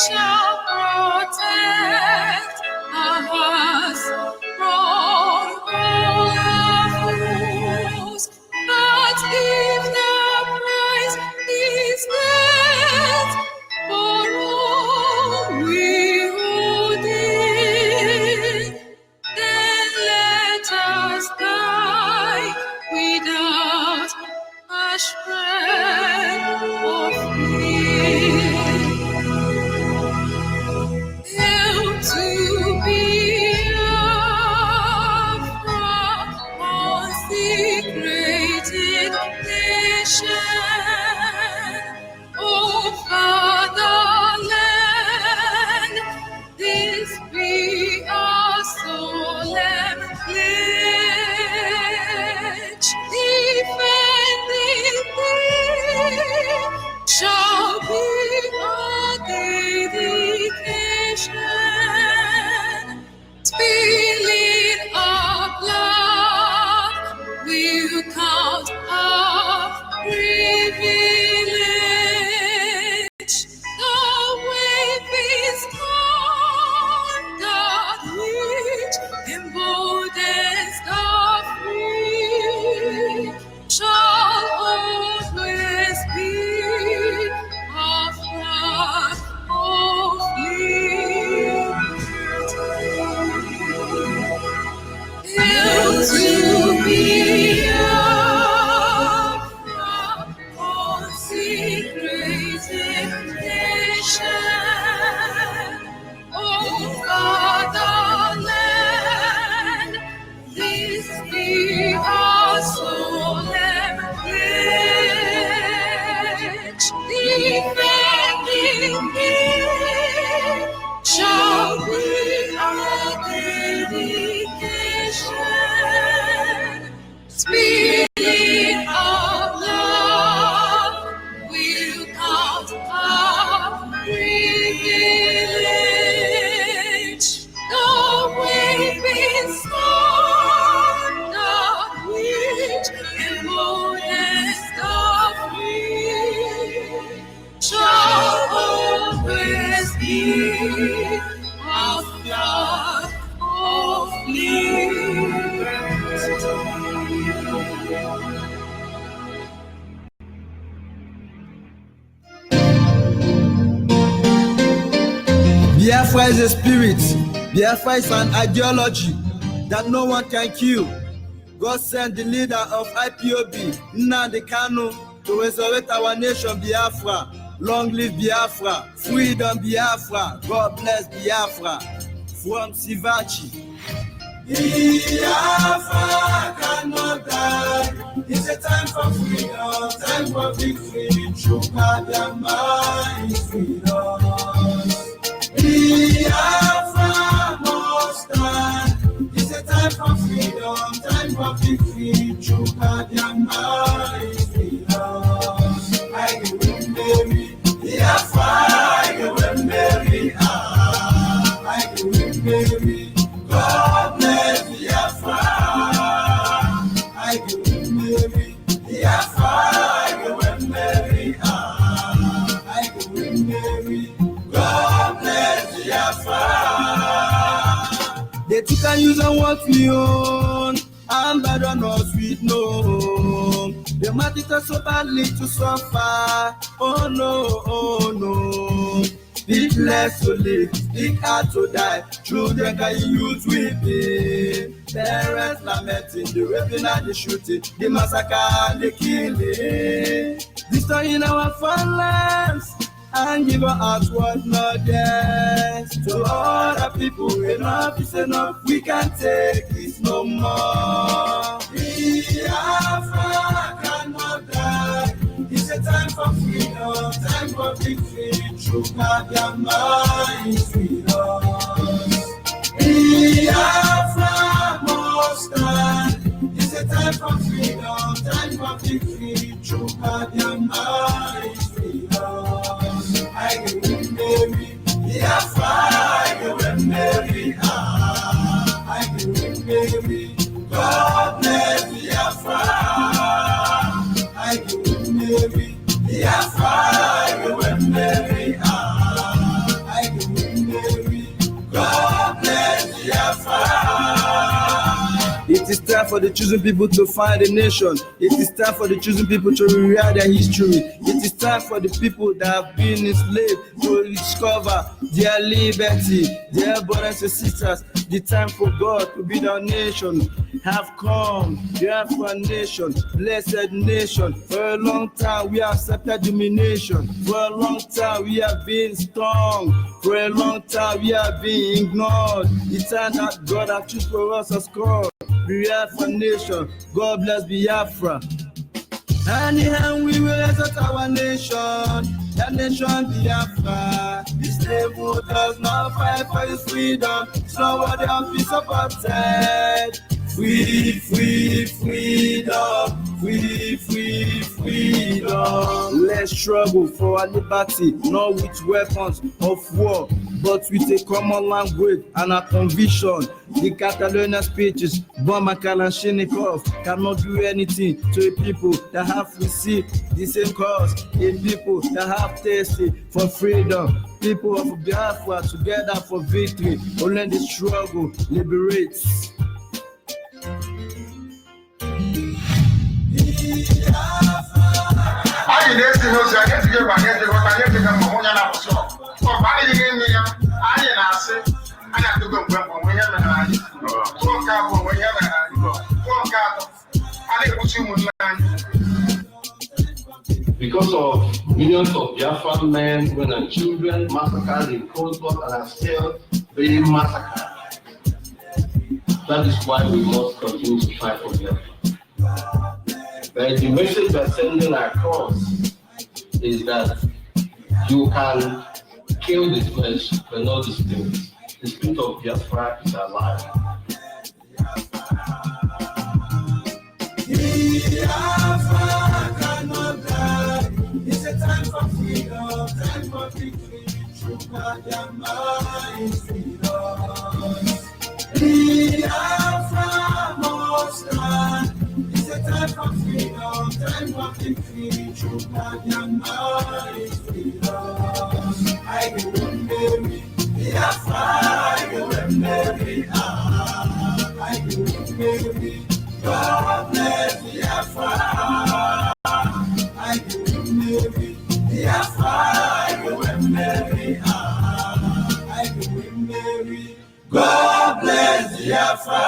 shall protect us from all foes. But if the price is death for all we hold in, then let us die without a shred of fear. Help to be Biafra, consecrated nation. Oh, fatherland, this be our solemn pledge. Defending thee shall be our dedication. Spilling our blood will count our privilege. The wave is conduct which emboldens the free shall always be our flag of liberty. Hail to Biafra, consecrated nation. Oh, fatherland, this be our solemn pledge. Defending thee shall be our dedication. Spilling our blood will count our privilege. The waving standard which emboldens the free shall always be our flag of liberty. Biafra is a spirit. Biafra is an ideology that no one can kill. God sent the leader of IPOB, Nnamdi Kanu, to resurrect our nation, Biafra. Long live Biafra. Freedom, Biafra. God bless Biafra. From Sivachi. Biafra cannot die. It's a time for freedom, time for victory. Chukadama is freedom. Biafra must stand. It's a time for freedom, time for victory. Chukadama is freedom. I give him Mary. Biafra, I give him Mary. I give him Mary. God bless Biafra. I give him Mary. Biafra, I give him Mary. I give him Mary. God bless Biafra. They took and use on what we own, and better not sweet no. They might it so badly to suffer. Oh no, oh no. Speak less to live, speak hard to die. Children can use weeping. Parents lamenting, the raping and the shooting, the massacre and the killing. Destroying our farmlands and give us what not theirs. To other people, enough is enough. We can't take this no more. Biafra cannot die. It's a time for freedom, time for victory. Chukadama is freedom. Biafra must stand. It's a time for freedom, time for victory. Chukadama is freedom. I give him Mary. Biafra, I give him Mary. I give him Mary. God bless Biafra. I give him Mary. Biafra, I give him Mary. I time for the chosen people to find a nation. It is time for the chosen people to rewrite their history. It is time for the people that have been enslaved to discover their liberty. Dear brothers and sisters, the time for God to be our nation have come. Biafra nation, blessed nation. For a long time we have accepted domination. For a long time we have been strong. For a long time we have been ignored. The time that God has chosen for us has come. Biafra nation, God bless Biafra. Anyhow we will exalt our nation. That nation Biafra. This devil does not fight for his freedom. It's not what they have been supported. Free, free, freedom. Free, free, freedom. Let's struggle for our liberty, not with weapons of war, but with a common language and a conviction. The Catalonian speeches, Bomba Kalashnikov cannot do anything to a people that have received the same cause, a people that have tasted for freedom. People of Biafra together for victory. Only the struggle liberates. Because of millions of Biafran men, women, and children massacred in cold blood and are still being massacred. That is why we must continue to fight for Biafra. But the message we're sending across is that you can kill the flesh, but not the spirit. The spirit of Biafra is alive. Biafra cannot die. It's a time for freedom, time for victory. Chukadama is freedom. Biafra must stand. It's a time for freedom, time for victory. Chukadama is freedom. I go and marry Biafra. I go and marry. I go and marry. God bless Biafra. I go and marry Biafra. I go and marry. I go and marry. God bless Biafra.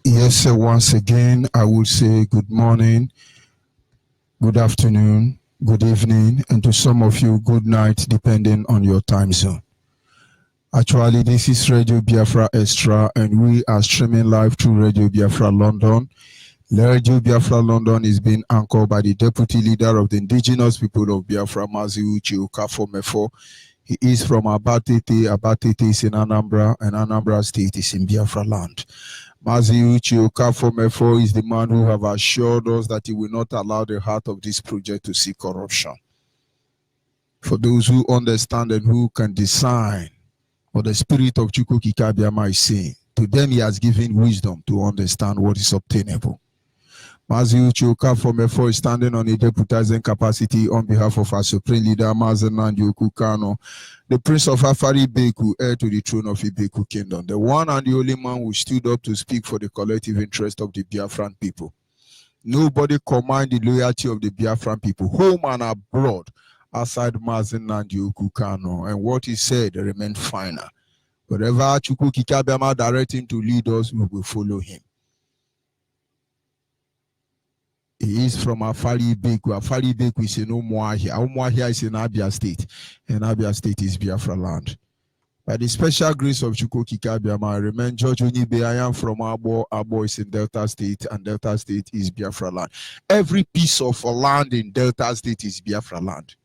Yes, sir. Once again, I will say good morning, good afternoon, good evening, and to some of you, good night, depending on your time zone. Actually, this is Radio Biafra Extra, and we are streaming live through Radio Biafra London. Radio Biafra London is being anchored by the Deputy Leader of the Indigenous People of Biafra, Mazi Uche Okafo-Mefo. He is from Abatete. Abatete is in Anambra, and Anambra State is in Biafra land. Mazi Uche Okafo-Mefo is the man who have assured us that he will not allow the heart of this project to see corruption. For those who understand and who can discern what the spirit of Chukwu Kikabiama is saying, to them he has given wisdom to understand what is obtainable. Mazi Uche Okafo-Mefo is standing on a deputizing capacity on behalf of our Supreme Leader, Mazen Nnamdi Kanu, the Prince of Afari Beku, heir to the throne of Ibeku Kingdom, the one and the only man who stood up to speak for the collective interest of the Biafran people. Nobody command the loyalty of the Biafran people, home and abroad, outside Mazen Nnamdi Kanu, and what he said remained final. Wherever Chukwu Kikabiama direct him to lead us, we will follow him. He is from Afari Beku. Afari Beku is in Umuahia. Umuahia is in Abia State, and Abia State is Biafra land. By the special grace of Chukwu Kikabiama, I remain George Onyibe. I am from Abo. Abo is in Delta State, and Delta State is Biafra land. Every piece of land in Delta State is Biafra land.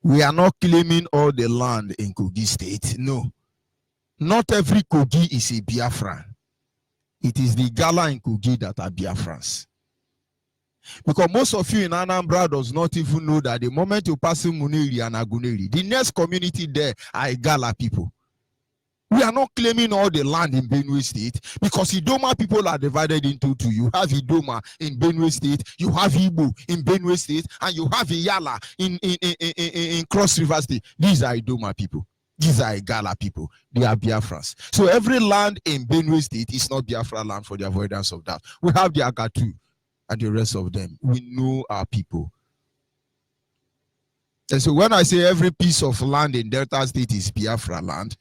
We are not claiming all the land in Kogi State. No. Not every Kogi is a Biafran. It is the Gala in Kogi that are Biafrans. Because most of you in Anambra does not even know that the moment you pass in Muneri and Aguneri, the next community there are Igala people. We are not claiming all the land in Benue State because Idoma people are divided into two. You have Idoma in Benue State, you have Igbo in Benue State, and you have Iyala in Cross River State. These are Idoma people. These are Igala people. They are Biafrans. So every land in Benue State is not Biafra land, for the avoidance of that. We have the Agatu and the rest of them. We know our people. And so when I say every piece of land in Delta State is Biafra land,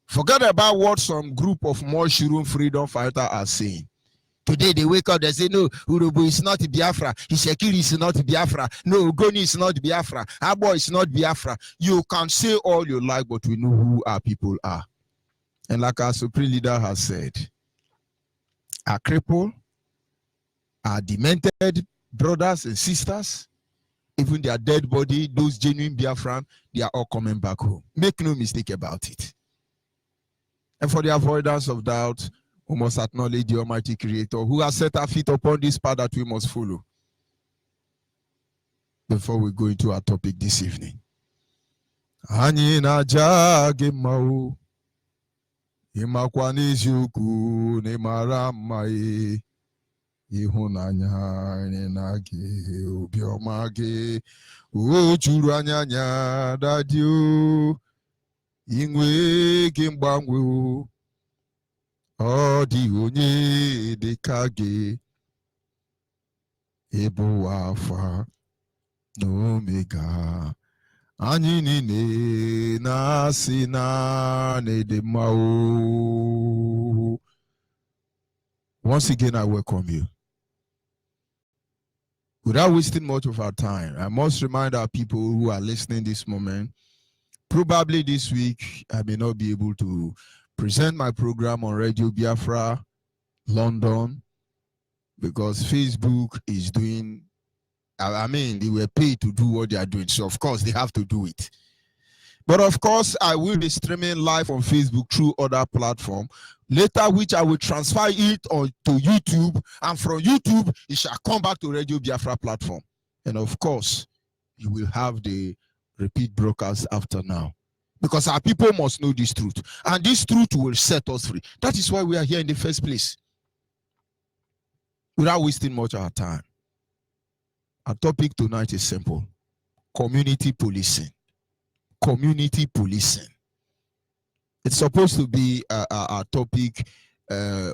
forget about what some group of mushroom freedom fighters are saying. Today they wake up, they say, no, Urobo is not Biafra, Ishekiri is not Biafra, no, Ogoni is not Biafra, Abo is not Biafra. You can say all you like, but we know who our people are. And like our supreme leader has said, our crippled, our demented brothers and sisters, even their dead body, those genuine Biafran, they are all coming back home. Make no mistake about it. And for the avoidance of doubt, we must acknowledge the Almighty Creator who has set our feet upon this path that we must follow. Before we go into our topic this evening. Anyị na-aja gị mma o, ịmakwa n'eziokwu na ịmara mma ịhụnanya anyị na gị, obiọma gị o juru anya dadi o, inwe gị mgbanwe o. Ọ dị onye dị ka gị, ịbụ Alfa na Omega, anyị niile na-asị na ịdị mma o. Once again, I welcome you. Without wasting much of our time, I must remind our people who are listening this moment, probably this week, I may not be able to present my program on Radio Biafra London because Facebook is doing, I mean, they were paid to do what they are doing, so of course they have to do it. But of course, I will be streaming live on Facebook through other platforms, later which I will transfer it on to YouTube, and from YouTube, it shall come back to Radio Biafra platform. And of course, you will have the repeat broadcast after now. Because our people must know this truth. And this truth will set us free. That is why we are here in the first place. Without wasting much of our time. Our topic tonight is simple. Community policing. Community policing. It's supposed to be a topic,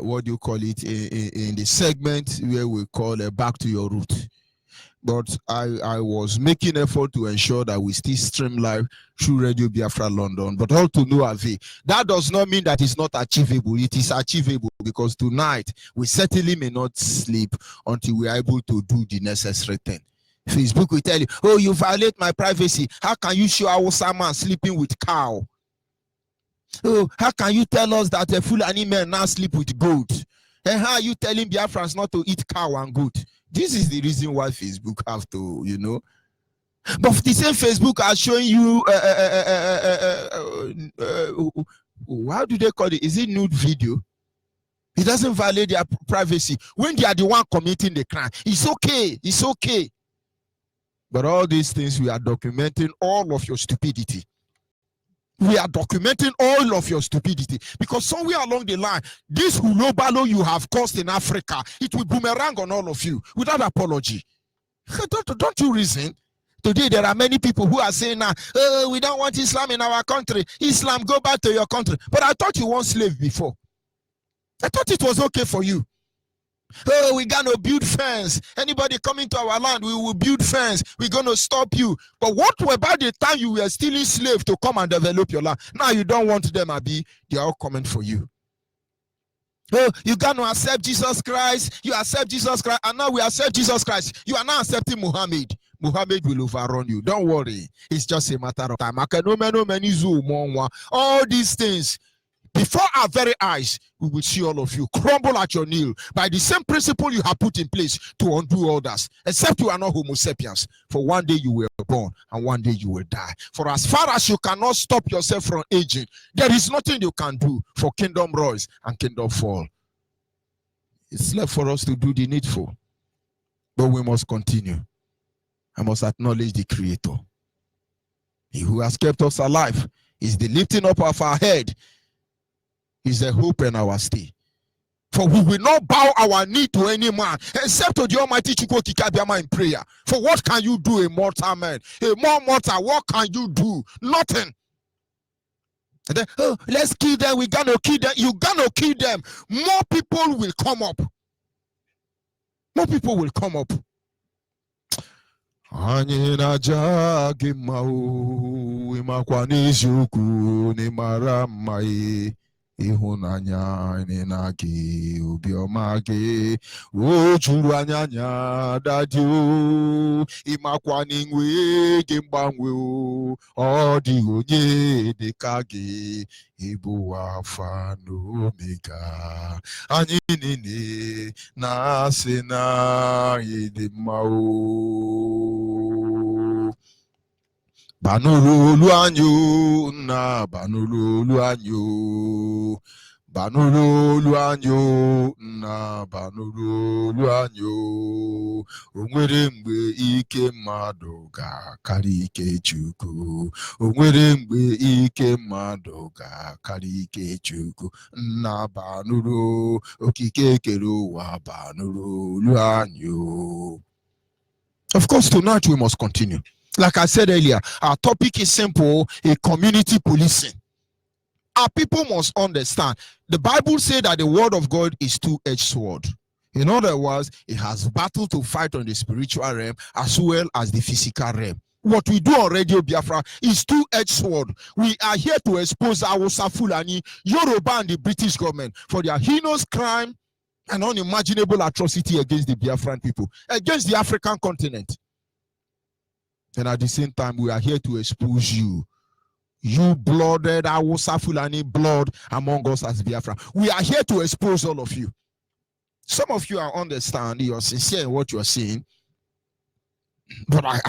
what do you call it, in the segment where we call Back to Your Root. But I was making effort to ensure that we still stream live through Radio Biafra London, but all to no avail. That does not mean that it's not achievable. It is achievable because tonight we certainly may not sleep until we are able to do the necessary thing. Facebook will tell you, oh, you violate my privacy. How can you show our man sleeping with cow? Oh, how can you tell us that a Fulani man now sleep with goat? And how are you telling Biafrans not to eat cow and goat? This is the reason why Facebook have to, you know. But the same Facebook are showing you, how do they call it? Is it nude video? It doesn't violate their privacy. When they are the one committing the crime, it's okay. It's okay. But all these things, we are documenting all of your stupidity. We are documenting all of your stupidity because somewhere along the line, this hulobalo you have caused in Africa, it will boomerang on all of you without apology. Don't you reason? Today there are many people who are saying now, oh, we don't want Islam in our country. Islam, go back to your country. But I thought you were slave before. I thought it was okay for you. Oh, we're going to build fence. Anybody coming to our land, we will build fence. We're going to stop you. But what about the time you were still a slave to come and develop your land? Now you don't want them, Abi. They are all coming for you. Oh, you got to accept Jesus Christ. You accept Jesus Christ. And now we accept Jesus Christ. You are now accepting Muhammad. Muhammad will overrun you. Don't worry. It's just a matter of time. All these things. Before our very eyes, we will see all of you crumble at your knee by the same principle you have put in place to undo others, except you are not Homo sapiens. For one day you were born and one day you will die. For as far as you cannot stop yourself from aging, there is nothing you can do for kingdom rise and kingdom fall. It's left for us to do the needful, but we must continue. I must acknowledge the Creator. He who has kept us alive is the lifting up of our head. Is a hope in our stay. For we will not bow our knee to any man except to the Almighty Chukwu in prayer. For what can you do, a mortal man? A more mortal, what can you do? Nothing. And then, oh, let's kill them. We're gonna kill them. You're gonna kill them. More people will come up. More people will come up. Anyị na-aja gị mma o, ịmakwa n'eziokwu n'ịmara mma ịhụnanya na gị obiọma gị o juru anya dadi o, ịmakwa n'inwe gị mgbanwe o, ọ dịghị onye dịka gị ịbụ Alfa na Omega. Anyị niile na-asị na anyị dị mma o. Banulu luanyo na banulu luanyo. Banulu luanyo na banulu luanyo. Onwere mgbe ike mmadụ ga-akarị ike Chukwu. Onwere mgbe ike mmadụ ga-akarị ike Chukwu. Na banulu okike kere ụwa banulu luanyo. Of course, tonight we must continue. Like I said earlier, our topic is simple: a community policing. Our people must understand. The Bible says that the word of God is two-edged sword. In other words, it has battle to fight on the spiritual realm as well as the physical realm. What we do on Radio Biafra is two-edged sword. We are here to expose Hausa, Fulani, Yoruba, and the British government for their heinous crime and unimaginable atrocity against the Biafran people, against the African continent. And at the same time, we are here to expose you. You blooded Hausa Fulani blood among us as Biafra. We are here to expose all of you. Some of you, I understand, you're sincere in what you're saying. But I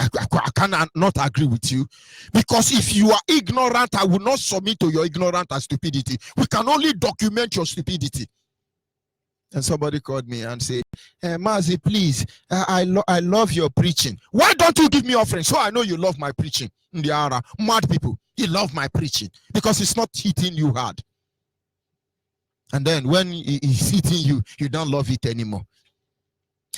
cannot not agree with you. Because if you are ignorant, I will not submit to your ignorance and stupidity. We can only document your stupidity. And somebody called me and said, Mazi, please, I love your preaching. Why don't you give me offering? So I know you love my preaching. Ndiara, mad people, you love my preaching because it's not hitting you hard. And then when it's hitting you, you don't love it anymore.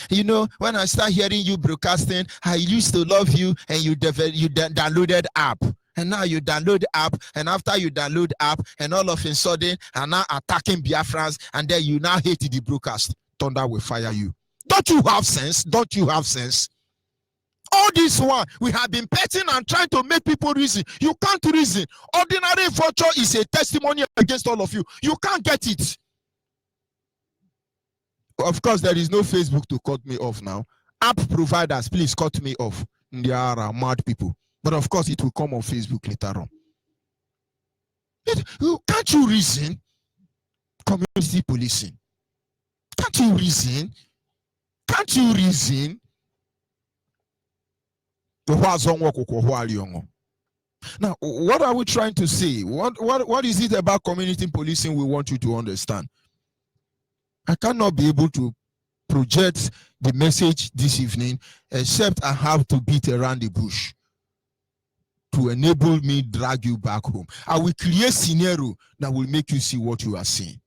You know, when I start hearing you broadcasting, I used to love you, and you downloaded app. And now you download the app, and after you download the app, and all of a sudden, are now attacking Biafrans, and then you now hate the broadcast. Thunder will fire you. Don't you have sense? Don't you have sense? All this one, we have been petting and trying to make people reason. You can't reason. Ordinary virtue is a testimony against all of you. You can't get it. Of course, there is no Facebook to cut me off now. App providers, please cut me off. They are mad people. But of course, it will come on Facebook later on. Can't you reason? Community policing. Can't you reason? Can't you reason? Now, what are we trying to say? What is it about community policing we want you to understand? I cannot be able to project the message this evening except I have to beat around the bush to enable me drag you back home. I will create scenario that will make you see what you are seeing.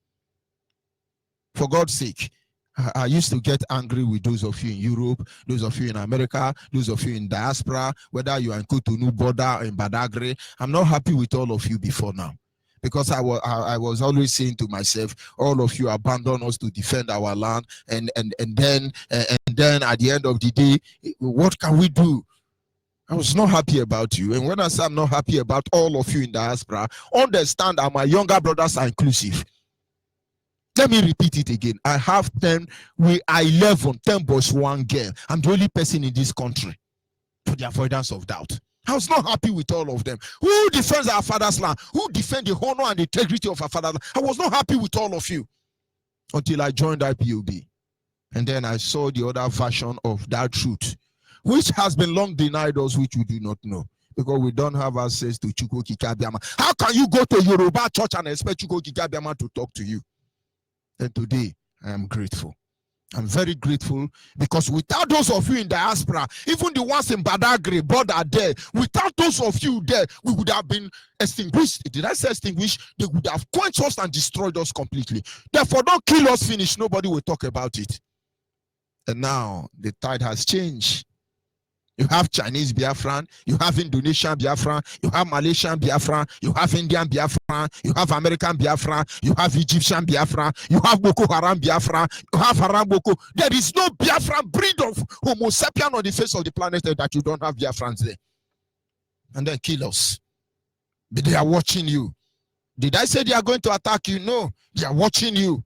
For God's sake, I used to get angry with those of you in Europe, those of you in America, those of you in diaspora, whether you are in Cotonou border or in Badagry. I'm not happy with all of you before now. Because I was always saying to myself, all of you abandon us to defend our land, and then at the end of the day, what can we do? I was not happy about you. And when I say I'm not happy about all of you in diaspora, understand that my younger brothers are inclusive. Let me repeat it again. I have 10, we are 11, 10 boys, 1 girl. I'm the only person in this country, for the avoidance of doubt. I was not happy with all of them. Who defends our father's land? Who defends the honor and the integrity of our father's land? I was not happy with all of you until I joined IPOB. And then I saw the other version of that truth, which has been long denied us, which we do not know, because we don't have access to Chukwu Kikabiama. How can you go to Yoruba church and expect Chukwu Kikabiama to talk to you? And today, I am grateful. I'm very grateful, because without those of you in diaspora, even the ones in Badagry, border there, without those of you there, we would have been extinguished. Did I say extinguished? They would have quenched us and destroyed us completely. Therefore, don't kill us finish. Nobody will talk about it. And now, the tide has changed. You have Chinese Biafran, you have Indonesian Biafran, you have Malaysian Biafran, you have Indian Biafran, you have American Biafran, you have Egyptian Biafran, you have Boko Haram Biafran, you have Haram Boko. There is no Biafran breed of Homo sapien on the face of the planet that you don't have Biafrans there. And then kill us. But they are watching you. Did I say they are going to attack you? No, they are watching you.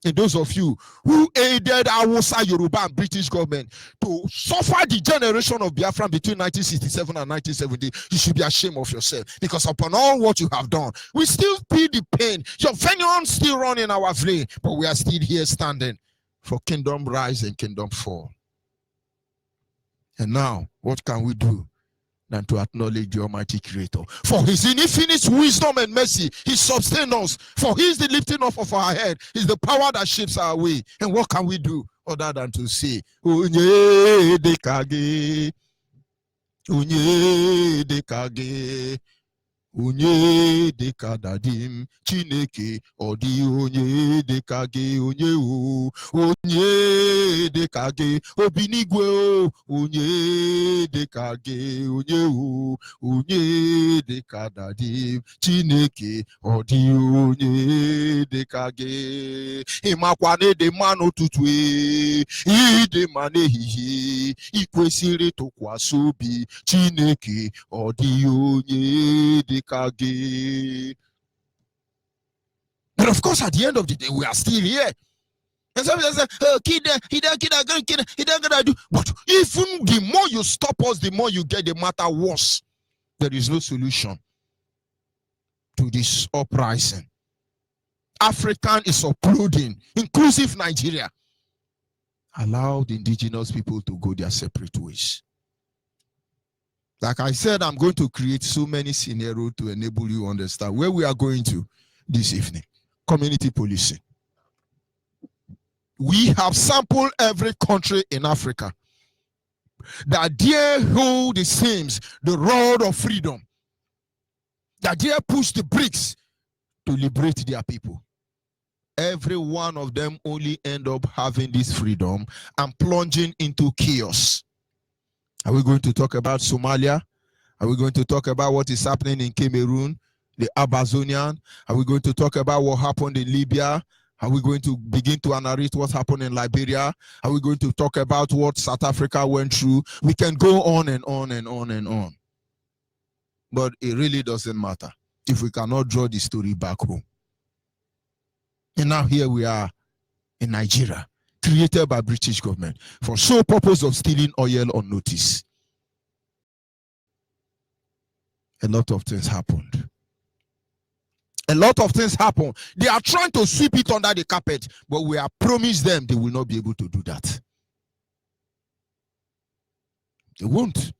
And those of you who aided Hausa, Yoruba, and British government to suffer the generation of Biafra between 1967 and 1970, you should be ashamed of yourself. Because upon all what you have done, we still feel the pain. Your venom still running our vein, but we are still here standing for kingdom rise and kingdom fall. And now, what can we do than to acknowledge the Almighty Creator? For his infinite wisdom and mercy, he sustains us. For he is the lifting up of our head. He's the power that shapes our way. And what can we do other than to say, Onyibe kage, Onyibe kage, Onyibe kadadim, Chineke, odi Onyibe kage, Onyibe kage, Obinigwe, Onyibe kage, Onyibe kadadim, Chineke, odi Onyibe kage. Imakwane de mano tutwe, ide manehihi, ikwesiri tokwasobi, Chineke, odi Onyibe kage. But of course, at the end of the day, we are still here. And some people say, oh, kid, he don't gonna do. But even the more you stop us, the more you get the matter worse. There is no solution to this uprising. African is uploading, inclusive Nigeria. Allow the indigenous people to go their separate ways. Like I said, I'm going to create so many scenarios to enable you to understand where we are going to this evening. Community policing. We have sampled every country in Africa that dare hold the seams, the rod of freedom, that dare push the bricks to liberate their people. Every one of them only end up having this freedom and plunging into chaos. Are we going to talk about Somalia? Are we going to talk about what is happening in Cameroon, the Amazonian? Are we going to talk about what happened in Libya? Are we going to begin to narrate what happened in Liberia? Are we going to talk about what South Africa went through? We can go on and on and on and on. But it really doesn't matter if we cannot draw the story back home. And now here we are in Nigeria, created by British government for sole purpose of stealing oil on notice. A lot of things happened. A lot of things happen. They are trying to sweep it under the carpet, but we have promised them they will not be able to do that. They won't.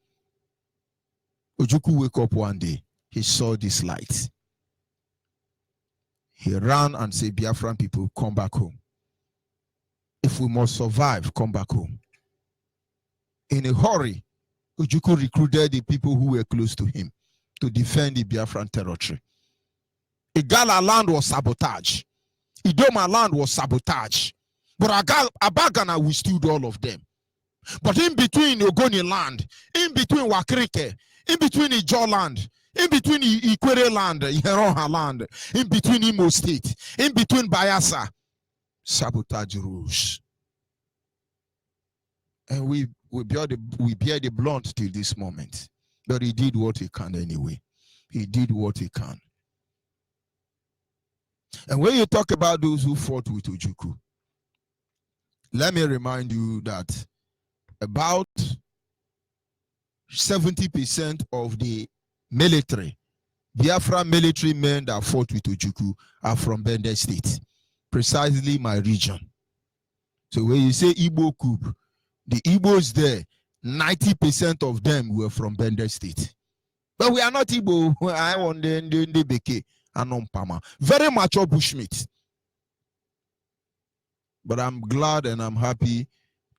Ojukwu woke up one day. He saw this light. He ran and said, Biafran people, come back home. If we must survive, come back home. In a hurry, Ojukwu recruited the people who were close to him to defend the Biafran territory. Igala land was sabotage. Idoma land was sabotage. But Abagana withstood all of them. But in between Ogoni land, in between Wakrike, in between Ijo land, in between Ikwere land, Iheroha land, in between Imo State, in between Bayelsa, sabotage rules. And we bear the blunt till this moment. But he did what he can anyway. He did what he can. And when you talk about those who fought with Ojukwu, let me remind you that about 70% of the military, Biafra military men that fought with Ojukwu are from Bende State, precisely my region. So when you say Igbo coup, the Igbos there, 90% of them were from Bende State. But we are not Igbo. I want the Beke. Very mature bushmeat. But I'm glad and I'm happy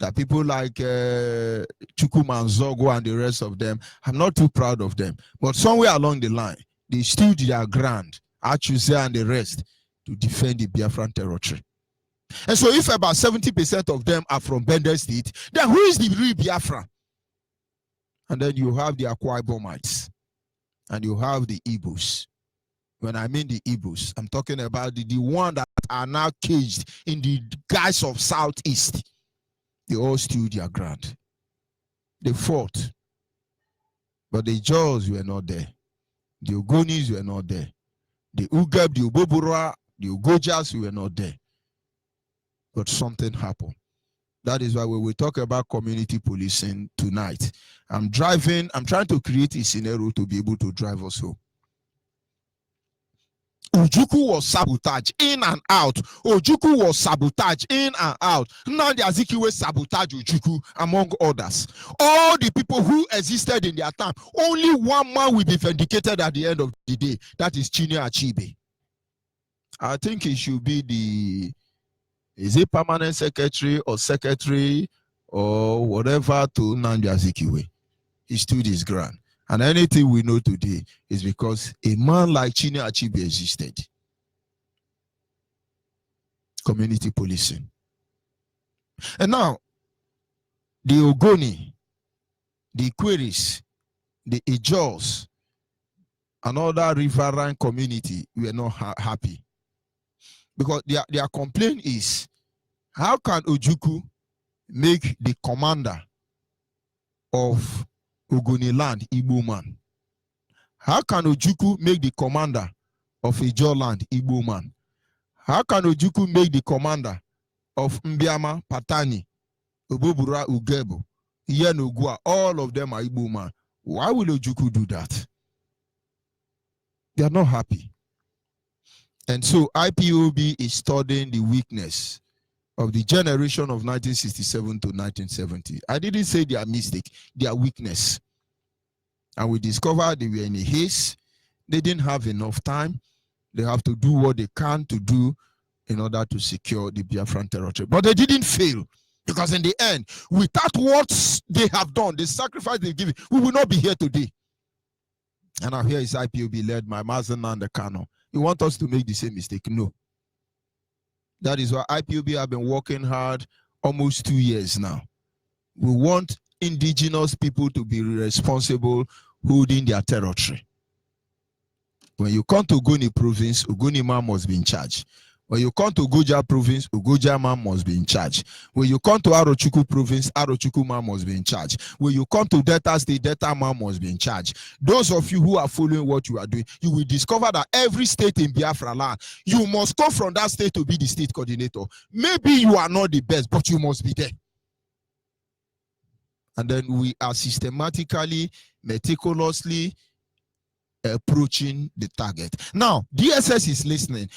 that people like Chukuma and Zogo and the rest of them, I'm not too proud of them. But somewhere along the line, they stood their ground, Achuse and the rest, to defend the Biafran territory. And so if about 70% of them are from Bende State, then who is the real Biafran? And then you have the Akwa Ibomites. And you have the Igbos. When I mean the Igbos, I'm talking about the one that are now caged in the guise of Southeast. They all stood their ground. They fought. But the Jaws were not there. The Ogonis were not there. The Ugab, the Ubobura, the Ugojas were not there. But something happened. That is why when we talk about community policing tonight, I'm trying to create a scenario to be able to drive us home. Ojukwu was sabotaged in and out. Ojukwu was sabotaged in and out. Nnamdi Azikiwe sabotaged Ojukwu, among others. All the people who existed in their time, only one man will be vindicated at the end of the day. That is Chinua Achebe. I think he should be is he permanent secretary or whatever to Nnamdi Azikiwe. He stood his ground. And anything we know today is because a man like Chinua Achebe existed. Community policing. And now, the Ogoni, the Ikweris, the Ijaws, and other riverine community were not happy. Because their complaint is, how can Ojukwu make the commander of Ogoni land Igbo man? How can Ojukwu make the commander of Ijaw land Igbo man? How can Ojukwu make the commander of Mbiama, Patani, Obobura, Ugebo, Iyenogua, all of them are Igbo man? Why will Ojukwu do that? They are not happy. And so IPOB is studying the weakness of the generation of 1967 to 1970. I didn't say their mistake, their weakness. And we discovered they were in a haste. They didn't have enough time. They have to do what they can to do in order to secure the Biafran territory. But they didn't fail. Because in the end, without what they have done, the sacrifice they've given, we will not be here today. And now here is IPOB led by Mazen and the Kano. You want us to make the same mistake? No. That is why IPOB have been working hard almost 2 years now. We want indigenous people to be responsible holding their territory. When you come to Ogoni province, Ogoni man must be in charge. When you come to Goja province, Ugoja man must be in charge. When you come to Arochukwu province, Arochukwu man must be in charge. When you come to Delta State, Delta man must be in charge. Those of you who are following what you are doing, you will discover that every state in Biafra land, you must come from that state to be the state coordinator. Maybe you are not the best, but you must be there. And then we are systematically, meticulously approaching the target. Now, DSS is listening.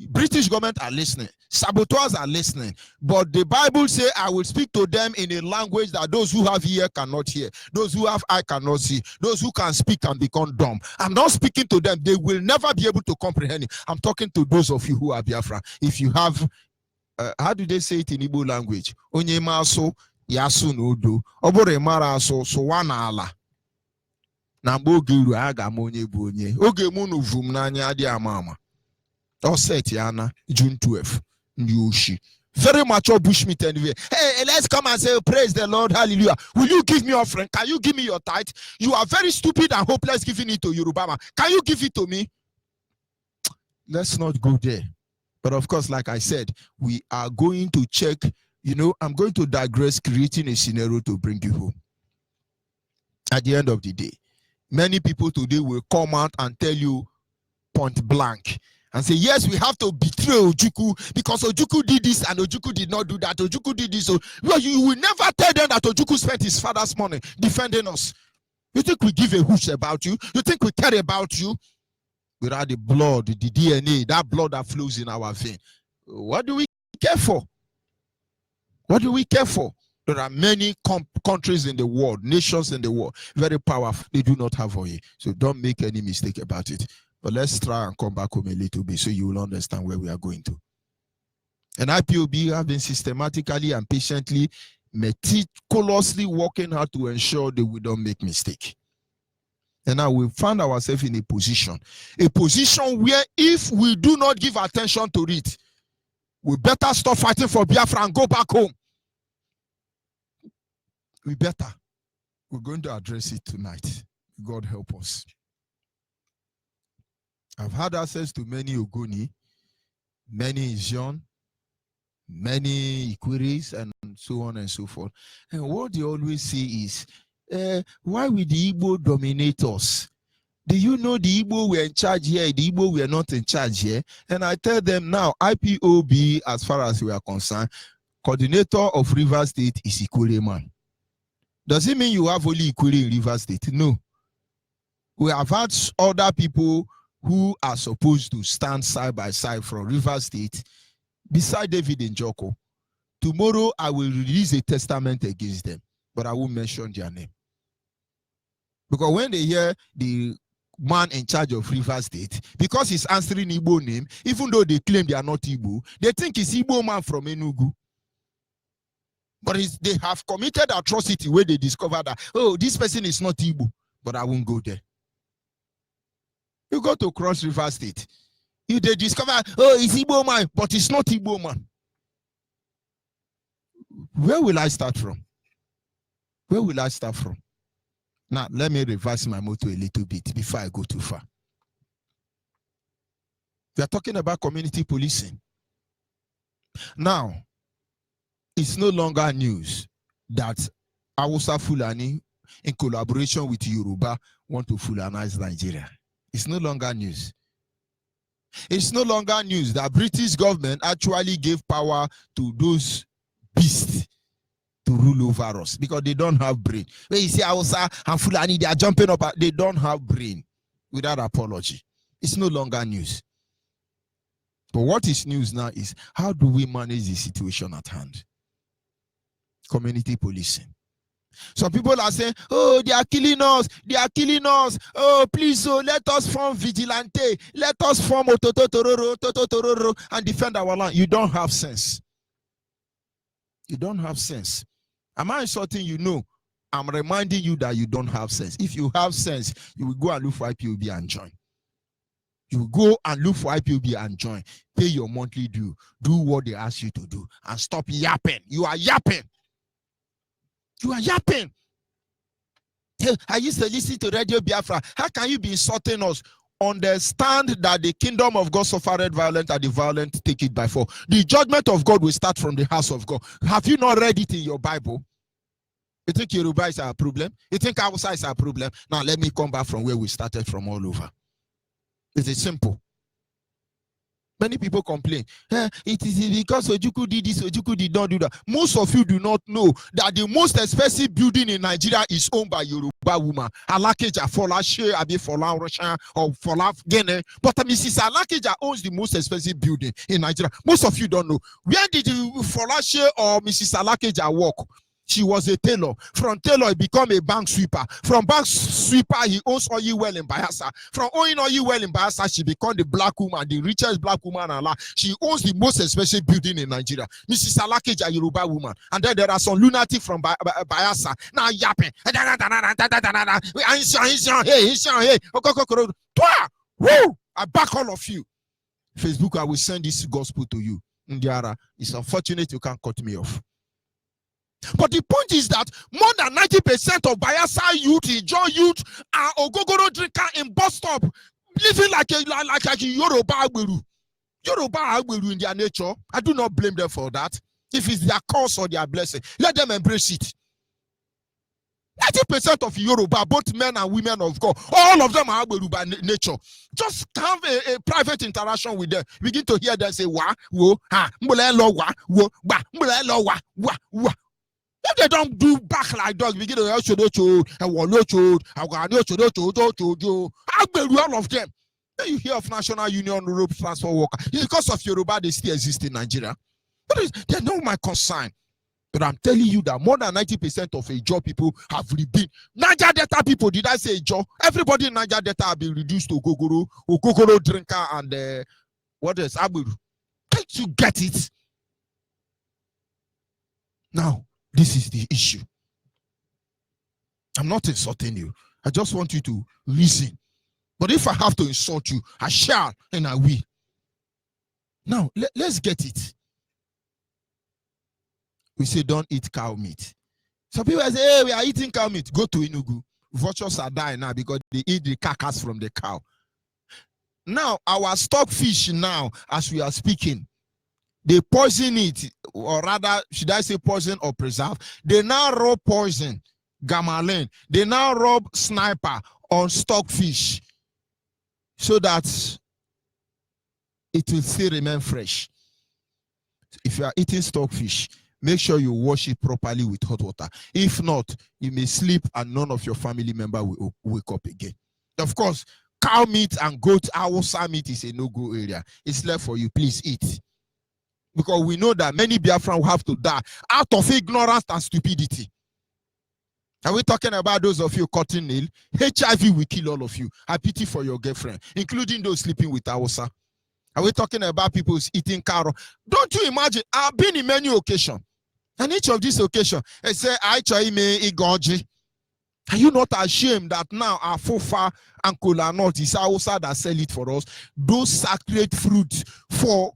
British government are listening. Saboteurs are listening. But the Bible says, I will speak to them in a language that those who have ear cannot hear. Those who have eye cannot see. Those who can speak can become dumb. I'm not speaking to them. They will never be able to comprehend it. I'm talking to those of you who are Biafra. If you have, how do they say it in Igbo language? Onye maso yasu n'udo. Obore mara aso sowana ala. Na mgbe oge uru aga m onye bụ onye. Oge mụ nu vum n'anya adị ama ama. Offset Yana, June 12th, Nyushi. Very mature bushmeat anyway. Hey, let's come and say, praise the Lord, hallelujah. Will you give me offering? Can you give me your tithe? You are very stupid and hopeless giving it to Yoruba. Can you give it to me? Let's not go there. But of course, like I said, we are going to check, I'm going to digress, creating a scenario to bring you home. At the end of the day, many people today will come out and tell you point blank, and say, yes, we have to betray Ojukwu because Ojukwu did this and Ojukwu did not do that. Ojukwu did this. Well, you will never tell them that Ojukwu spent his father's money defending us. You think we give a hoosh about you? You think we care about you? Without the blood, the DNA, that blood that flows in our vein. What do we care for? What do we care for? There are many countries in the world, nations in the world, very powerful. They do not have oil. So don't make any mistake about it. But let's try and come back home a little bit so you will understand where we are going to. And IPOB have been systematically and patiently, meticulously working hard to ensure that we don't make mistake. And now we found ourselves in a position where if we do not give attention to it, we better stop fighting for Biafra and go back home. We better. We're going to address it tonight. God help us. I've had access to many Ogoni, many Izion, many Iquiris, and so on and so forth. And what they always say is, why will the Igbo dominate us? Do you know the Igbo were in charge here, the Igbo were not in charge here? And I tell them now, IPOB, as far as we are concerned, coordinator of River State is Ikwere man. Does it mean you have only Ikwere in River State? No. We have had other people who are supposed to stand side by side from River State beside David Njoko. Tomorrow I will release a testament against them, but I won't mention their name. Because when they hear the man in charge of River State, because he's answering Igbo name, even though they claim they are not Igbo, they think it's Igbo man from Enugu. But they have committed atrocity where they discover that, oh, this person is not Igbo, but I won't go there. You go to Cross River State, they discover, oh, it's Igbo man, but it's not Igbo man. Where will I start from? Where will I start from? Now, let me reverse my motto a little bit before I go too far. We are talking about community policing. Now, it's no longer news that Hausa Fulani, in collaboration with Yoruba, want to Fulanize Nigeria. It's no longer news. It's no longer news that British government actually gave power to those beasts to rule over us because they don't have brain. When you see Hausa and Fulani, they are jumping up, they don't have brain. Without apology. It's no longer news. But what is news now is, how do we manage the situation at hand? Community policing. Some people are saying, oh, they are killing us, they are killing us. Oh, please, oh, let us form vigilante. Let us form Otototororo and defend our land. You don't have sense. You don't have sense. Am I insulting you? No. I'm reminding you that you don't have sense. If you have sense, you will go and look for IPOB and join. You will go and look for IPOB and join. Pay your monthly due. Do what they ask you to do. And stop yapping. You are yapping. You are yapping. I used to listen to Radio Biafra. How can you be insulting us? Understand that the kingdom of God suffered violence and the violent take it by force. The judgment of God will start from the house of God. Have you not read it in your Bible? You think Yoruba is our problem? You think Hausa is our problem? Now let me come back from where we started from all over. It is simple. Many people complain. It is because Ojukwu did this, Ojukwu did not do that. Most of you do not know that the most expensive building in Nigeria is owned by Yoruba woman. Alakeja Folashe, Abi Fola Roshan, or Fola Gene. But Mrs. Alakeja owns the most expensive building in Nigeria. Most of you don't know. Where did Folashe or Mrs. Alakeja work? She was a tailor. From tailor, he became a bank sweeper. From bank sweeper, he owns oil well in Bayelsa. From owning oil well in Bayelsa, she became the black woman, the richest black woman alive. She owns the most expensive building in Nigeria. Mrs. Alakeja, Yoruba woman. And then there are some lunatic from Bayelsa. Now yapping. Woo! I back all of you. Facebook, I will send this gospel to you. Ndiara, it's unfortunate you can't cut me off. But the point is that more than 90% of Bayelsa youth, Ijaw youth, are ogogoro drinker in bus stop, living like a Yoruba Agberu. Yoruba Agberu in their nature. I do not blame them for that. If it's their curse or their blessing, let them embrace it. 90% of Yoruba, both men and women of God, all of them are Agberu by nature. Just have a private interaction with them. Begin to hear them say, wa, wo, ha, mbule lo wa, wo, ba, mbule lo wa, wa. If they don't do back like dogs, begin to all of them. Then you hear of National Union Road Transport Worker. It's because of Yoruba, they still exist in Nigeria. But they're not my concern. But I'm telling you that more than 90% of Ijaw people have been. Niger Delta people, did I say Ijaw? Everybody in Niger Delta have been reduced to Ogogoro drinker and what else? Agberu. Can't you get it? Now, this is the issue. I'm not insulting you. I just want you to reason. But if I have to insult you, I shall and I will. Now, let's get it. We say don't eat cow meat. Some people say, hey, we are eating cow meat. Go to Enugu. Vultures are dying now because they eat the carcass from the cow. Now, our stockfish now, as we are speaking, they poison it, or rather, should I say poison or preserve? They now rub poison, gamalin. They now rub sniper on stockfish so that it will still remain fresh. If you are eating stockfish, make sure you wash it properly with hot water. If not, you may sleep and none of your family member will wake up again. Of course, cow meat and goat, Hausa meat is a no-go area. It's left for you. Please eat. Because we know that many Biafran will have to die out of ignorance and stupidity. Are we talking about those of you cutting nail? HIV will kill all of you. I pity for your girlfriend, including those sleeping with Hausa. Are we talking about people eating carrot? Don't you imagine? I've been in many occasions. And each of these occasions, I say, I try me igoji. Are you not ashamed that now our fofa and kola nut is Hausa that sell it for us? Those sacred fruits for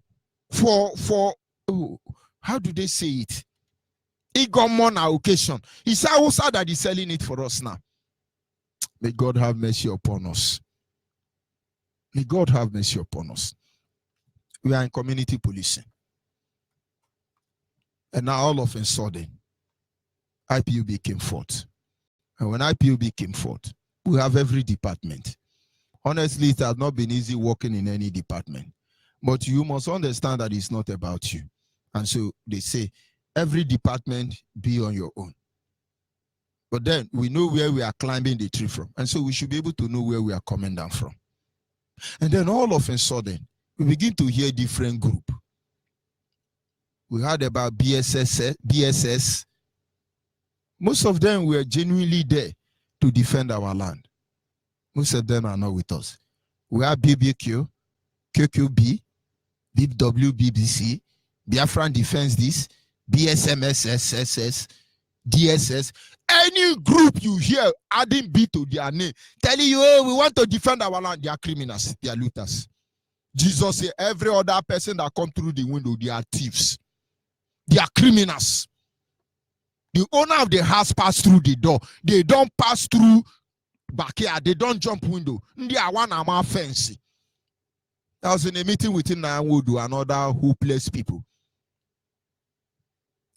how do they say it? Igomona occasion. It's Hausa that is selling it for us now. May God have mercy upon us. May God have mercy upon us. We are in community policing. And now all of a sudden, IPOB came forth. And when IPOB came forth, we have every department. Honestly, it has not been easy working in any department. But you must understand that it's not about you. And so they say, every department be on your own. But then we know where we are climbing the tree from. And so we should be able to know where we are coming down from. And then all of a sudden, we begin to hear different group. We heard about BSS. Most of them were genuinely there to defend our land. Most of them are not with us. We have BBQ, QQB, BWBBC, Biafran Defense this, BSMSSSS, DSS. Any group you hear adding B to their name, telling you, oh, we want to defend our land, they are criminals, they are looters. Jesus said, every other person that come through the window, they are thieves. They are criminals. The owner of the house pass through the door. They don't pass through backyard. They don't jump window. They are one amount fancy. I was in a meeting with Nawodu and other hopeless people.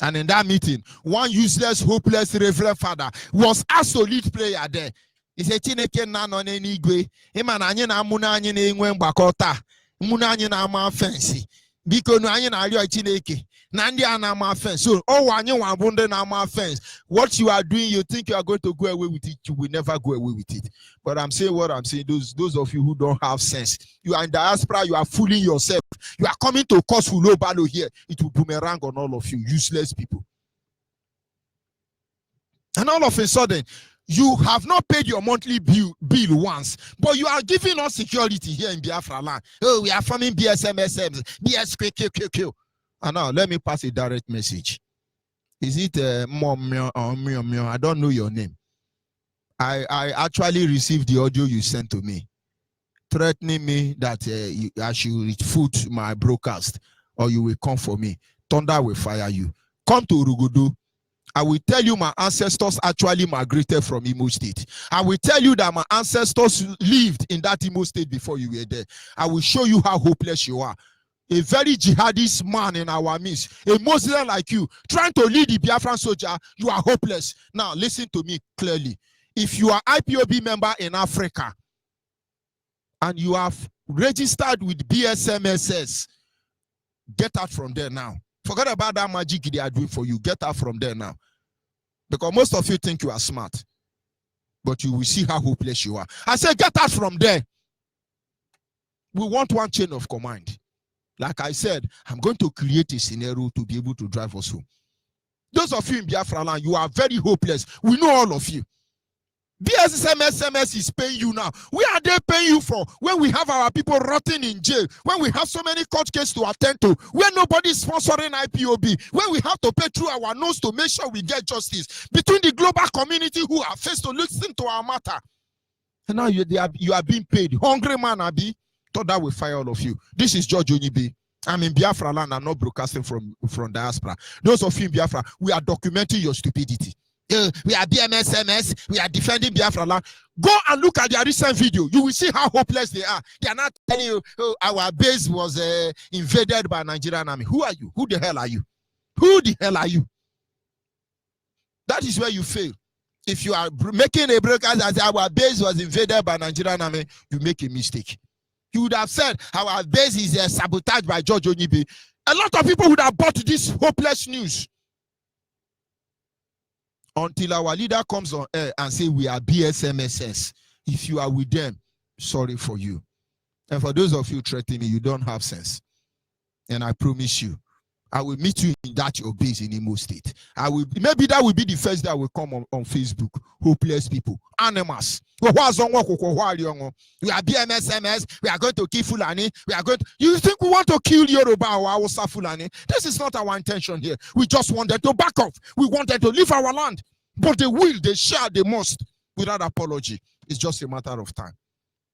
And in that meeting, one useless, hopeless Reverend Father was asked to lead prayer there. He said, Chineke na no n'eluigwe, ịma na anyị na-amụ na anyị na-enwe mgbakọ taa, mụ na anyị na-ama fensi. Biko na anyị na-arịọ Chineke na ndị a na-ama fence. So, oh, anyị nwa bụ ndị na-ama fence. What you are doing, you think you are going to go away with it, you will never go away with it. But I'm saying what I'm saying, those of you who don't have sense, you are in diaspora, you are fooling yourself. You are coming to cause full battle here. It will boomerang on all of you, useless people. And all of a sudden, you have not paid your monthly bill once, but you are giving us security here in Biafra land. Oh, we are forming BSMSMs, BSQQQQ. And now, let me pass a direct message. Is it Mom or Mio? I don't know your name. I actually received the audio you sent to me, threatening me that I should refute my broadcast or you will come for me. Thunder will fire you. Come to Urugudu. I will tell you my ancestors actually migrated from Imo State. I will tell you that my ancestors lived in that Imo State before you were there. I will show you how hopeless you are. A very jihadist man in our midst, a Muslim like you, trying to lead the Biafran soldier, you are hopeless. Now, listen to me clearly. If you are IPOB member in Africa and you have registered with BSMSS, get out from there now. Forget about that magic they are doing for you. Get out from there now. Because most of you think you are smart, but you will see how hopeless you are. I say, get out from there. We want one chain of command. Like I said, I'm going to create a scenario to be able to drive us home. Those of you in Biafra land, you are very hopeless. We know all of you. BSMSMS is paying you now. Where are they paying you for? When we have our people rotting in jail, when we have so many court cases to attend to, when nobody is sponsoring IPOB, when we have to pay through our nose to make sure we get justice, between the global community who are faced to listen to our matter. And now you are being paid. Hungry man, Abi, thought that will fire all of you. This is George Onyibe. I'm in Biafra land. I'm not broadcasting from diaspora. Those of you in Biafra, we are documenting your stupidity. We are BMSMS, we are defending Biafra land. Go and look at their recent video. You will see how hopeless they are. They are not telling you, oh, our base was invaded by Nigerian army. Who are you? Who the hell are you? Who the hell are you? That is where you fail. If you are making a broadcast as our base was invaded by Nigerian army, you make a mistake. You would have said our base is sabotaged by George Onyibe. A lot of people would have bought this hopeless news. Until our leader comes on air and say we are BSMSS. If you are with them, sorry for you. And for those of you threatening me, you don't have sense. And I promise you, I will meet you in that your base in Imo State. Maybe that will be the first that will come on Facebook. Hopeless people, animals. We are BMSMS. We are going to kill Fulani. You think we want to kill Yoruba or Hausa Fulani? This is not our intention here. We just want them to back off. We want them to leave our land. But they will, they shall, they must, without apology. It's just a matter of time.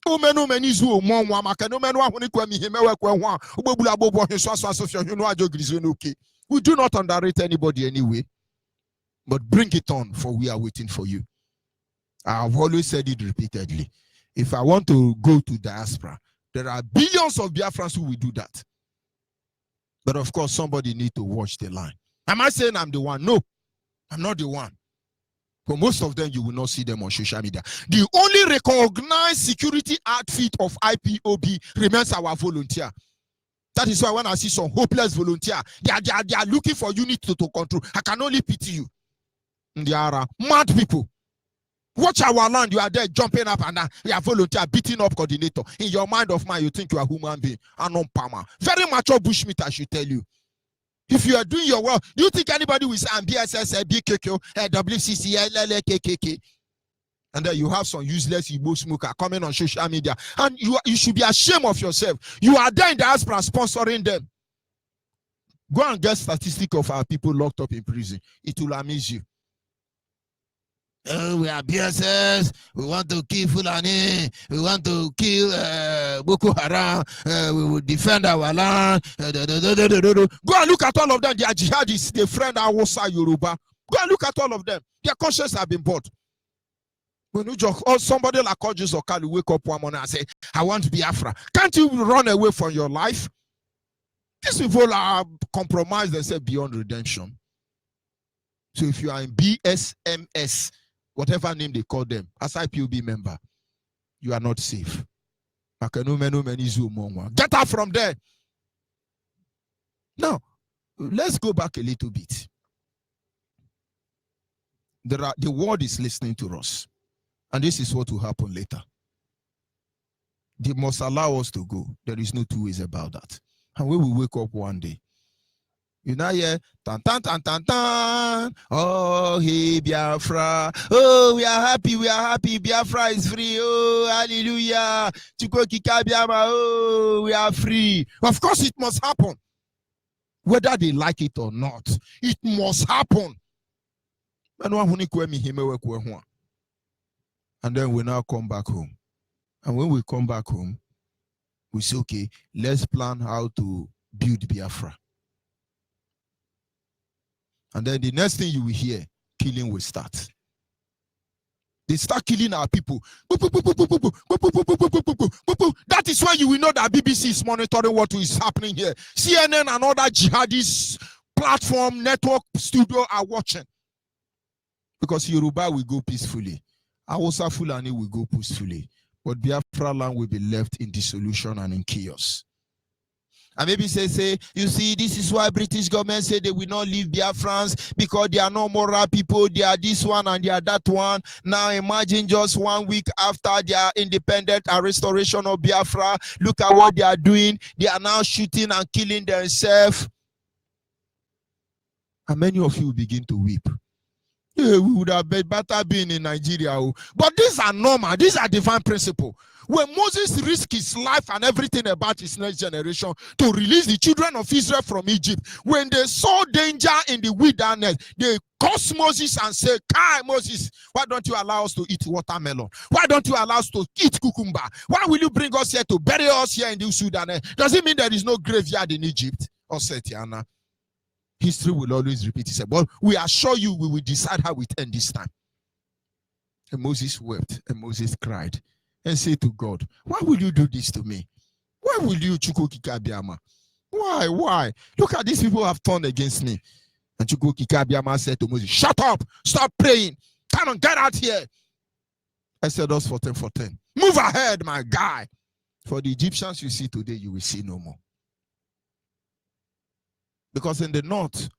We do not underrate anybody anyway, but bring it on, for we are waiting for you. I have always said it repeatedly. If I want to go to diaspora, there are billions of Biafrans who will do that. But of course, somebody needs to watch the line. Am I saying I'm the one? No, I'm not the one. For most of them, you will not see them on social media. The only recognized security outfit of IPOB remains our volunteer. That is why when I see some hopeless volunteer, they are looking for unit to control. I can only pity you. They are mad people. Watch our land. You are there jumping up and down. You are volunteer, beating up coordinator. In your mind of mine, you think you are a human being. And non-palmer. Very mature bushmeat, I should tell you. If you are doing your work, do you think anybody will say I'm BSS, BKK, WCC, LLKKK? And then you have some useless Igbo smoker coming on social media. And you should be ashamed of yourself. You are there in the diaspora sponsoring them. Go and get statistics of our people locked up in prison. It will amaze you. We are BSS, we want to kill Fulani, we want to kill Boko Haram, we will defend our land. Go and look at all of them. They are jihadists, they friend Hausa Yoruba. Go and look at all of them. Their conscience have been bought. When you just, or somebody like Ojus or Kali wake up one morning and say, I want Biafra. Can't you run away from your life? These people are compromised themselves beyond redemption. So if you are in BSMS, whatever name they call them, as IPOB member, you are not safe. Get out from there. Now, let's go back a little bit. The world is listening to us. And this is what will happen later. They must allow us to go. There is no two ways about that. And when we wake up one day, you know, yeah, tan tan tan tan tan. Oh, hey, Biafra. Oh, we are happy. Biafra is free. Oh, hallelujah. Oh, we are free. Of course, it must happen. Whether they like it or not, it must happen. And then we now come back home. And when we come back home, we say, okay, let's plan how to build Biafra. And then the next thing you will hear, killing will start. They start killing our people. That is why you will know that BBC is monitoring what is happening here. CNN and other jihadist platform, network, studio are watching. Because Yoruba will go peacefully. Hausa Fulani will go peacefully. But Biafra land will be left in dissolution and in chaos. And maybe say, you see, this is why British government say they will not leave Biafrans because they are no moral people. They are this one and they are that one. Now imagine just 1 week after their independence and restoration of Biafra. Look at what they are doing. They are now shooting and killing themselves. And many of you begin to weep. Yeah, we would have better been in Nigeria. But these are normal. These are divine principles. When Moses risked his life and everything about his next generation to release the children of Israel from Egypt, when they saw danger in the wilderness, they cursed Moses and said, Kai, Moses, why don't you allow us to eat watermelon? Why don't you allow us to eat cucumber? Why will you bring us here to bury us here in the wilderness? Does it mean there is no graveyard in Egypt? Or Setiana? History will always repeat itself. But we assure you, we will decide how it ends this time. And Moses wept, and Moses cried, and said to God, why will you do this to me? Why will you, Chukwukikabiama? Why? Look at these people have turned against me. And Chukwukikabiama said to Moses, shut up, stop praying, come on, get out here. Exodus 14:10. Move ahead, my guy. For the Egyptians you see today, you will see no more. Because in the north,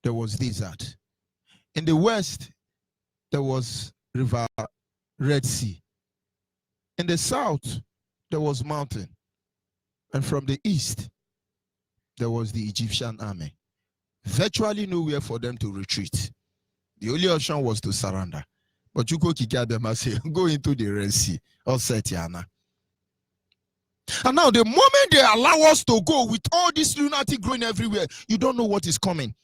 there was desert. In the west, there was river, Red Sea. In the south, there was mountain. And from the east, there was the Egyptian army. Virtually nowhere for them to retreat. The only option was to surrender. But Chukwukikabiama say, go into the Red Sea or Setiana. And now the moment they allow us to go with all this lunatic growing everywhere, you don't know what is coming.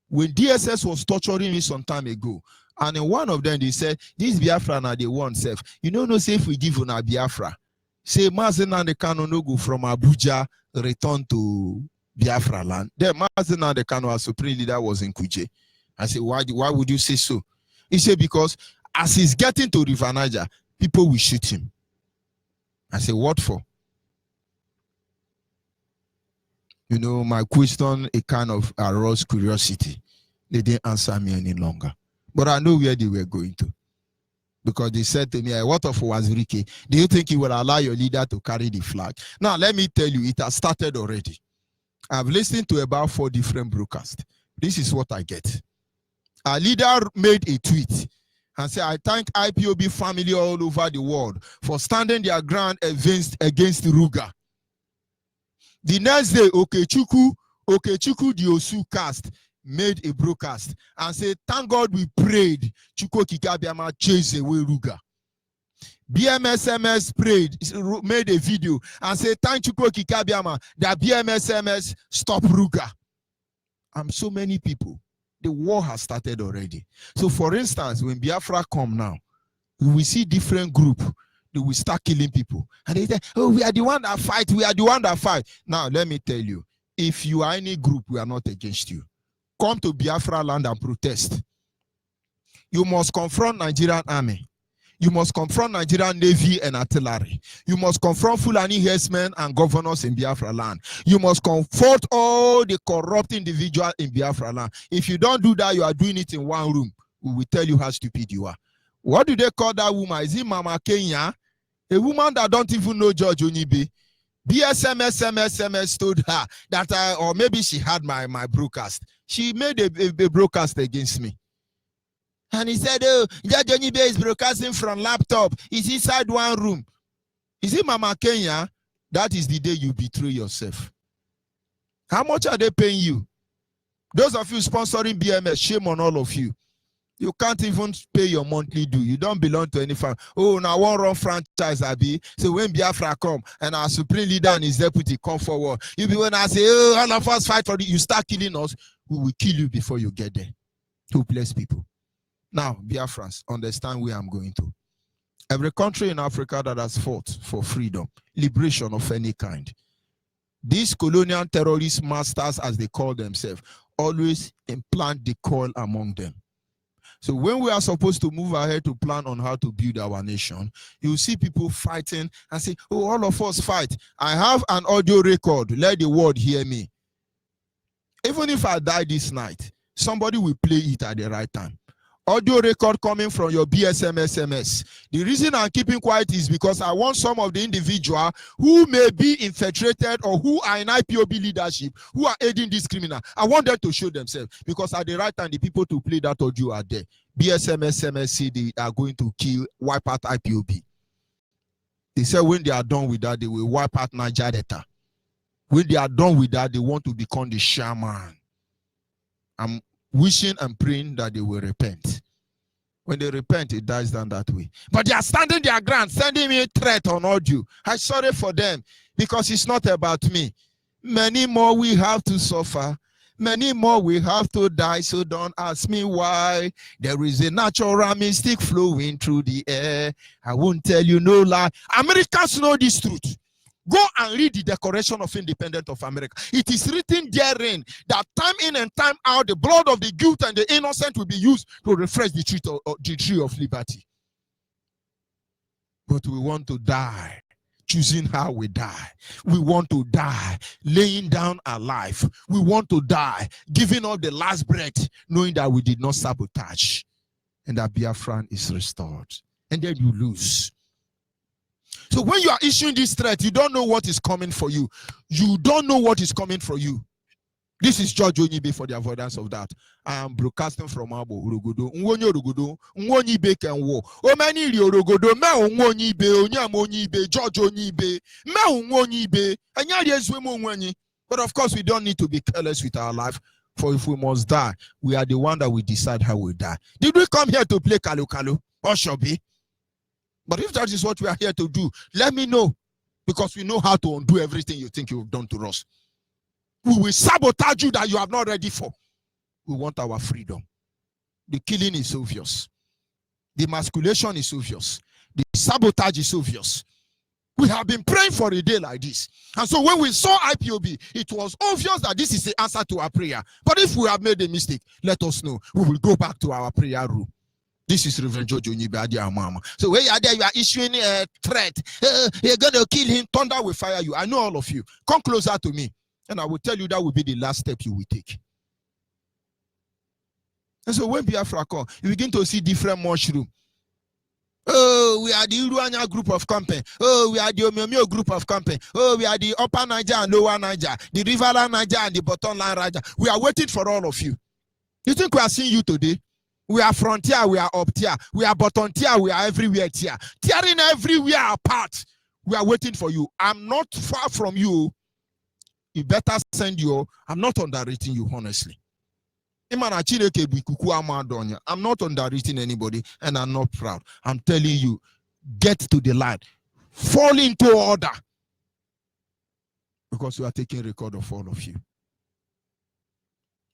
When DSS was torturing me some time ago, and in one of them they said, this Biafra now they want self. You know, no say if we give on a Biafra, say Mazen and the Kano no go from Abuja return to Biafra land. Then Mazen and the Kano, our supreme leader, was in Kuje. I said, why would you say so? He said, because as he's getting to River Niger, people will shoot him. I said, what for? You know, my question, a kind of aroused curiosity. They didn't answer me any longer. But I know where they were going to. Because they said to me, what of Wazirike? Do you think you will allow your leader to carry the flag? Now, let me tell you, it has started already. I've listened to about 4 different broadcasts. This is what I get. Our leader made a tweet and said, I thank IPOB family all over the world for standing their ground against Ruga. The next day, Okechukwu Diosu cast made a broadcast and said, thank God we prayed. Chukwukikabiama chased away Ruga. BMSMS prayed, made a video and said, thank Chukwukikabiama that BMSMS stopped Ruga. So many people. The war has started already. So for instance, when Biafra come now, we will see different groups. They will start killing people. And they say, oh, we are the one that fight. We are the one that fight. Now, let me tell you, if you are any group, we are not against you. Come to Biafra land and protest. You must confront Nigerian army. You must confront Nigerian Navy and artillery. You must confront Fulani herdsmen and governors in Biafra land. You must confront all the corrupt individuals in Biafra land. If you don't do that, you are doing it in one room. We will tell you how stupid you are. What do they call that woman? Is it Mama Kenya? A woman that don't even know George Onyibe. BSMS told her that, or maybe she had my broadcast. She made a broadcast against me. And he said, oh, George Onyibe is broadcasting from laptop. He's inside one room. Is it Mama Kenya? That is the day you betray yourself. How much are they paying you? Those of you sponsoring BMS, shame on all of you. You can't even pay your monthly due. You don't belong to any firm. Oh, now one run franchise, Abi. So when Biafra come and our supreme leader and his deputy come forward, you be when I say, oh, all of us fight for it, you start killing us, we will kill you before you get there. Hopeless people. Now, Biafrans, understand where I'm going to. Every country in Africa that has fought for freedom, liberation of any kind, these colonial terrorist masters, as they call themselves, always implant the coil among them. So when we are supposed to move ahead to plan on how to build our nation, you see people fighting and say, oh, all of us fight. I have an audio record. Let the world hear me. Even if I die this night, somebody will play it at the right time. Audio record coming from your BSMSMS. The reason I'm keeping quiet is because I want some of the individual who may be infiltrated or who are in IPOB leadership, who are aiding this criminal. I want them to show themselves because at the right time, the people to play that audio are there. BSMSMS say they are going to wipe out IPOB. They said when they are done with that, they will wipe out Niger Delta. When they are done with that, they want to become the shaman. I'm wishing and praying that they will repent. When they repent, it dies down that way. But they are standing their ground, sending me a threat on audio. I'm sorry for them because it's not about me. Many more we have to suffer. Many more we have to die, so don't ask me why. There is a natural mystic flowing through the air. I won't tell you no lie. Americans know this truth. Go and read the Declaration of Independence of America. It is written therein that time in and time out, the blood of the guilty and the innocent will be used to refresh the tree of liberty. But we want to die choosing how we die. We want to die laying down our life. We want to die giving up the last breath, knowing that we did not sabotage and that Biafra is restored. And then you lose. So when you are issuing this threat, you don't know what is coming for you. You don't know what is coming for you. This is Judge Onyibe for the avoidance of that. I am broadcasting from Abo, Urugudo. Nwonyo Urugudo, Onyibe can war. O many Urugudo, me Onyibe, Onyam Onyibe, Judge Onyibe, me Onyibe, and yes, we. But of course, we don't need to be careless with our life. For if we must die, we are the one that we decide how we die. Did we come here to play Kalu Kalu or Shobi? But if that is what we are here to do, let me know. Because we know how to undo everything you think you've done to us. We will sabotage you that you are not ready for. We want our freedom. The killing is obvious. The emasculation is obvious. The sabotage is obvious. We have been praying for a day like this. And so when we saw IPOB, it was obvious that this is the answer to our prayer. But if we have made a mistake, let us know. We will go back to our prayer room. This is Reverend George Onyibe, Mama. So when you are there, you are issuing a threat. You're going to kill him. Thunder will fire you. I know all of you. Come closer to me. And I will tell you that will be the last step you will take. And so when Biafra come, you begin to see different mushrooms. Oh, we are the Uruanya group of company. Oh, we are the Omemio group of company. Oh, we are the Upper Niger and Lower Niger, the Riverland Niger and the Bottom Line Niger. We are waiting for all of you. You think we are seeing you today? We are frontier, we are up tier, we are bottom tier, we are everywhere tier. Tearing everywhere apart. We are waiting for you. I'm not far from you. You better send your, I'm not underrating you, honestly. I'm not underrating anybody, and I'm not proud. I'm telling you, get to the line. Fall into order. Because we are taking record of all of you.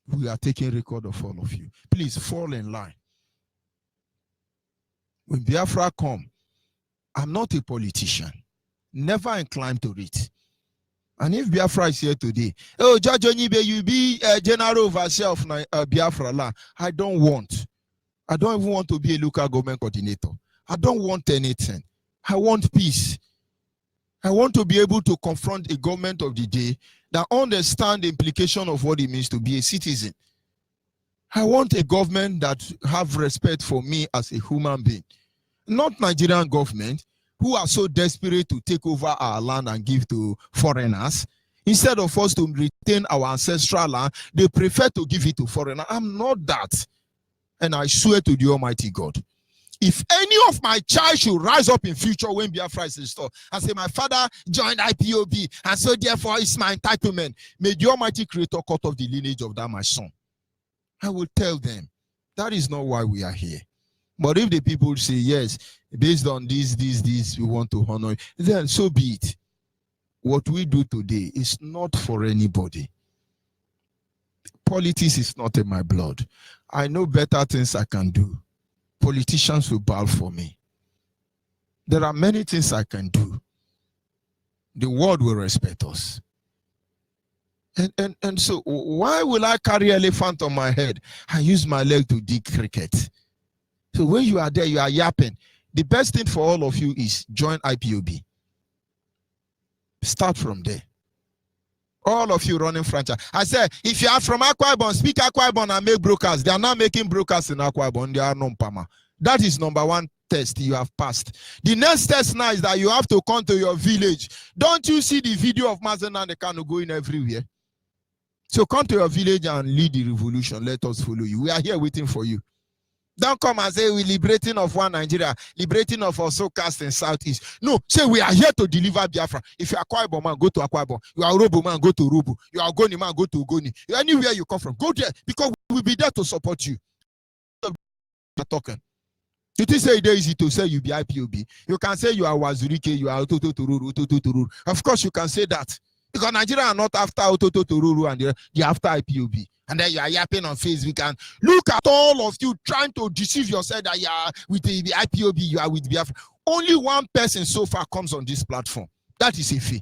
We are taking record of all of you. Please fall in line. When Biafra come, I'm not a politician. Never inclined to it. And if Biafra is here today, oh, Judge Onyibe, you be a general overseer of Biafra land. I don't want. I don't even want to be a local government coordinator. I don't want anything. I want peace. I want to be able to confront a government of the day that understand the implication of what it means to be a citizen. I want a government that have respect for me as a human being. Not Nigerian government who are so desperate to take over our land and give to foreigners. Instead of us to retain our ancestral land, they prefer to give it to foreigners. I'm not that. And I swear to the Almighty God, if any of my child should rise up in future when Biafra is restored and say, my father joined IPOB, and so therefore it's my entitlement, may the Almighty Creator cut off the lineage of that my son. I will tell them, that is not why we are here. But if the people say, yes, based on this, we want to honor it, then so be it. What we do today is not for anybody. Politics is not in my blood. I know better things I can do. Politicians will bow for me. There are many things I can do. The world will respect us. And so why will I carry elephant on my head and use my leg to dig cricket? So when you are there, you are yapping. The best thing for all of you is join IPOB. Start from there. All of you running franchise. I said, if you are from Akwa Ibom, speak Akwa Ibom and make brokers. They are not making brokers in Akwa Ibom. They are non-pama. That is number one test you have passed. The next test now is that you have to come to your village. Don't you see the video of Mazen and the Kano going everywhere? So come to your village and lead the revolution. Let us follow you. We are here waiting for you. Don't come and say we're liberating of one Nigeria, liberating of our so-cast in Southeast. No, say we are here to deliver Biafra. If you are Akwa Ibom man, go to Akwa Ibom. You are Urobo man, go to Urobo. You are Ogoni man, go to Ogoni. Anywhere you come from, go there because we will be there to support you. Talking. You think say it is easy to say you be IPOB. You can say you are Wazurike, you are Ototo Tururu. Of course you can say that. Because Nigeria are not after Ototo Tururu and they're after IPOB. And then you are yapping on Facebook and look at all of you trying to deceive yourself that you are with the IPOB, you are with Biafra. Only one person so far comes on this platform. That is a fee.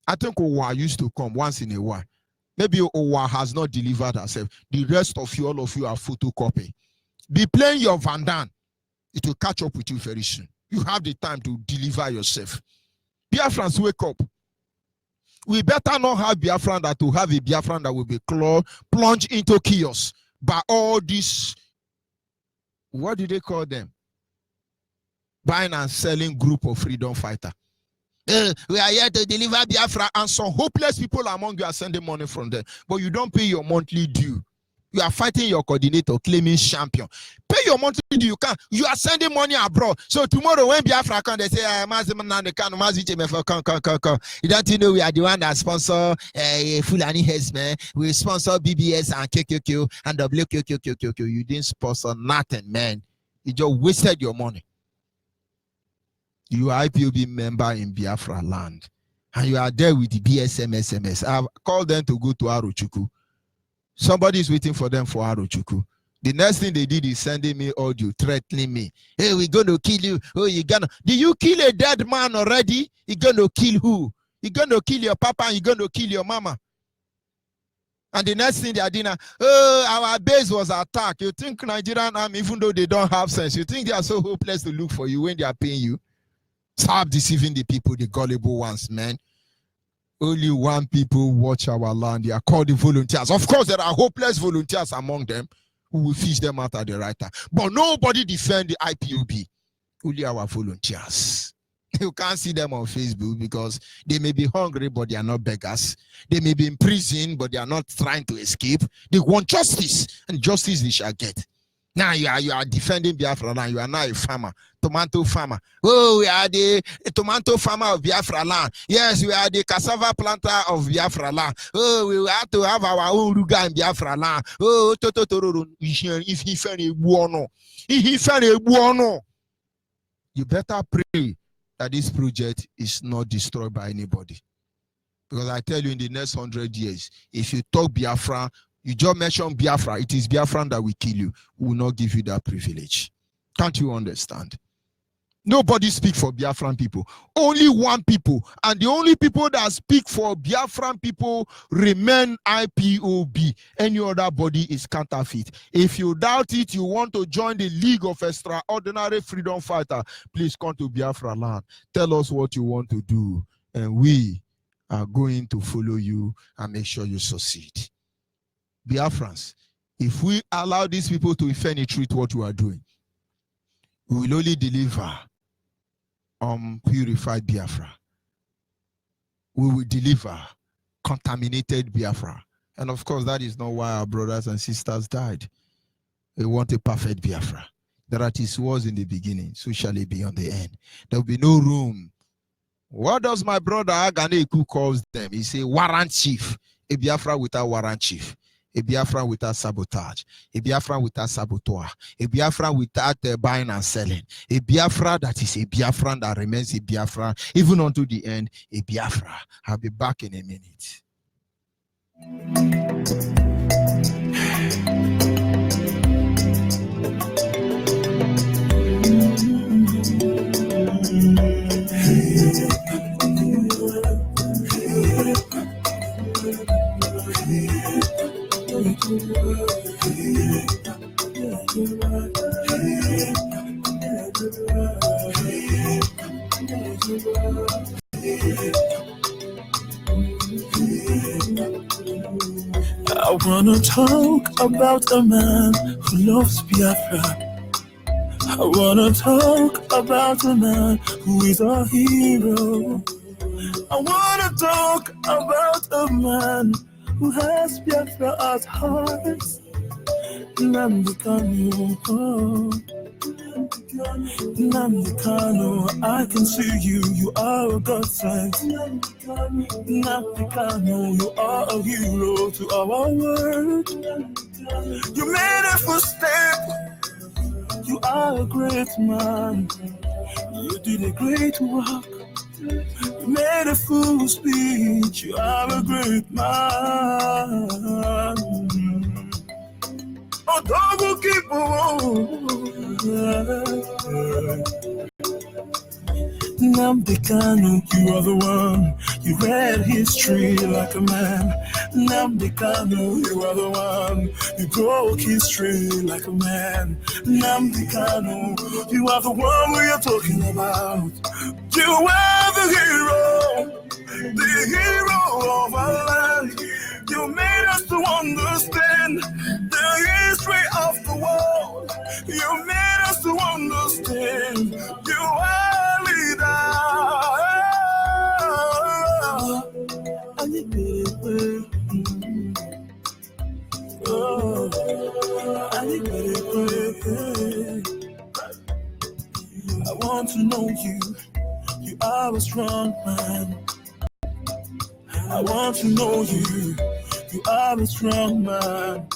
I think Owa used to come once in a while. Maybe Owa has not delivered herself. The rest of you, all of you, are photocopy. Be playing your Van Damme. It will catch up with you very soon. You have the time to deliver yourself. Biafrans, wake up. We better not have Biafran that to have a Biafran that will be plunged into chaos by all this, what do they call them? Buying and selling group of freedom fighter. We are here to deliver Biafra, and some hopeless people among you are sending money from them, but you don't pay your monthly due. You are fighting your coordinator, claiming champion. Pay your monthly due. You can. You are sending money abroad. So tomorrow when Biafra come, they say, come. You don't know we are the one that sponsor Fulani Hesman. We sponsor BBS and KQQ and WQQQQ. You didn't sponsor nothing, man. You just wasted your money. You are IPOB member in Biafra land, and you are there with the BSM SMS. I've called them to go to Arochukwu. Somebody is waiting for them for Arochukwu. The next thing they did is sending me audio, threatening me. Hey, we're going to kill you. Oh, you're gonna. Did you kill a dead man already? You're going to kill who? You're going to kill your papa and you're going to kill your mama. And the next thing they are doing, our base was attacked. You think Nigerian army, even though they don't have sense, you think they are so hopeless to look for you when they are paying you? Stop deceiving the people, the gullible ones, man. Only one people watch our land. They are called the volunteers. Of course, there are hopeless volunteers among them who will fish them out at the right time. But nobody defend the IPOB. Only our volunteers. You can't see them on Facebook because they may be hungry, but they are not beggars. They may be in prison, but they are not trying to escape. They want justice, and justice they shall get. Now you are defending Biafra land. You are now a farmer, tomato farmer. Oh, we are the tomato farmer of Biafra land. Yes, we are the cassava planter of Biafra land. Oh, we have to have our own Ruga in Biafra land. Oh, if he found a buono, you better pray that this project is not destroyed by anybody. Because I tell you, in the next 100 years, if you talk Biafra, you just mention Biafra, it is Biafran that will kill you. We will not give you that privilege. Can't you understand? Nobody speaks for Biafran people. Only one people. And the only people that speak for Biafran people remain IPOB. Any other body is counterfeit. If you doubt it, you want to join the League of Extraordinary Freedom Fighters, please come to Biafra land. Tell us what you want to do. And we are going to follow you and make sure you succeed. Biafrans, if we allow these people to penetrate what we are doing, we will only deliver purified Biafra. We will deliver contaminated Biafra. And of course, that is not why our brothers and sisters died. We want a perfect Biafra. That it was in the beginning, so shall it be on the end. There will be no room. What does my brother Aganeku calls them? He say warrant chief. A Biafra without warrant chief. A Biafra without sabotage, a Biafra without saboteur, a Biafra without buying and selling, a Biafra that is a Biafran that remains a Biafra even unto the end, a Biafra. I'll be back in a minute. I wanna talk about a man who loves Biafra. I wanna talk about a man who is a hero. I wanna talk about a man who has Biafra at heart. Nnamdi Kanu, Nnamdi Kanu, I can see you, you are a godson. Nnamdi Kanu, you are a hero to our world. You made a footstep, you are a great man. You did a great work, you made a full speech, you are a great man. Oh, double keep Nnamdi Kanu, you are the one. You read history like a man. Nnamdi Kanu, you are the one. You broke history like a man. Nnamdi Kanu, you are the one we are talking about. You are the hero of our land. You made us to understand the history of the world. You made us to understand you are leader. I want to know you. You are a strong man. I want to know you. You are a strong man.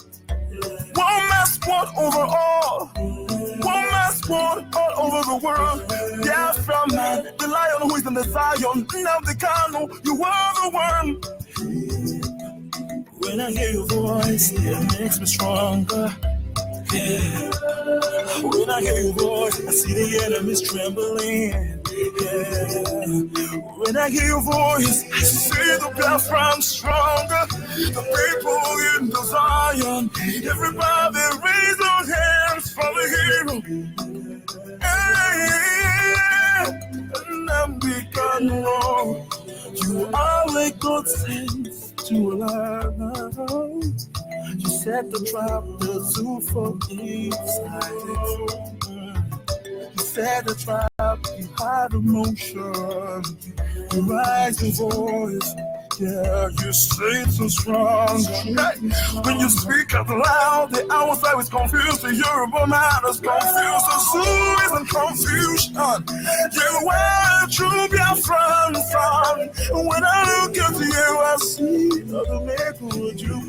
One man's sport over all. One man's sport all over the world. Biafra man, the lion who is in the Zion. Nnamdi Kanu, you are the one. When I hear your voice, it makes me stronger. Yeah. When I hear your voice, I see the enemies trembling. Yeah. When I hear your voice, I see the Biafra stronger. The people in the Zion, everybody raise their hands for the hero. Hey, Nnamdi Kanu, you are a God sent to allow. You set the trap, the zoo for inside. You set the trap, you had emotion. You rise your voice, yeah, you say so strong. Hey, when you speak out loud, the outside is confused. The Yoruba man is confused. The zoo is in confusion. You are a true Biafran son. When I look at you, I see other people with you.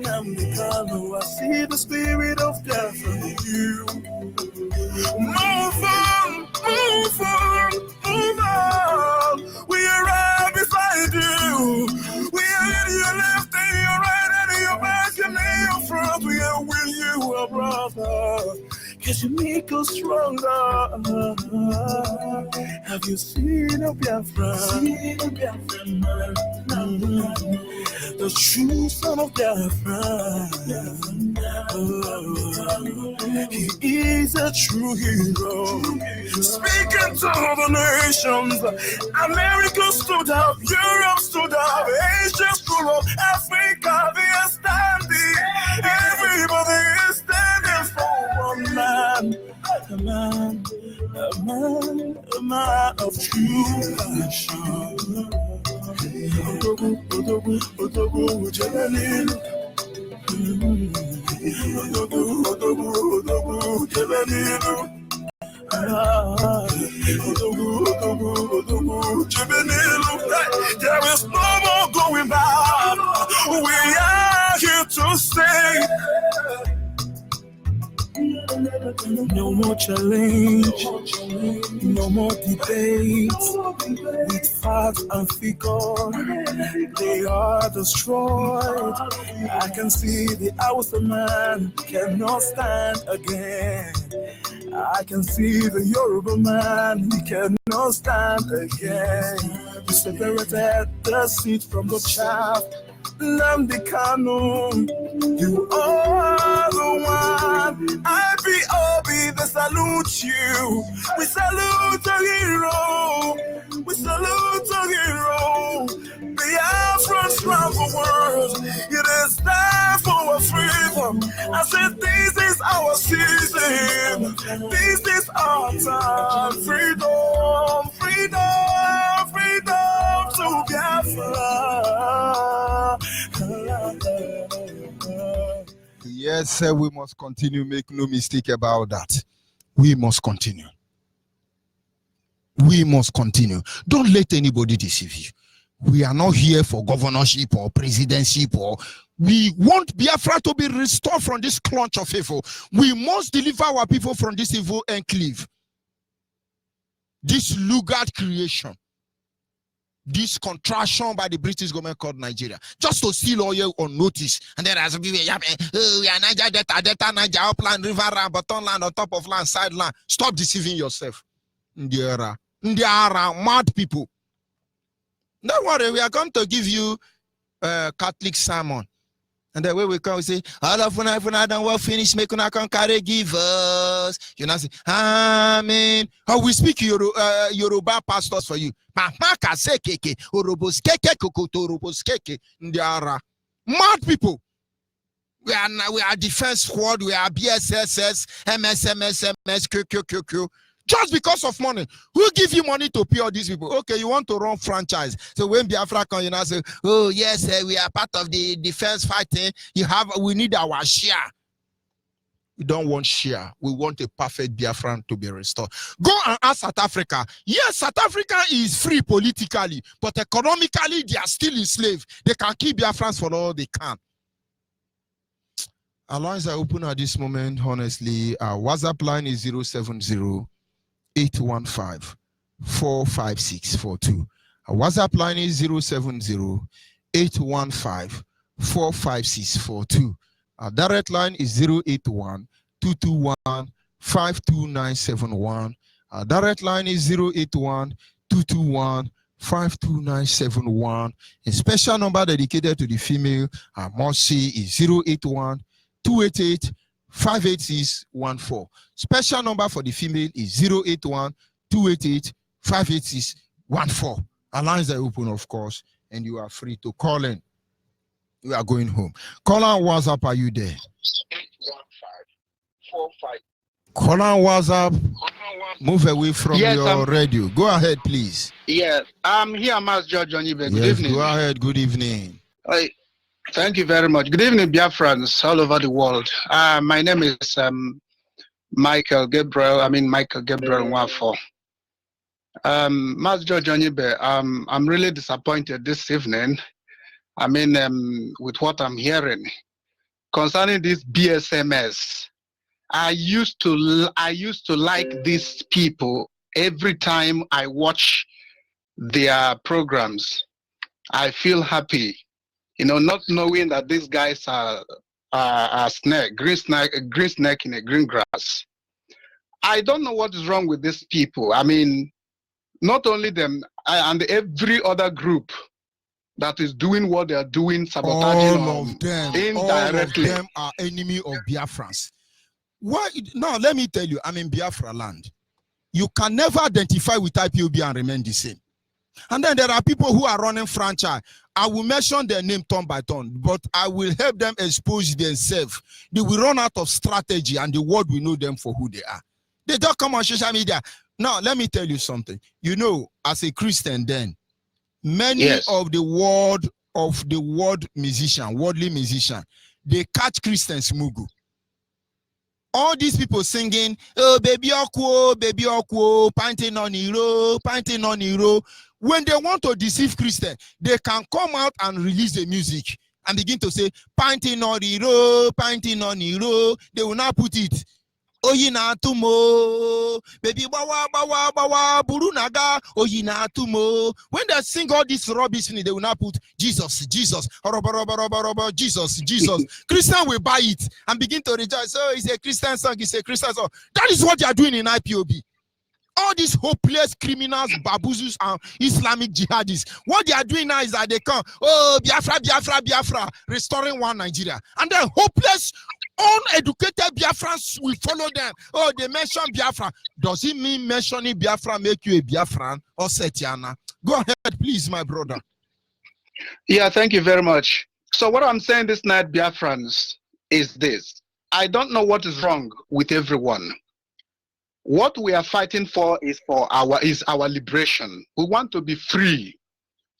Nnamdi Kanu, I see the spirit of death in you. Move on, move on, move on. We are right beside you. We are in your left and your right and your back and your front. We are with you, our brother. Cause you make us stronger. Have you seen a Biafra? The true son of Biafra. He is a true hero. Speaking to the nations, America stood up, Europe stood up, Asia stood up, Africa, they are standing. Everybody is standing for one man. A man of true passion. Odogu, Jebelilu. Odogu, Jebelilu. There is no more going back. We are here to stay. No more challenge, no more debates with facts and figure. They are destroyed. I can see the Hausa man cannot stand again. I can see the Yoruba man, he cannot stand again. You separated the seed from the chaff. Nnamdi Kanu, you are the one. IPOB, they salute you. We salute a hero. We salute a hero. Biafra stand for words. It is time for our freedom. I said, this is our season. This is our time. Freedom, freedom, freedom to Biafra. Yes, sir, we must continue. Make no mistake about that. We must continue. We must continue. Don't let anybody deceive you. We are not here for governorship or presidency, or we want Biafra to be restored from this clutch of evil. We must deliver our people from this evil enclave, this Lugard creation, this contraction by the British government called Nigeria, just to steal oil on notice. And then as we are Niger Delta, Niger upland, river land, bottom land, on top of land, side land. Stop deceiving yourself. Ndiara, mad people. Don't worry, we are going to give you a Catholic sermon. And the way we come, we say, all of una, if una don't work finish, make una come carry give us. You know, say, Amen. How we speak Yoruba pastors for you. Mamaka se keke, orobos keke, kokoto orobos keke. Ndiara. Mad people. We are defense squad, we are BSSS, MSMS, QQQQ. Just because of money. Who give you money to pay all these people? Okay, you want to run franchise. So when Biafra come, you know, say, oh yes, we are part of the defense fighting. We need our share. We don't want share. We want a perfect Biafran to be restored. Go and ask South Africa. Yes, South Africa is free politically, but economically they are still enslaved. They can keep Biafrans for all they can. Our lines are open at this moment, honestly. Our WhatsApp line is 070-815-45642. Our WhatsApp line is 070-815-45642. Our direct line is 081-221-52971. Our direct line is 081-221-52971. A special number dedicated to the female, I must say, is 081-288-58614. Special number for the female is 081-288-58614. Our lines are open, of course, and you are free to call in. We are going home. Call on WhatsApp, are you there? 815-45. Call on WhatsApp. Move away from your radio. Go ahead, please. Yes, I'm here, Master George Onyibe. Good evening. Go ahead. Good evening. Thank you very much. Good evening, Biafrans all over the world. My name is Michael Gabriel Nwafo. Master George Onyibe, I'm really disappointed this evening. I mean, with what I'm hearing concerning this BSMS. I used to like these people every time I watch their programs. I feel happy, you know, not knowing that these guys are green snake in a green grass. I don't know what is wrong with these people. I mean, not only them and every other group that is doing what they are doing, sabotaging all of them indirectly. All of them are enemy of Biafrans. Why? No, let me tell you, I'm in Biafra land. You can never identify with IPOB and remain the same. And then there are people who are running franchise. I will mention their name turn by turn, but I will help them expose themselves. They will run out of strategy and the world will know them for who they are. They don't come on social media. Now, let me tell you something. You know, as a Christian then, many of the worldly musician, they catch Christians mugu. All these people singing, oh, baby okwo, painting on hero. When they want to deceive Christians, they can come out and release the music and begin to say, painting on hero. They will not put it. Oyina tumo, baby bawa burunaga, oyina tumo. When they sing all this rubbish, they will not put Jesus, Jesus. Christian will buy it and begin to rejoice. Oh, it's a Christian song, it's a Christian song. That is what they are doing in IPOB. All these hopeless criminals, babuzus, and Islamic jihadists, what they are doing now is that they come, oh, Biafra, restoring one Nigeria. And then hopeless, uneducated Biafrans will follow them. Oh, they mention Biafra. Does it mean mentioning Biafra make you a Biafran or Setiana? Go ahead, please, my brother. Yeah, thank you very much. So what I'm saying this night, Biafrans, is this. I don't know what is wrong with everyone. What we are fighting for is our liberation. We want to be free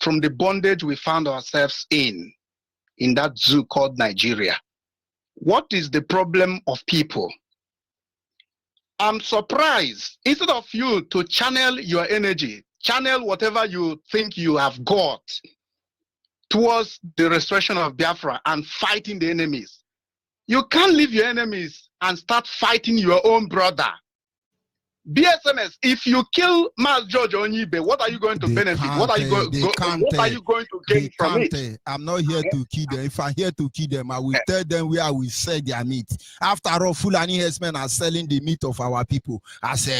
from the bondage we found ourselves in that zoo called Nigeria. What is the problem of people? I'm surprised. Instead of you to channel your energy, channel whatever you think you have got towards the restoration of Biafra and fighting the enemies. You can't leave your enemies and start fighting your own brother. BSMS, if you kill Mas George Onyibe, what are you going to benefit? What are you going to gain from it? I'm not here to kill them. If I'm here to kill them, I will tell them where I will sell their meat. After all, Fulani herdsmen are selling the meat of our people as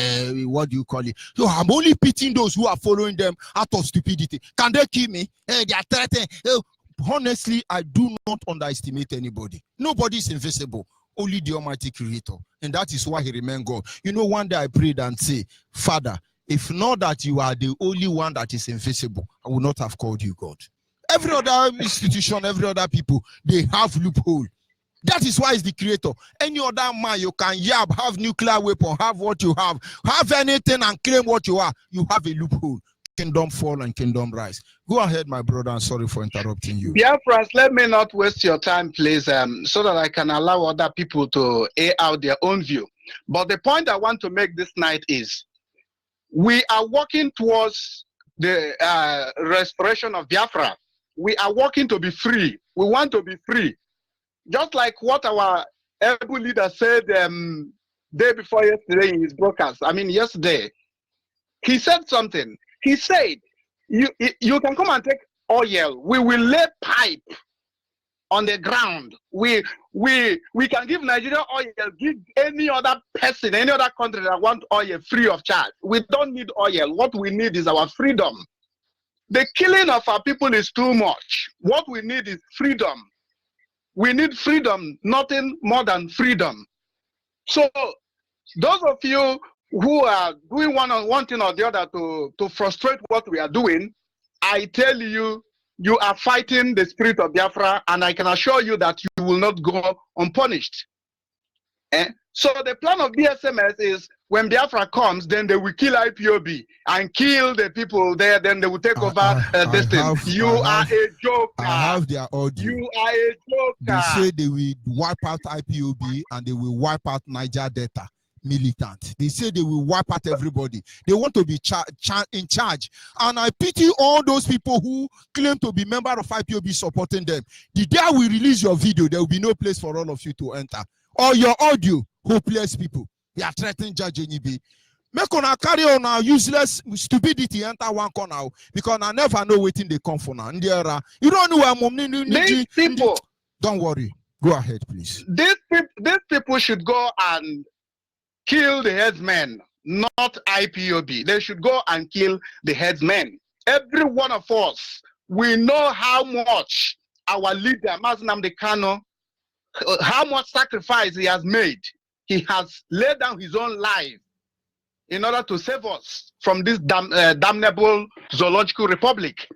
what do you call it? So I'm only pitying those who are following them out of stupidity. Can they kill me? Hey, they are threatening. Honestly, I do not underestimate anybody. Nobody is invisible. Only the Almighty Creator. And that is why he remained God. You know, one day I prayed and say, Father, if not that you are the only one that is invisible, I would not have called you God. Every other institution, every other people, they have loophole. That is why it's the Creator. Any other man, you can yab, have nuclear weapon, have what you have anything and claim what you are. You have a loophole. Kingdom fall and kingdom rise. Go ahead, my brother, and sorry for interrupting you. Biafra, let me not waste your time, please, so that I can allow other people to air out their own view. But the point I want to make this night is, we are working towards the restoration of Biafra. We are working to be free. We want to be free. Just like what our able leader said day before yesterday in his broadcast. I mean, yesterday, he said something. He said, you can come and take oil. We will lay pipe on the ground. We can give Nigeria oil, give any other person, any other country that want oil free of charge. We don't need oil. What we need is our freedom. The killing of our people is too much. What we need is freedom. We need freedom, nothing more than freedom. So those of you who are doing one thing or the other to frustrate what we are doing, I tell you, you are fighting the spirit of Biafra, and I can assure you that you will not go unpunished. So the plan of BSMS is, when Biafra comes, then they will kill IPOB and kill the people there, then they will take over this thing. You are a joker. I have their audio. You are a joker. They say they will wipe out IPOB and they will wipe out Niger Delta militant. They say they will wipe out everybody. They want to be in charge. And I pity all those people who claim to be member of IPOB supporting them. The day we release your video, there will be no place for all of you to enter. Or your audio, hopeless people. They are threatening Judge Onyibe. Make on carry on our useless stupidity enter one corner, because I never know waiting they come for now. You don't know where these people. Don't worry. Go ahead, please. These people should go and kill the headsmen, not IPOB. They should go and kill the headsmen. Every one of us, we know how much our leader, Nnamdi Kanu, how much sacrifice he has made. He has laid down his own life in order to save us from this damnable zoological republic.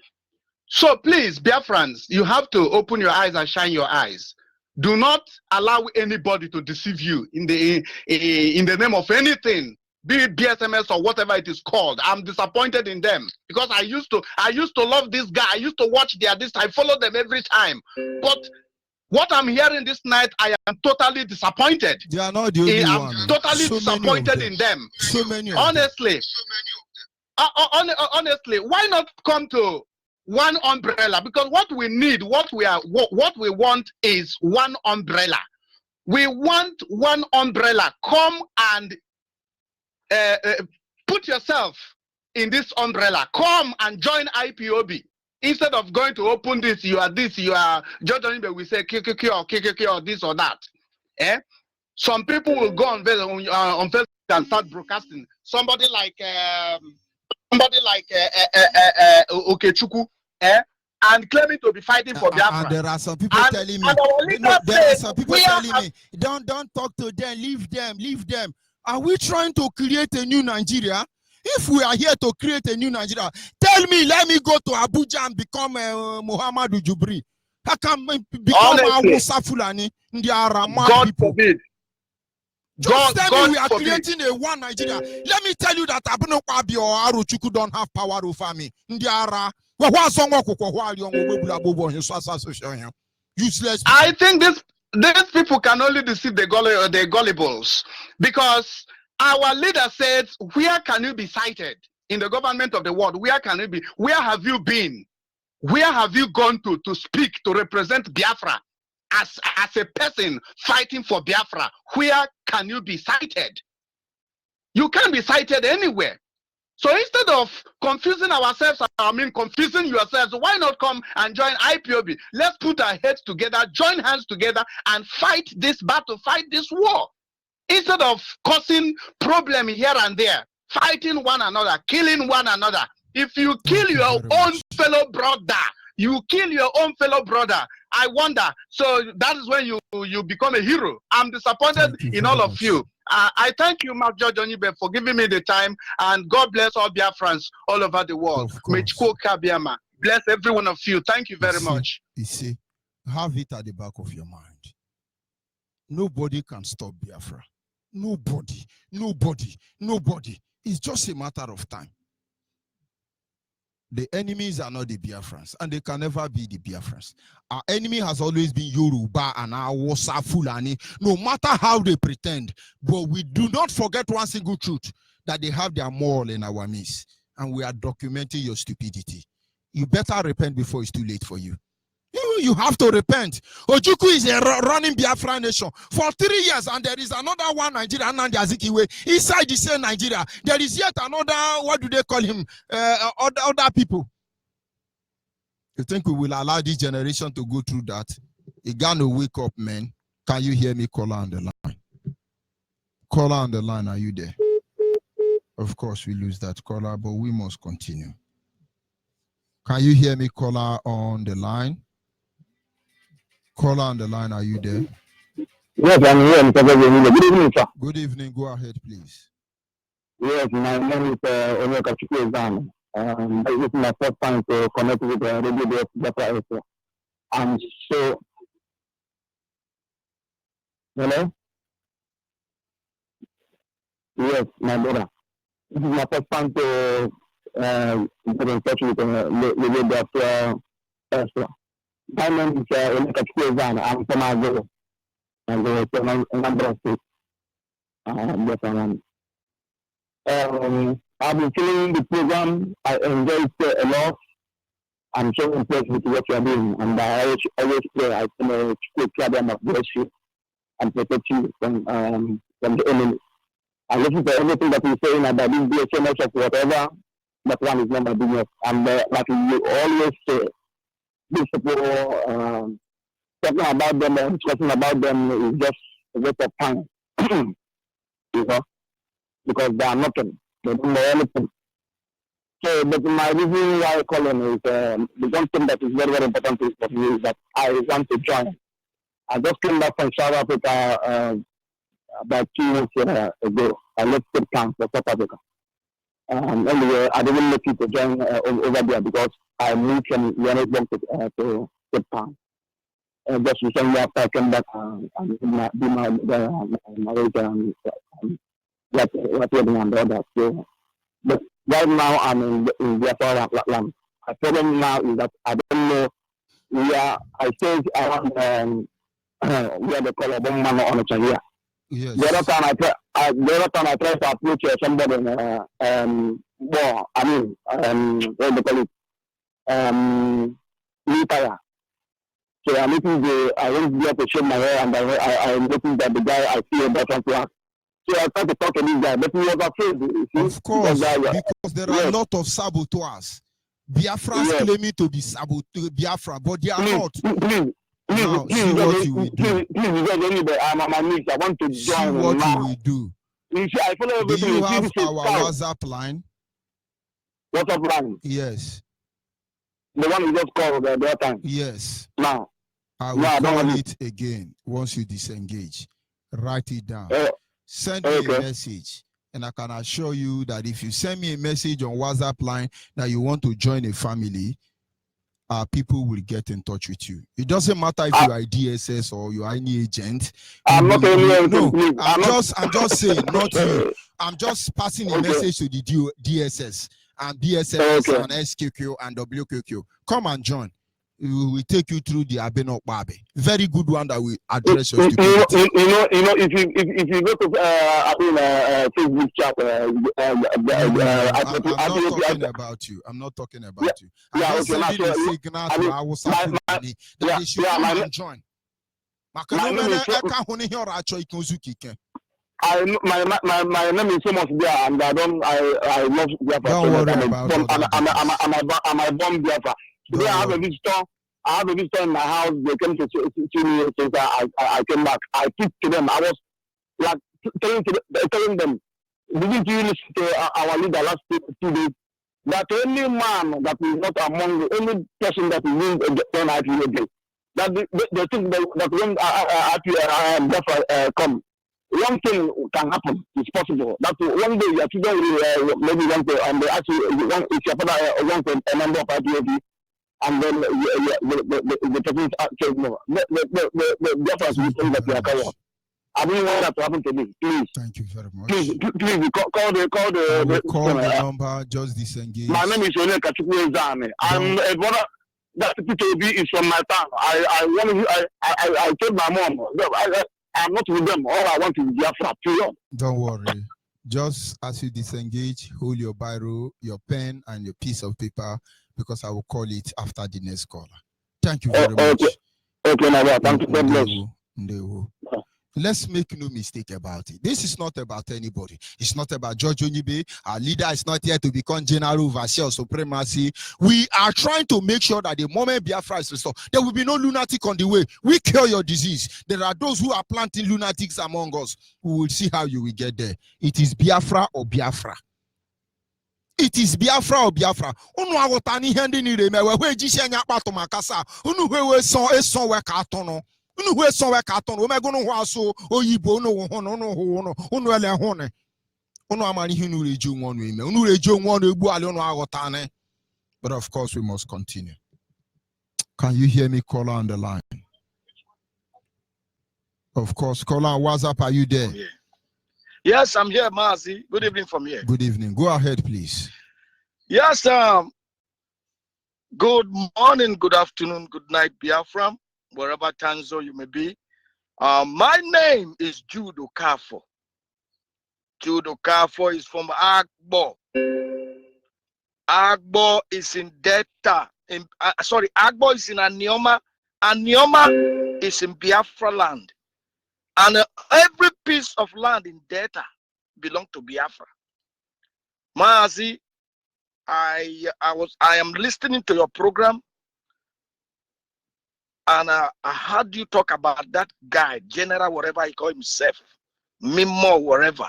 So please, Biafrans, you have to open your eyes and shine your eyes. Do not allow anybody to deceive you in the name of anything, be it BSMS or whatever it is called. I'm disappointed in them, because I used to love this guy. I used to watch I follow them every time. But what I'm hearing this night, I am totally disappointed. They are not the only one. I'm totally disappointed in them. So many of honestly, honestly, why not come to one umbrella? Because what we need, what we want is one umbrella. We want one umbrella. Come and put yourself in this umbrella. Come and join IPOB. Instead of going to open this, you are Judge Onyibe will say KKK or this or that. Some people will go on Facebook and start broadcasting. Somebody like Okechukwu, and claiming to be fighting for Biafra. And there are some people telling me, don't talk to them, leave them. Are we trying to create a new Nigeria? If we are here to create a new Nigeria, tell me, let me go to Abuja and become Muhammadu Jubri. How can become Awusa Fulani? God forbid. Just tell me we are creating a one Nigeria. Let me tell you that Abno Kwabi or Aruchuku don't have power over me. Useless. I think these people can only deceive the gullibles, because our leader said, where can you be cited in the government of the world? Where can you be? Where have you been? Where have you gone to speak, to represent Biafra as a person fighting for Biafra? Where can you be cited? You can't be cited anywhere. So instead of confusing ourselves, confusing yourselves, why not come and join IPOB? Let's put our heads together, join hands together, and fight this battle, fight this war. Instead of causing problem here and there, fighting one another, killing one another. If you kill your own fellow brother, you kill your own fellow brother. I wonder. So that is when you become a hero. I'm disappointed in all of you. I thank you, Mark George Onyibe, for giving me the time, and God bless all Biafrans all over the world. Bless every one of you. Thank you very much. You see, have it at the back of your mind. Nobody can stop Biafra. Nobody. It's just a matter of time. The enemies are not the Biafrans, and they can never be the Biafrans. Our enemy has always been Yoruba and Hausa Fulani, no matter how they pretend. But we do not forget one single truth, that they have their moral in our midst, and we are documenting your stupidity. You better repent before it's too late for you. You have to repent. Ojukwu is a running Biafra nation for 3 years, and there is another one, Nigeria, Nnamdi Azikiwe, inside the same Nigeria. There is yet another, what do they call him? Other people. You think we will allow this generation to go through that? You gotta wake up, man. Can you hear me? Caller on the line. Caller on the line, are you there? Of course, we lose that caller, but we must continue. Can you hear me? Caller on the line. Caller on the line, are you there? Yes, I'm here. Good evening, sir. Good evening. Go ahead, please. Yes, my name is Onyibe. This is my first time to connect with the Radio Biafra. I'm so. Hello? Yes, my brother. This is my first time to get in touch with the Radio Biafra. My name is Onyibe. I'm from Azure. And there is a number of states. I've been following the program. I enjoy it a lot. I'm so impressed with what you are doing. And I always pray, I can bless you and protect you from the enemy. I listen to everything that you're saying about this BSMS or whatever. That one is not my business. And like you always say, these people talking about them and discussing about them is just a waste of time. You know, because they are nothing. They don't know anything. So, but my reason why I call him is the one thing that is very, very important for me is that I want to join. I just came back from South Africa about 2 weeks ago. I left Cape Town for South Africa. Anyway, I didn't make it to join over there because I moved from Johannesburg to Cape Town. Just recently after I came back and do my marriage and what wedding and all that. So, but right now I'm in Biafra land. My problem now is that I don't know where I think around where they call a bomb on a China. Yes. The other time I tried to approach somebody what they call it Lipaya. So I'm looking I went there to shave my hair and I'm looking that the guy I see a button to. So I tried to talk to this guy, but he was afraid. Of course, because there are a lot of saboteurs. Biafrans claiming to be Biafra, but they are not. Please, now, see what you will do. Please, I'm on my knees. I want to join. See what you will do. You see, I follow everything. Do you have our WhatsApp line? WhatsApp line? Yes. The one you just called the other time? Yes. Now. I will call it again once you disengage. Write it down. Send me a message. And I can assure you that if you send me a message on WhatsApp line that you want to join a family, people will get in touch with you. It doesn't matter if you are a DSS or you are any agent. I'm not I'm just saying, not you. I'm just passing a message to the DSS and BSS and SQQ and WQQ. Come and join. We will take you through the Abeno Babe. Very good one that will address your stupidity. If you go to Facebook chat, I'm not talking about you. I'm just sending a signal to our Fulani that they should come and join. my name is so much there, and I love Biafra. Don't worry about I'm a born Biafra. Today I have a visitor. I have a visitor in my house. They came to see me since I came back. I speak to them. I was like telling them, didn't you listen to our leader last 2 days? That only man that is not among the only person that is in the IPO day. That the thing that when Biafra come, one thing can happen. It's possible. That one day your children will maybe want to, and they ask you if your father wants a number of IPO, and then the person says no. The Biafra will think that you are coward. I don't want that to happen to me. Please. Thank you very much. Please call the number. Just disengage. My name is Onyibe Kachukwu. I'm a brother. That PTOB is from my town. I told my mom, I'm not with them. All I want is Biafra. Period. Don't worry. Just as you disengage, hold your biro, your pen, and your piece of paper, because I will call it after the next caller. Thank you very much. Okay, now thank you very much. Let's make no mistake about it. This is not about anybody. It's not about George Onyibe. Our leader is not here to become general overseer or supremacy. We are trying to make sure that the moment Biafra is restored, there will be no lunatic on the way. We cure your disease. There are those who are planting lunatics among us. We will see how you will get there. It is Biafra or Biafra. It is Biafra or Biafra. Unu awotani hendi ni reme we jise nya pato makasa. Unu we son we katono. Unu we son we katono. We megunu waso oyibo unu ele hone. Unu amani hinu reju nwonu ime. Unu reju nwonu egbu ale unu awotani. But of course we must continue. Can you hear me, caller on the line? Of course, caller on WhatsApp, are you there? Yeah. Yes, I'm here, Mazi. Good evening from here. Good evening. Go ahead, please. Yes, good morning, good afternoon, good night, Biafra, wherever time zone you may be. My name is Jude Okafo. Jude Okafo is from Agbo. Agbo is in Delta. Agbo is in Anioma. Anioma is in Biafra land. And every piece of land in Delta belongs to Biafra. Maazi, I am listening to your program, and I heard you talk about that guy, General, whatever he call himself, Mimo, whatever.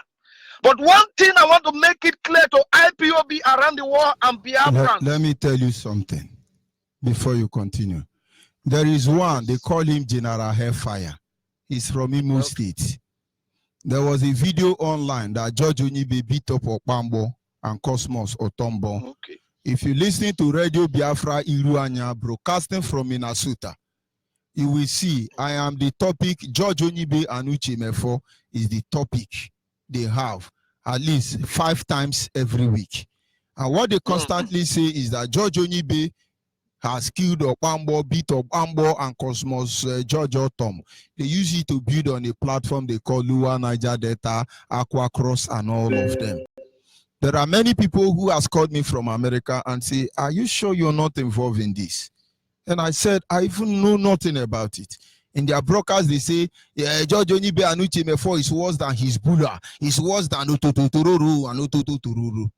But one thing I want to make it clear to IPOB around the world and Biafra. Let me tell you something before you continue. There is one, they call him General Hairfire. He's from Imo State. There was a video online that George Onyibe beat up Okpambo and Cosmos Otombo. Okay. If you listen to Radio Biafra Iruanya broadcasting from Minnesota, you will see I am the topic. George Onyibe and Uche Mefo is the topic they have at least 5 times every week. And what they constantly say is that George Onyibe has killed Okpambo, beat up Ambo and Cosmos George Otom. They use it to build on a platform they call Lua, Niger Delta, Aqua Cross, and all of them. There are many people who has called me from America and say, are you sure you're not involved in this? And I said, I even know nothing about it. In their broadcast, they say, yeah, George Onyibe and Uche Mefo is worse than Hezbollah. It's worse than Otototororo and Otototororo.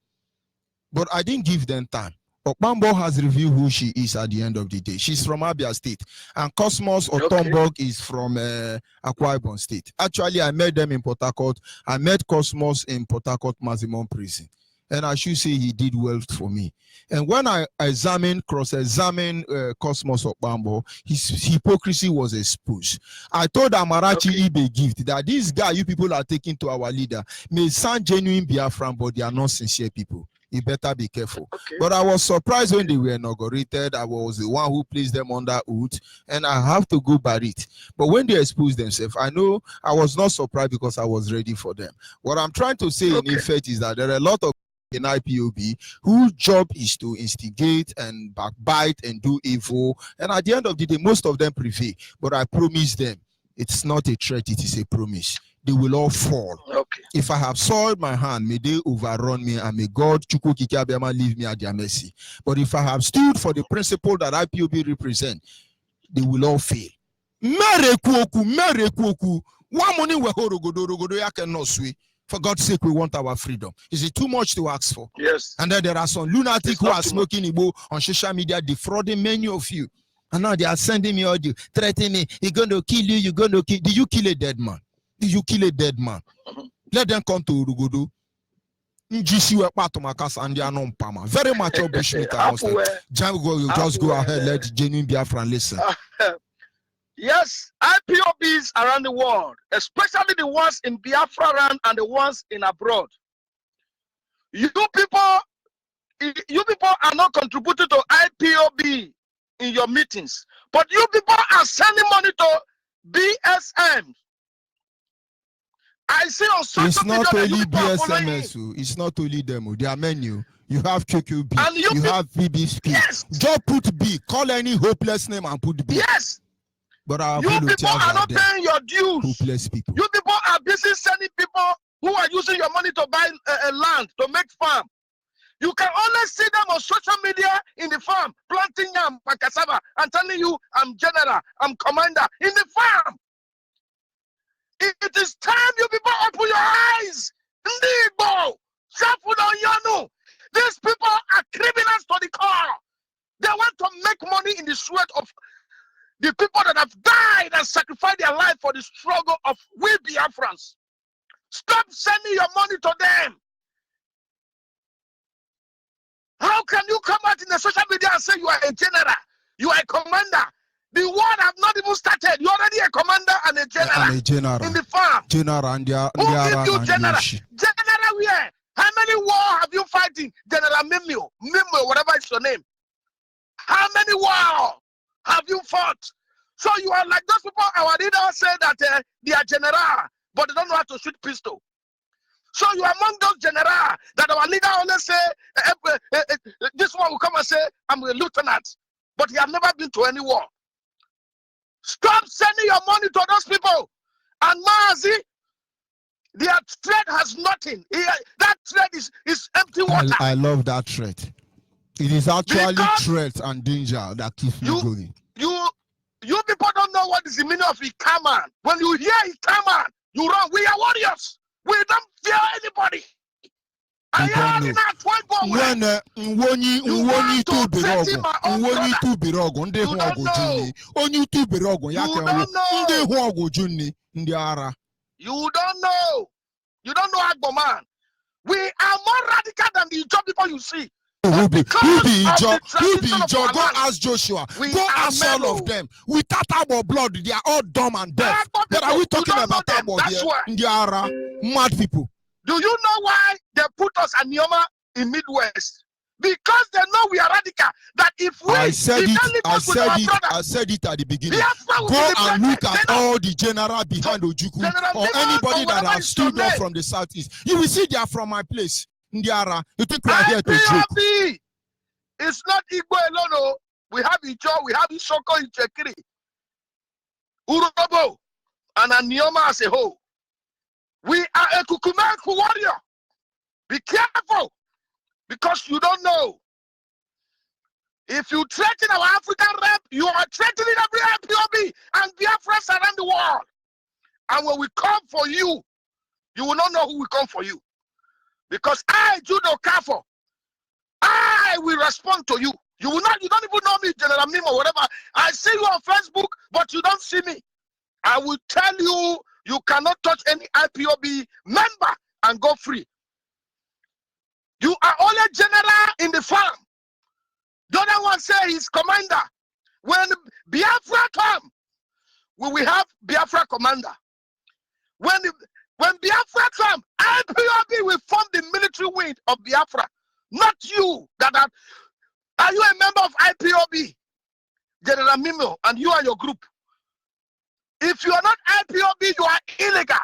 But I didn't give them time. Okpambo has revealed who she is at the end of the day. She's from Abia State. And Cosmos Otombog is from Akwa Ibom State. Actually, I met them in Port Harcourt. I met Cosmos in Port Harcourt Maximum Prison. And I should say he did well for me. And when I cross-examined Cosmos Okpambo, his hypocrisy was exposed. I told Amarachi Ibe Gift that this guy you people are taking to our leader may sound genuine Biafran, but they are not sincere people. You better be careful. Okay. But I was surprised when they were inaugurated. I was the one who placed them under oath, and I have to go by it. But when they exposed themselves, I know I was not surprised because I was ready for them. What I'm trying to say in effect is that there are a lot of in IPOB whose job is to instigate and backbite and do evil. And at the end of the day, most of them prevail. But I promise them, it's not a threat, it is a promise. They will all fall. Okay. If I have soiled my hand, may they overrun me, and may God Chukwu Kike Abiyama leave me at their mercy. But if I have stood for the principle that IPOB represent, they will all fail. One money we hold Rogodo ya cannot sway. For God's sake, we want our freedom. Is it too much to ask for? Yes. And then there are some lunatics who are smoking Igbo on social media, defrauding many of you. And now they are sending me audio, threatening me, you're going to kill you, you're going to kill. Did you kill a dead man? Did you kill a dead man? Let them come to Urugudu. Very mature bushmaker. Just go ahead, let genuine Biafra listen. Yes, IPOBs around the world, especially the ones in Biafra land and the ones in abroad. You people are not contributing to IPOB in your meetings, but you people are sending money to BSM. I see on social media. It's not only BSMS, it's not only them. There are many. You have QQB, and you have BBSP. Yes. Just put B. Call any hopeless name and put B. Yes. But you people are not paying your dues. Hopeless people. You people are busy sending people who are using your money to buy a land, to make farm. You can only see them on social media in the farm, planting yam and cassava, and telling you, I'm general, I'm commander in the farm. It is time you people open your eyes. These people are criminals to the core. They want to make money in the sweat of the people that have died and sacrificed their life for the struggle of we Biafrans. Stop sending your money to them. How can you come out in the social media and say you are a general, you are a commander? The war have not even started. You're already a commander and a general. I'm a general. In the farm. General and who give you general? General where? How many war have you fighting? General Mimio, whatever is your name. How many war have you fought? So you are like those people. Our leader said that they are general, but they don't know how to shoot pistol. So you are among those general that our leader always say, this one will come and say, I'm a lieutenant, but he have never been to any war. Stop sending your money to those people. And Mazi, their threat has nothing. That threat is empty water. I love that threat. It is actually threat and danger that keeps me going. You people don't know what is the meaning of Ikaman. When you hear Ikaman, you run. We are warriors. We don't fear anybody. I am in that one go. You don't know. You don't know Agboman. We are more radical than the job people you see. Who be Joe? Go ask Joshua. Go ask all of them. Without our blood, they are all dumb and deaf. But are we talking about our here? They are mad people. Do you know why they put us at Nioma in Midwest? Because they know we are radical. That if we I said it at the beginning. Go and look at all the general behind Ojukwu or anybody that has stood up from the southeast. You will see they are from my place. Ndiara, you think we are here to joke? It's not Igbo alone. We have Ijo, we have Isoko, Ichekiri, Urobo, and Anioma as a whole. We are a Kukumeku warrior. Be careful, because you don't know. If you threaten our African rep, you are threatening every IPOB and Biafrans around the world. And when we come for you, you will not know who will come for you. Because I, Judo Kafo, I will respond to you. You will not, you don't even know me, General Mim or whatever. I see you on Facebook, but you don't see me. I will tell you, you cannot touch any IPOB member and go free. You are only general in the farm. The other one say he's commander. When Biafra come, we will have Biafra commander. When Biafra come, IPOB will form the military wing of Biafra. Not you. Are you a member of IPOB? General Mimo, and you and your group. If you are not IPOB, you are illegal.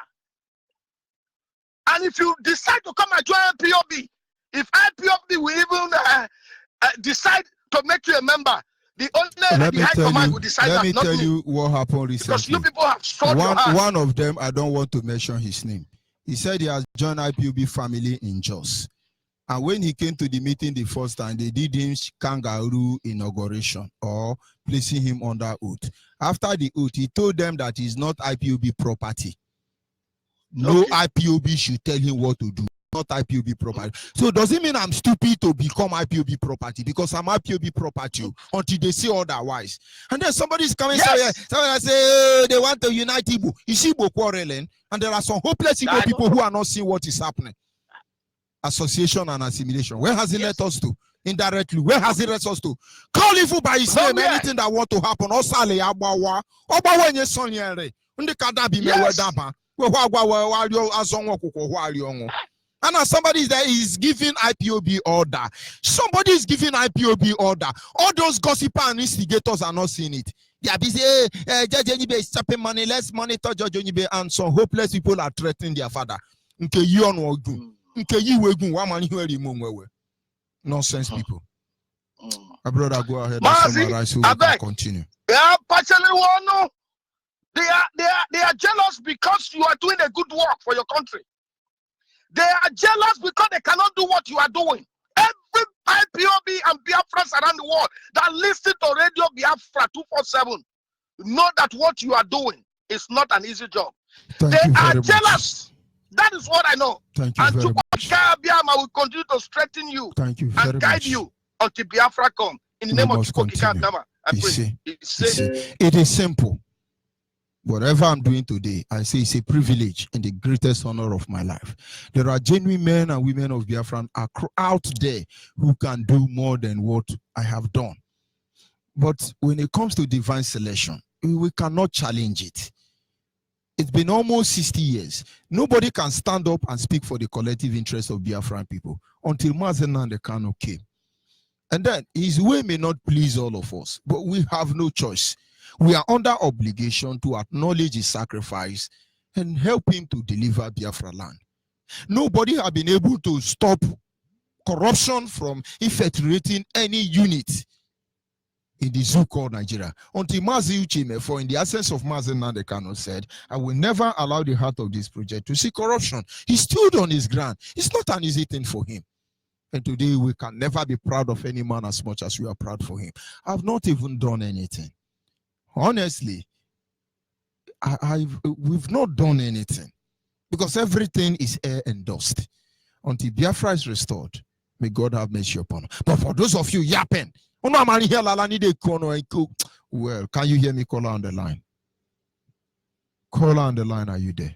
And if you decide to come and join IPOB, if IPOB will even decide to make you a member, the only the high command will decide that. Let me tell you what happened recently. Because you people have sold your hand. One of them, I don't want to mention his name. He said he has joined IPOB family in Jos. And when he came to the meeting the first time, they did him kangaroo inauguration or placing him under oath. After the oath, he told them that he's not IPOB property. No IPOB should tell him what to do. Not IPOB property. So does it mean I'm stupid to become IPOB property because I'm IPOB property until they say otherwise? And then somebody's coming somebody say they want to unite Igbo. Is Igbo quarreling? And there are some hopeless Igbo people who are not seeing what is happening. Association and assimilation. Where has it led us to? Indirectly, where has it led us to? Call evil by his name. Anything that want to happen. Osale abawa. Obawa nye sonyere. Undi kadabi me wedaba. And now somebody is there is giving IPOB order. Somebody is giving IPOB order. All those gossipers and instigators are not seeing it. They are busy. Judge Onyibe is tapping money. Let's monitor Judge Onyibe. And some hopeless people are threatening their father. Nonsense people. My brother, go ahead and summarize so we can continue. They are jealous because you are doing a good work for your country. They are jealous because they cannot do what you are doing. Every IPOB and Biafrans around the world that listen to Radio Biafra 247 know that what you are doing is not an easy job. They are jealous. That is what I know. Thank you very much. Biama will continue to strengthen you. Thank you very and guide much. You until Biafra come. In the name of Chukwu. It is simple. Whatever I'm doing today, I say it's a privilege and the greatest honor of my life. There are genuine men and women of Biafra out there who can do more than what I have done. But when it comes to divine selection, we cannot challenge it. It's been almost 60 years. Nobody can stand up and speak for the collective interest of Biafran people until Mazen Nnamdi Kanu came. And then his way may not please all of us, but we have no choice. We are under obligation to acknowledge his sacrifice and help him to deliver Biafra land. Nobody has been able to stop corruption from infiltrating any unit in the zoo called Nigeria. Until Mazi Uchime, for in the absence of Mazen Nnamdi Kanu, said, I will never allow the heart of this project to see corruption. He stood on his ground. It's not an easy thing for him. And today we can never be proud of any man as much as we are proud for him. I've not even done anything. Honestly, we've not done anything because everything is air and dust. Until Biafra is restored, may God have mercy upon us. But for those of you yapping, well, can you hear me? Caller on the line. Caller on the line, are you there?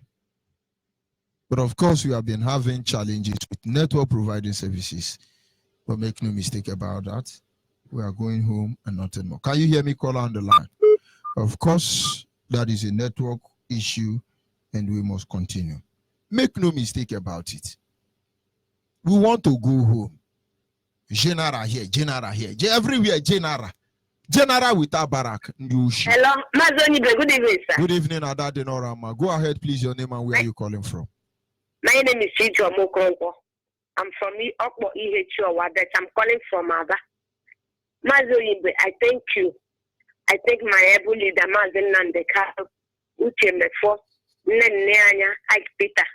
But of course, we have been having challenges with network providing services. But make no mistake about that. We are going home and nothing more. Can you hear me? Caller on the line. Of course, that is a network issue and we must continue. Make no mistake about it. We want to go home. General here, everywhere, General without Barak. Hello, Onyibe, good evening, sir. Good evening, Ada Denorama. Go ahead, please, your name and where are you calling from? My name is Chijo Mokronko. I'm from Okbo EHU, but I'm calling from Aba. Onyibe, I thank you. I thank my able leader, Mazen Nnamdi Kanu, Uchemefo, Nneanya, Ike Peter.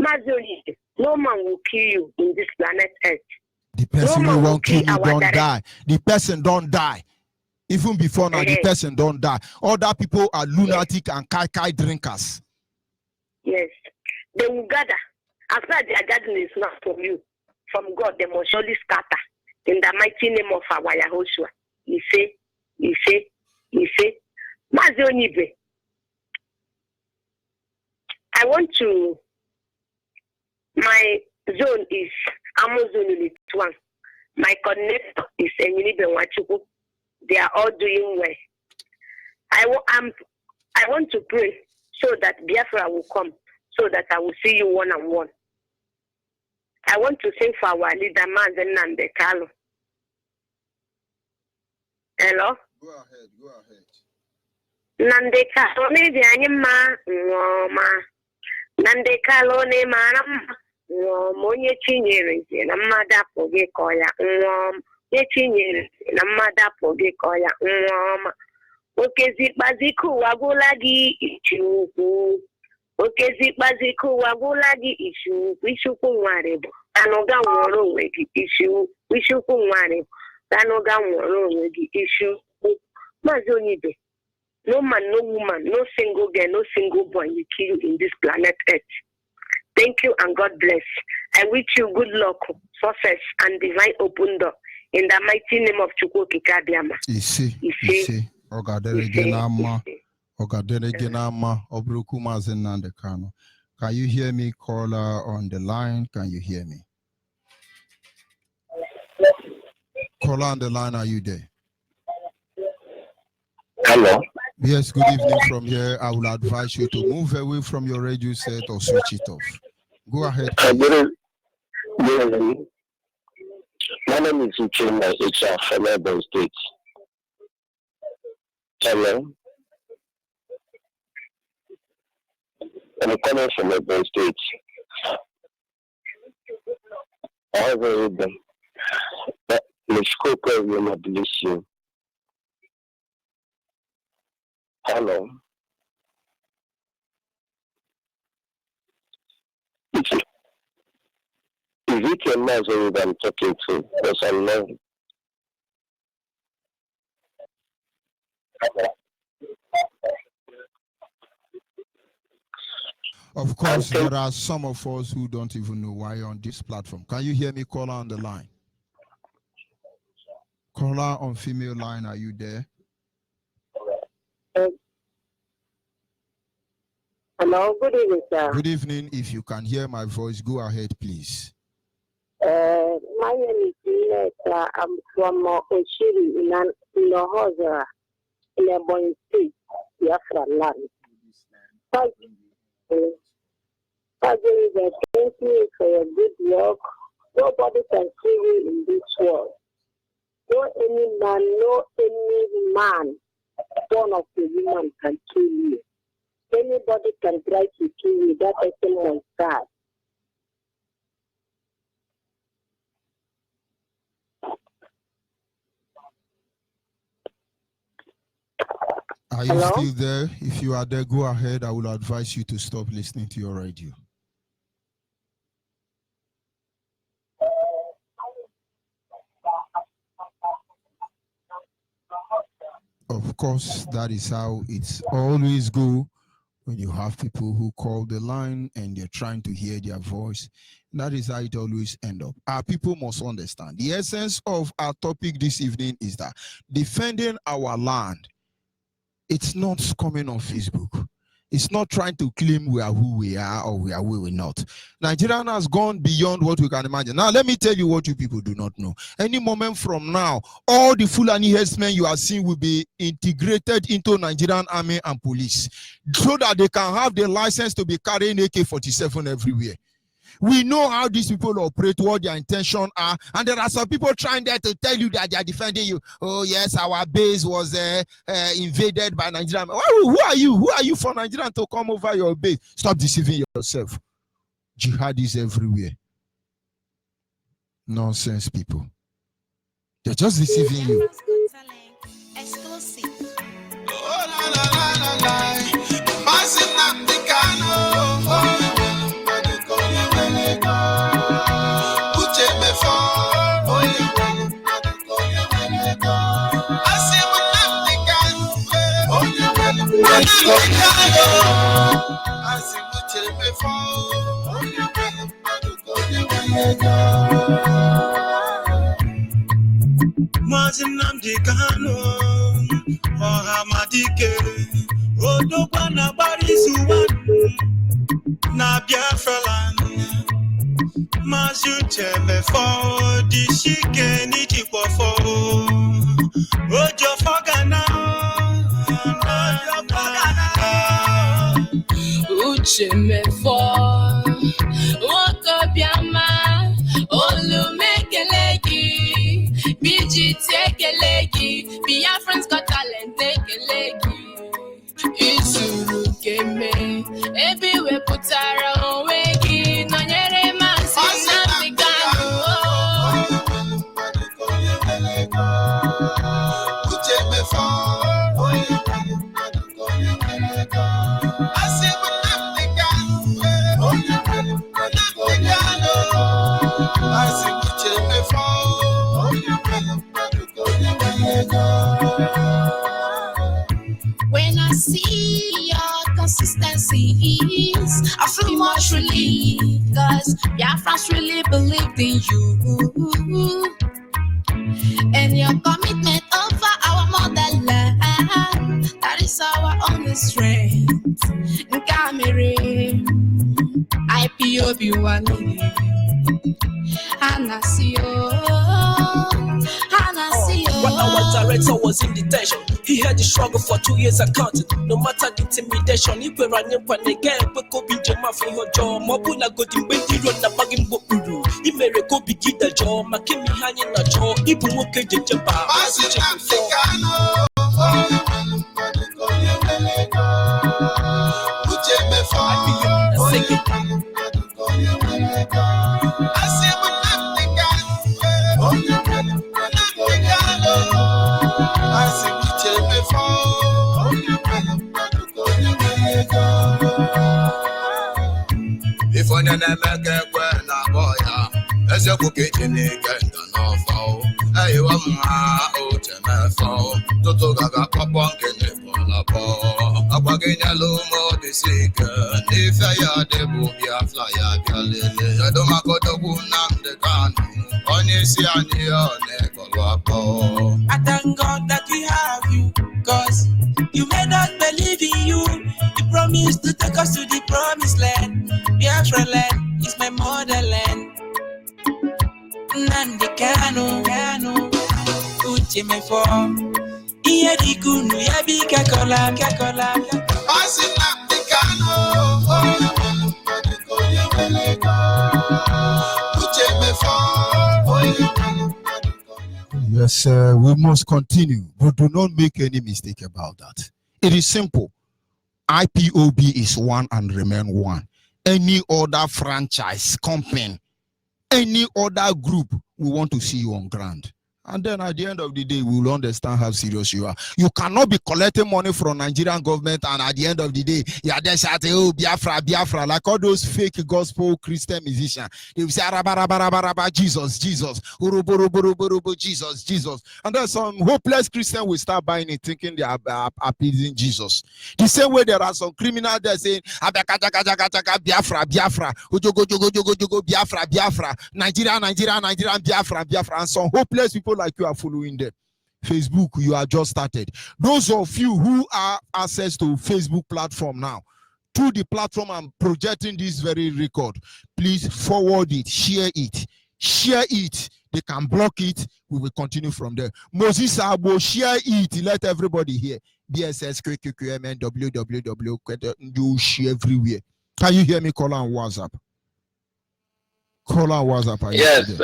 Onyibe, no man will kill you in this planet Earth. The person who won't kill you don't die. The person don't die. Even before now, the person don't die. Other people are lunatic and kai drinkers. Yes. They will gather. After their gathering is not from you, from God, they must surely scatter. In the mighty name of our Yahushua. He say. Onyibe, I want to, my zone is Amazon Unit 1. My coordinator is Onyibe Nwachukwu. They are all doing well. I want to pray so that Biafra will come, so that I will see you one-on-one. I want to sing for our leader, Mazen Nnamdi Kanu. Hello? Go ahead. Nnamdi Kanu ni anyima ngoma. Nnamdi Kanu ni manama ngoma. Onye chinyere na mmadụ apụghị ịkọ ya ngoma. Onye chinyere na mmadụ apụghị ịkọ ya ngoma. Okezikpazike ụwa gwụla gị ichi ukwu. Okezikpazike ụwa gwụla gị ichi ukwu. Isiukwu nwere bụ anụga nwere onwe gị isiukwu nwere bụ anụga nwere onwe gị isiukwu. Maazị Onyibe, No man, no woman, no single girl, no single boy will kill you in this planet Earth. Thank you and God bless. I wish you good luck, success, and divine open door in the mighty name of Chukwu Kikadiama. Isi. Ogadere Genama, Obrukuma Zenandekano. Can you hear me, caller on the line? Can you hear me? Caller on the line, are you there? Hello. Yes, good evening from here. I will advise you to move away from your radio set or switch it off. Go ahead. Good evening. My name is Uchenna Echa from Ebonyi State. Hello. I'm calling from Ebonyi State. However, the school will not bless you. Hello. Is it your mother that I'm talking to? Because I'm not. Of course, there are some of us who don't even know why you're on this platform. Can you hear me, caller on the line? Caller on female line, are you there? Hello, good evening, sir. Good evening. If you can hear my voice, go ahead, please. My name is Neta. I'm from Oshiri in Nohozera, in Ebonyi State, Biafra land. Thank you for your good work. Nobody can see you in this world. No any man, born of a woman can kill you. Anybody can try to kill you. That person must die. Are you still there? If you are there, go ahead. I will advise you to stop listening to your radio. Of course, that is how it's always go when you have people who call the line and they're trying to hear their voice. That is how it always ends up. Our people must understand. The essence of our topic this evening is that defending our land, it's not coming on Facebook. It's not trying to claim we are who we are or we are who we're not. Nigeria has gone beyond what we can imagine. Now, let me tell you what you people do not know. Any moment from now, all the Fulani herdsmen you are seeing will be integrated into Nigerian army and police so that they can have the license to be carrying AK-47 everywhere. We know how these people operate, what their intentions are, and there are some people trying there to tell you that they are defending you. Oh yes, our base was invaded by Nigerian. Who are you? Who are you for Nigerian to come over your base? Stop deceiving yourself. Jihadis everywhere. Nonsense people. They're just deceiving you. Exclusive. Mazinamdi Kano, Ohamadike, Odokwana Barisuwan, na Biafra land. Mazuche before the chicken it for Ojo Fogana, Uche me for Woko Biama, Olu make a leggy, BG take a leggy, Biafrans got talent take a leggy. Isuru Keme, everywhere put our own wegi, no nyere man say nothing when see your consistencies. I feel much relief, cause Biafrans really believed in you. And your commitment over our motherland, that is our only strength. Nkamere, IPOB wani, When our director was in detention, he had the struggle for 2 years and counting. No matter the intimidation, he could run in again. We could be Jama for your job. Mobula got in Bendy Road, the bagging book. He may go begin the job, Makimi hanging a jaw, even okay, Jabba. I see Africano. If I never get when I boy, as a cookie in the end, no foul. I want my old foul. Toto Gaga Papa can a bargain yellow more the sick. If I had the booby, a flyer, I don't go to Bunam the gun. Only see on your neck. I thank God that we have you, cause you made us believe in you. You promised to take us to the promised land. Biafra land is my motherland. Nandi Kano, Uchime for Iadikunu, Yabika Kola. I see Nandi Kano, Uchime for. Yes, we must continue, but do not make any mistake about that. It is simple. IPOB is one and remain one. Any other franchise, company, any other group, we want to see you on ground. And then at the end of the day, we will understand how serious you are. You cannot be collecting money from Nigerian government and at the end of the day, you are there shouting, oh, Biafra, like all those fake gospel Christian musicians. They will say, Jesus, Jesus. And then some hopeless Christian will start buying it, thinking they are appeasing Jesus. The same way there are some criminals there saying, Biafra, Biafra, Nigeria, Biafra, and some hopeless people like you are following them. Facebook, you are just started. Those of you who are access to Facebook platform now, through the platform I'm projecting this very record, please forward it, share it. They can block it. We will continue from there. Moses Abo, share it. Let everybody hear. BSS, QQQMN, www. You share everywhere. Can you hear me? Call on WhatsApp. Yes.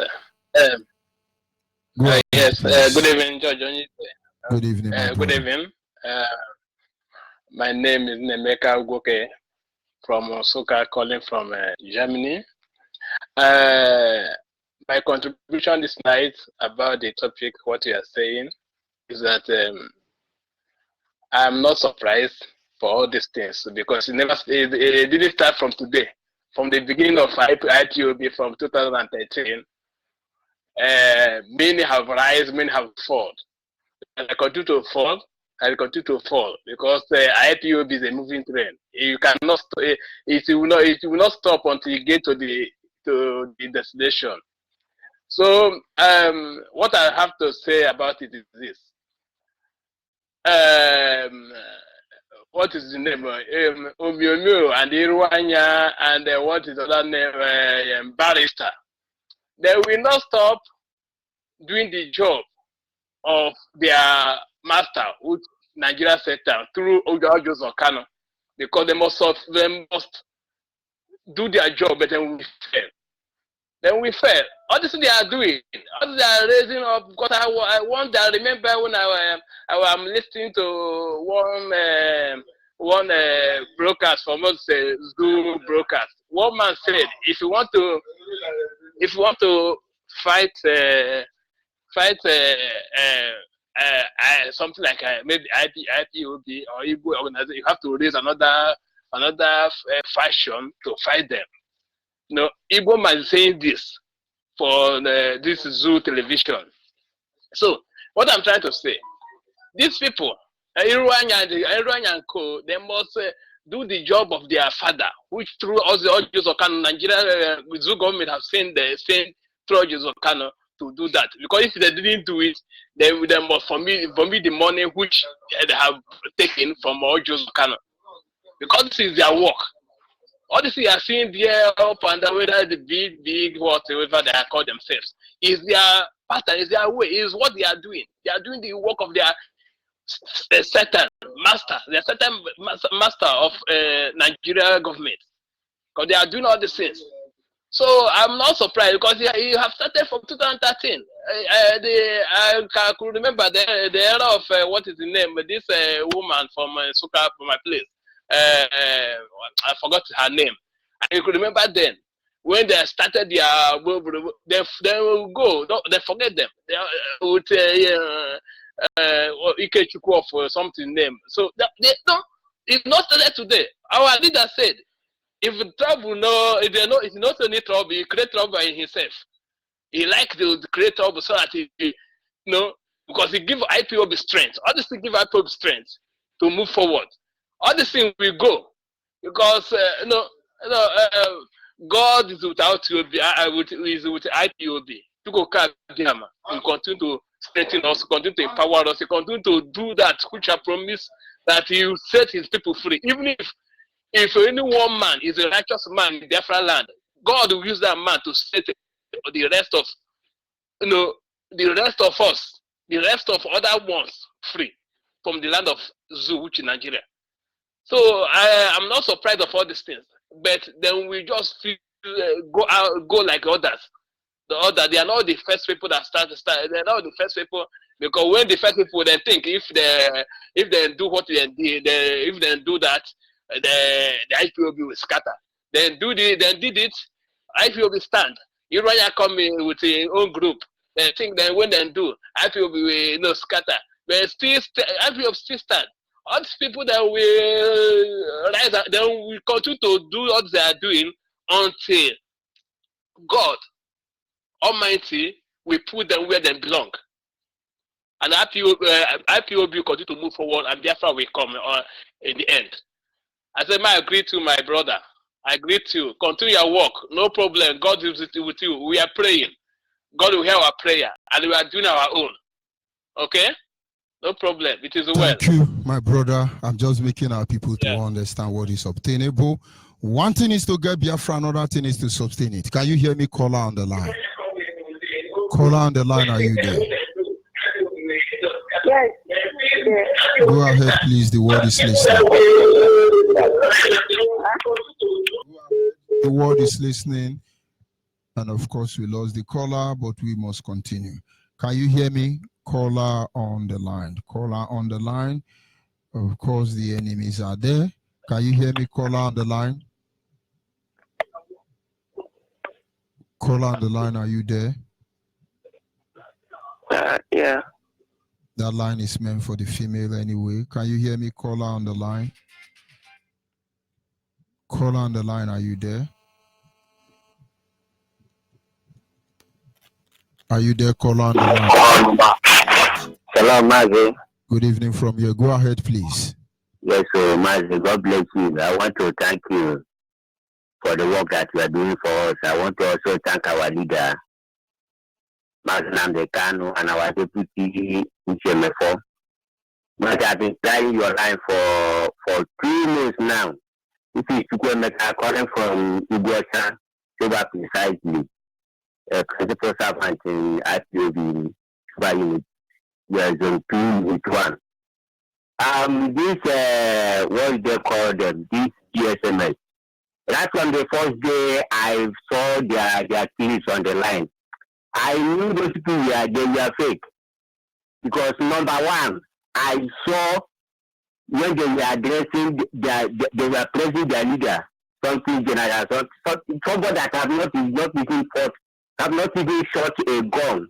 Good evening, George Onyibe. Good evening. Good evening. My name is Nemeka Ugoke from Osaka, calling from Germany. My contribution this night about the topic, what you are saying, is that I'm not surprised for all these things because it didn't start from today. From the beginning of IPOB from 2013, many have risen, many have fallen. And I continue to fall. Because IPOB is a moving train. You cannot. It will not stop until you get to the destination. So what I have to say about it is this. What is the name? Omiomo and Irwanya and what is the other name? Barrister. They will not stop doing the job of their master, which Nigeria set down through Ojo Kano, because they must do their job, but then we fail. All this they are doing, all they are raising up. Because I remember when I am listening to one broadcast from us, Zoom broadcast. One man said, if you want to fight something like maybe IPOB or Igbo organization, you have to raise another faction to fight them. No, Igbo man is saying this for this Zoo television. So what I'm trying to say, these people, Irwanya and Co, they must do the job of their father, which through all the Ojos of Kano, Nigeria Zoo government have sent through Ojos of Kano to do that. Because if they didn't do it, they must vomit the money which they have taken from Ojos of Kano. Because this is their work. All this you are seeing there up and down, whether the big, whatever they are called themselves, is their pattern, is their way, is what they are doing. They are doing the work of their certain master, the certain master of Nigeria government, because they are doing all these things. So I'm not surprised because you have started from 2013. I could remember the era of what is the name? This woman from Suka, from my place. I forgot her name. I could remember then when they started their, they will go. They forget them. They would Ikechukwu of something name. So they don't. It's not started today. Our leader said, if trouble if it's not any trouble, he create trouble in himself. He likes to create trouble so that he because he give IPOB strength. All these things give IPOB strength to move forward. All these things will go because God is without IPOB. Is with IPOB. To go will continue to strengthen us, continue to empower us, he continue to do that which I promise that he will set his people free. Even if any one man is a righteous man in Biafra land, God will use that man to set the rest of the rest of us, the rest of other ones free from the land of Zoo, which is Nigeria. So I'm not surprised of all these things, but then we just feel, go like others. They are not the first people that start. They're not the first people, because when the first people they think if they do what they did, if they do that, the IPOB will scatter. Then did it, IPOB stand. Iraya come in with their own group. They think that when they do, IPOB will scatter. But still, IPOB still stand. All these people that will rise up, then we continue to do what they are doing until God Almighty will put them where they belong. And IPOB will continue to move forward, and Biafra will come in the end. I said, I agree to my brother. I agree to you. Continue your work. No problem. God is with you. We are praying. God will hear our prayer, and we are doing our own. Okay? No problem. It is well. Thank you, my brother. I'm just making our people to understand what is obtainable. One thing is to get Biafra, another thing is to sustain it. Can you hear me? Caller on the line. Caller on the line, are you there? Yes. Go ahead, please. The word is listening. The word is listening. And of course, we lost the caller, but we must continue. Can you hear me? Caller on the line. Caller on the line. Of course, the enemies are there. Can you hear me? Caller on the line. Caller on the line, are you there? Yeah. That line is meant for the female anyway. Can you hear me? Caller on the line. Caller on the line, are you there? Are you there, caller on the line? Hello, Mazi. Good evening from here. Go ahead, please. Yes, so Mazi, God bless you. I want to thank you for the work that you are doing for us. I want to also thank our leader, Mazi Kanu, and our deputy, HMF4. But I've been trying your line for 3 months now. This is Chukwemeka calling from Iguacha, Cuba precisely. Principal servant in IPOB Cuba unit. Yes, on 2 1. This what they call them, this GSMS. Right from the first day I saw their clips on the line, I knew those people were fake. Because number one, I saw when they were addressing they were praising their leader, something general, somebody that have not even fought, have not even shot a gun,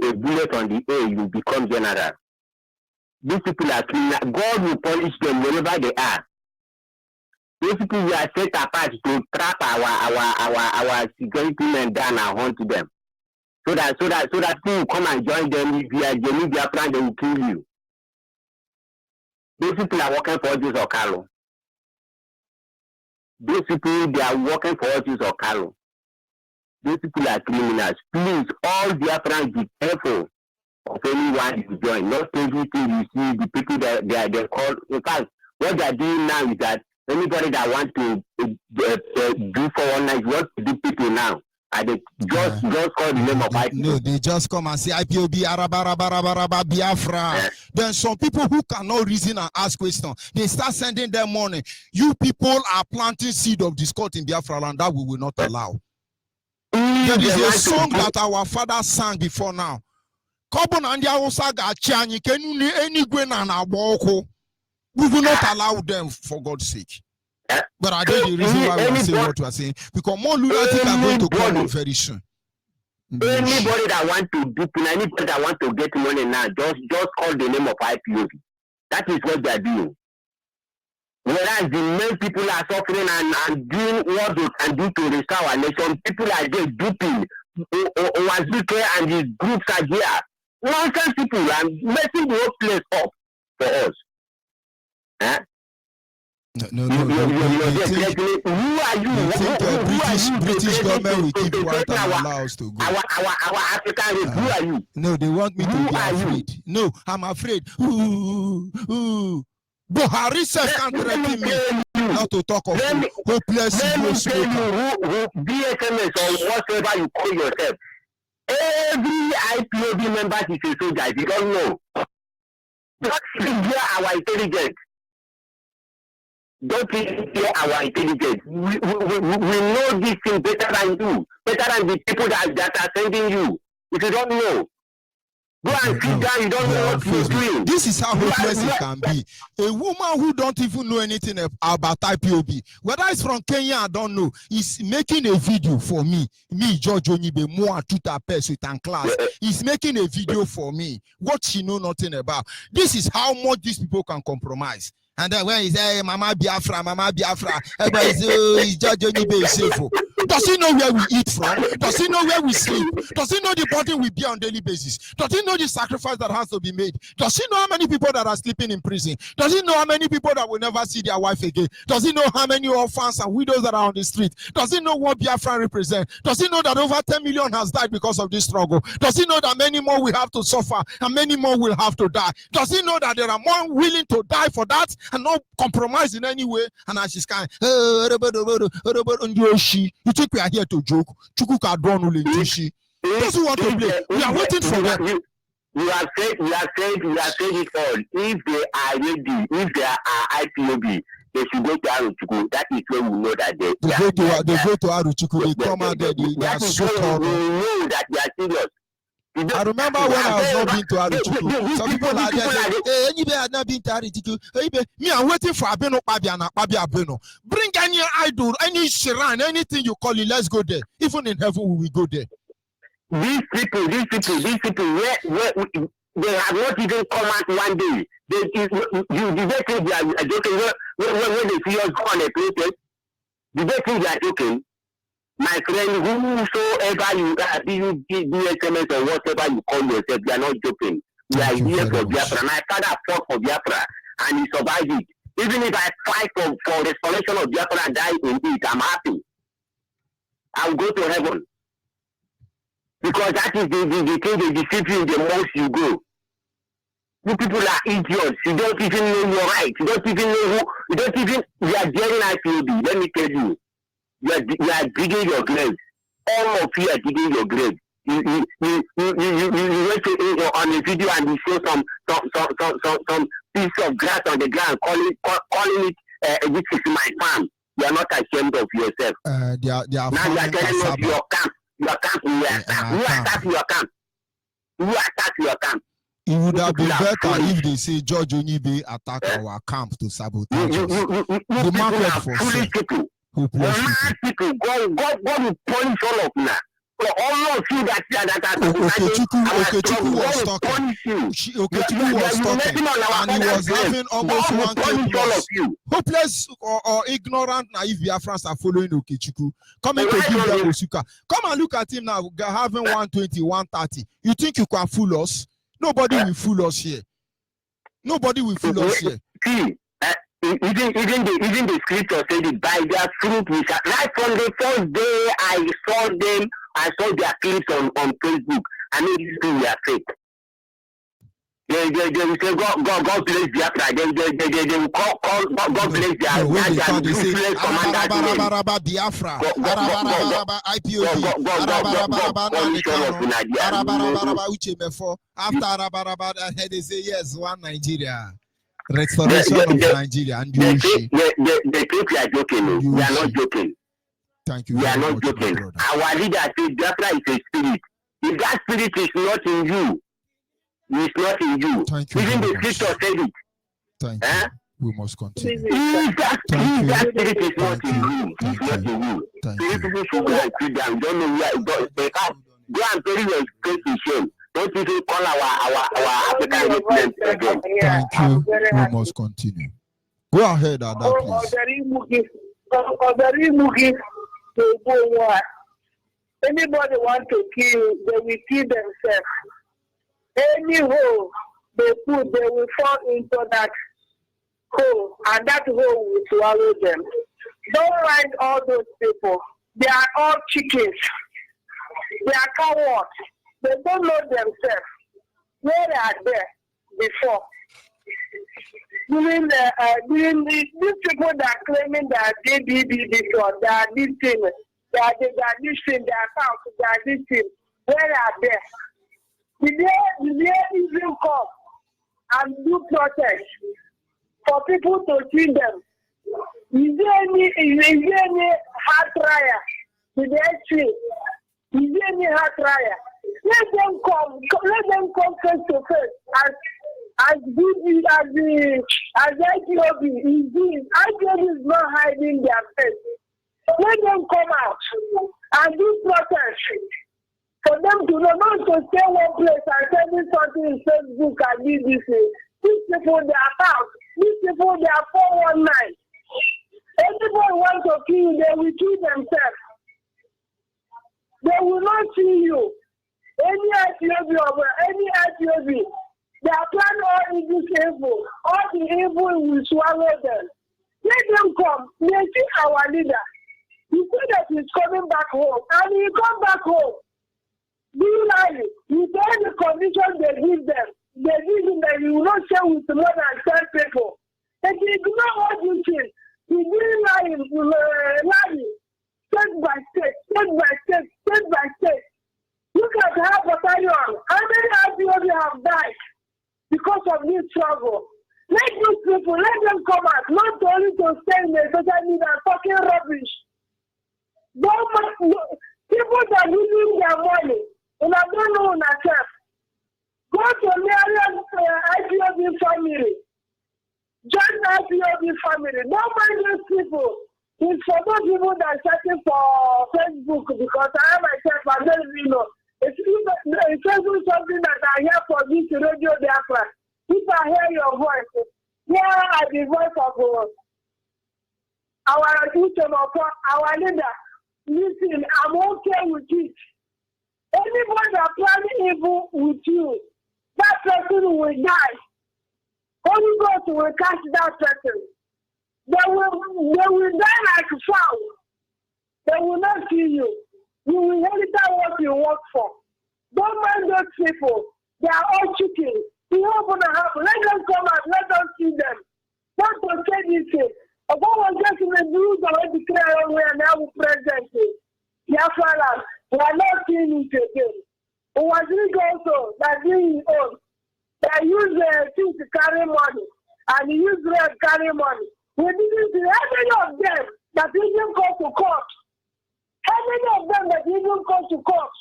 a bullet on the air, you become general. These people are criminal. God will punish them wherever they are. These people were set apart to trap our security men down and hunt them. So that people will come and join them. If you are genuine Biafran, they will kill you. Those people are working for Jews or Carlo. Those people, they are working for Jews or Carlo. Those people are criminals. Please, all Biafrans, be careful of anyone you join. Not everything you see, the people that they call. In fact, what they are doing now is that anybody that wants to do 419, what to do people now? And they just call the name of IPOB. No, they just come and say IPOB, Araba, Biafra. Then some people who cannot reason and ask questions, they start sending them money. You people are planting seed of discord in Biafra land that we will not allow. There is a song that our father sang before now. We will not allow them, for God's sake. But I think the reason why we are saying what we are saying, because more lunatics are going to come on very soon. Anybody that want to do, anybody that want to get money now, just call the name of IPOB. That is what they are doing. Whereas the main people are suffering and doing what they can do to restore our nation, people are just duping. Owazike and the groups are here. Nonsense people are messing the whole place up for us. Huh? No. Who are you? British government will keep quiet and allow us to go. Our African race, who are you? No, they want me to be afraid. No, I'm afraid. Buhari says can't threaten me. Not to talk of hopeless BSMS or whatever you call yourself. Every IPOB member is a soldier. If you don't know, don't hear our intelligence. Don't hear our intelligence. We know this thing better than you, better than the people that are sending you. If you don't know, go and sit down. You don't know what you're doing. This is how hopeless it can be. A woman who don't even know anything about IPOB, whether it's from Kenya, I don't know, is making a video for me, George Onyibe, more tutor person and class. Is making a video for me. What she know nothing about. This is how much these people can compromise. And then when he say, Mama Biafra, everybody says, George Onyibe is safe. Does he know where we eat from? Does he know where we sleep? Does he know the burden we bear on daily basis? Does he know the sacrifice that has to be made? Does he know how many people that are sleeping in prison? Does he know how many people that will never see their wife again? Does he know how many orphans and widows that are on the street? Does he know what Biafra represents? Does he know that over 10 million has died because of this struggle? Does he know that many more will have to suffer and many more will have to die? Does he know that there are more willing to die for that and not compromise in any way? And as she's kind, you think we are here to joke? Doesn't want to play. We are waiting for them. We have said it all. If they are ready, if they are IPOB, they should go to Aruchuku. That is where we know that they go to Aruchuku. They come out there. They are so tall. We know that they are serious. I remember when I was not been to Aruchuku. Some people are there saying, hey, Onyibe had not been to Aruchuku. Me, I'm waiting for Abeno Abeno. Bring any idol, any shrine, anything you call it, let's go there. Even in heaven, we will go there. These people, they have not even come out one day. You think they are joking when they see us go on a place? Do they think they are joking? My friend, whosoever you are, BSMS or whatever you call yourself, you are not joking. We are here for Biafra. My father fought for Biafra and he survived it. Even if I fight for restoration of Biafra and die in it, I'm happy. I'll go to heaven. Because that is the thing they deceive you the most you go. You people are idiots. You don't even know your rights. You don't even know you are daring IPOB. Let me tell you. You are digging your grave. All of you are digging your grave. You went to on a video and you show some piece of grass on the ground, calling it this is my farm. You are not ashamed of yourself. Now you are telling us your camp. Your camp. Who attacked your camp? Who attacked your camp? It would have been better if they say George Onyibe attacked our camp to sabotage us. The market for foolish people. People, God will punish all of you. So all of you that Okechukwu was talking. Okechukwu was talking, and he was having almost 1K plus. Hopeless or ignorant, naive Biafrans are following Okechukwu. Coming to give them Osuka. Come and look at him now, having 120, 130. You think you can fool us? Nobody will fool us here. Nobody will fool us here. see, even the scripture said it, by their fruit we shall. Right from the first day I saw them, I saw their clips on Facebook. I know these people were fake. They will say God bless Biafra. They will call God bless their useless commander. Biafra. After they say yes, one Nigeria. Restoration of Nigeria and they think we are joking. We are not joking. Thank you. We are not joking. Our leader said Biafra is a spirit. If that spirit is not in you, it's not in you. Even the scripture said it. Thank you. We must continue. If that spirit is not in you, it's not in you. So people should go and sit down. Don't know where it goes. They can't go and bury your face in shame. Don't even call our African movement again. Thank you. We must continue. Go ahead, Ada, please. Anybody want to kill, they will kill themselves. Any hole they put, they will fall into that hole, and that hole will swallow them. Don't mind all those people. They are all chickens. They are cowards. They don't know themselves. Where they are there before. These people that are claiming that they did before, they are this thing, they are this thing, they are found, they are this thing. Where they are there? Did they even come and do protest for people to see them? Is there any hard trial? Did they see? Is there any hard trial? Let them come face to face as the IPOB is doing. IPOB is not hiding their face. Let them come out and do protest. For them to not to stay one place and sending something in Facebook and do this thing. These people, they are out. These people, they are 419. Everybody wants to kill you, they will kill themselves. They will not see you. Any IPOB, they are planning all this evil. All the evil will swallow them. Let them come. They see our leader. He said that he's coming back home. And he come back home. You tell the condition they give them. They give them that you will not share with more than 10 people. And they do not want you to. He didn't lie. State by state. Look at how battalion. How many IPOB have died because of this struggle? Let these people, let them come out, not only to stay in the social media talking rubbish. People that are losing their money, and I don't know myself. Go to Marian's IPOB family. Join the IPOB family. Don't mind those people. It's for those people that are searching for Facebook, because I myself, I don't even know. It's something that I hear for this radio Biafra. If I hear your voice, here are the voice of our leader. Listen, I'm okay with it. Anybody that planning evil with you, that person will die. Holy Ghost will catch that person. They will die like fowl. They will not see you. You will inherit what you work for. Don't mind those people. They are all chickens. You open a house. Let them come out. Let them see them. Don't to say this thing. If I was just in the news or declare where now present Biafra, we are not seeing it again. It was really also that they use things to carry money and use red carry money. We didn't see any of them that didn't go to court. How many of them that didn't go to court?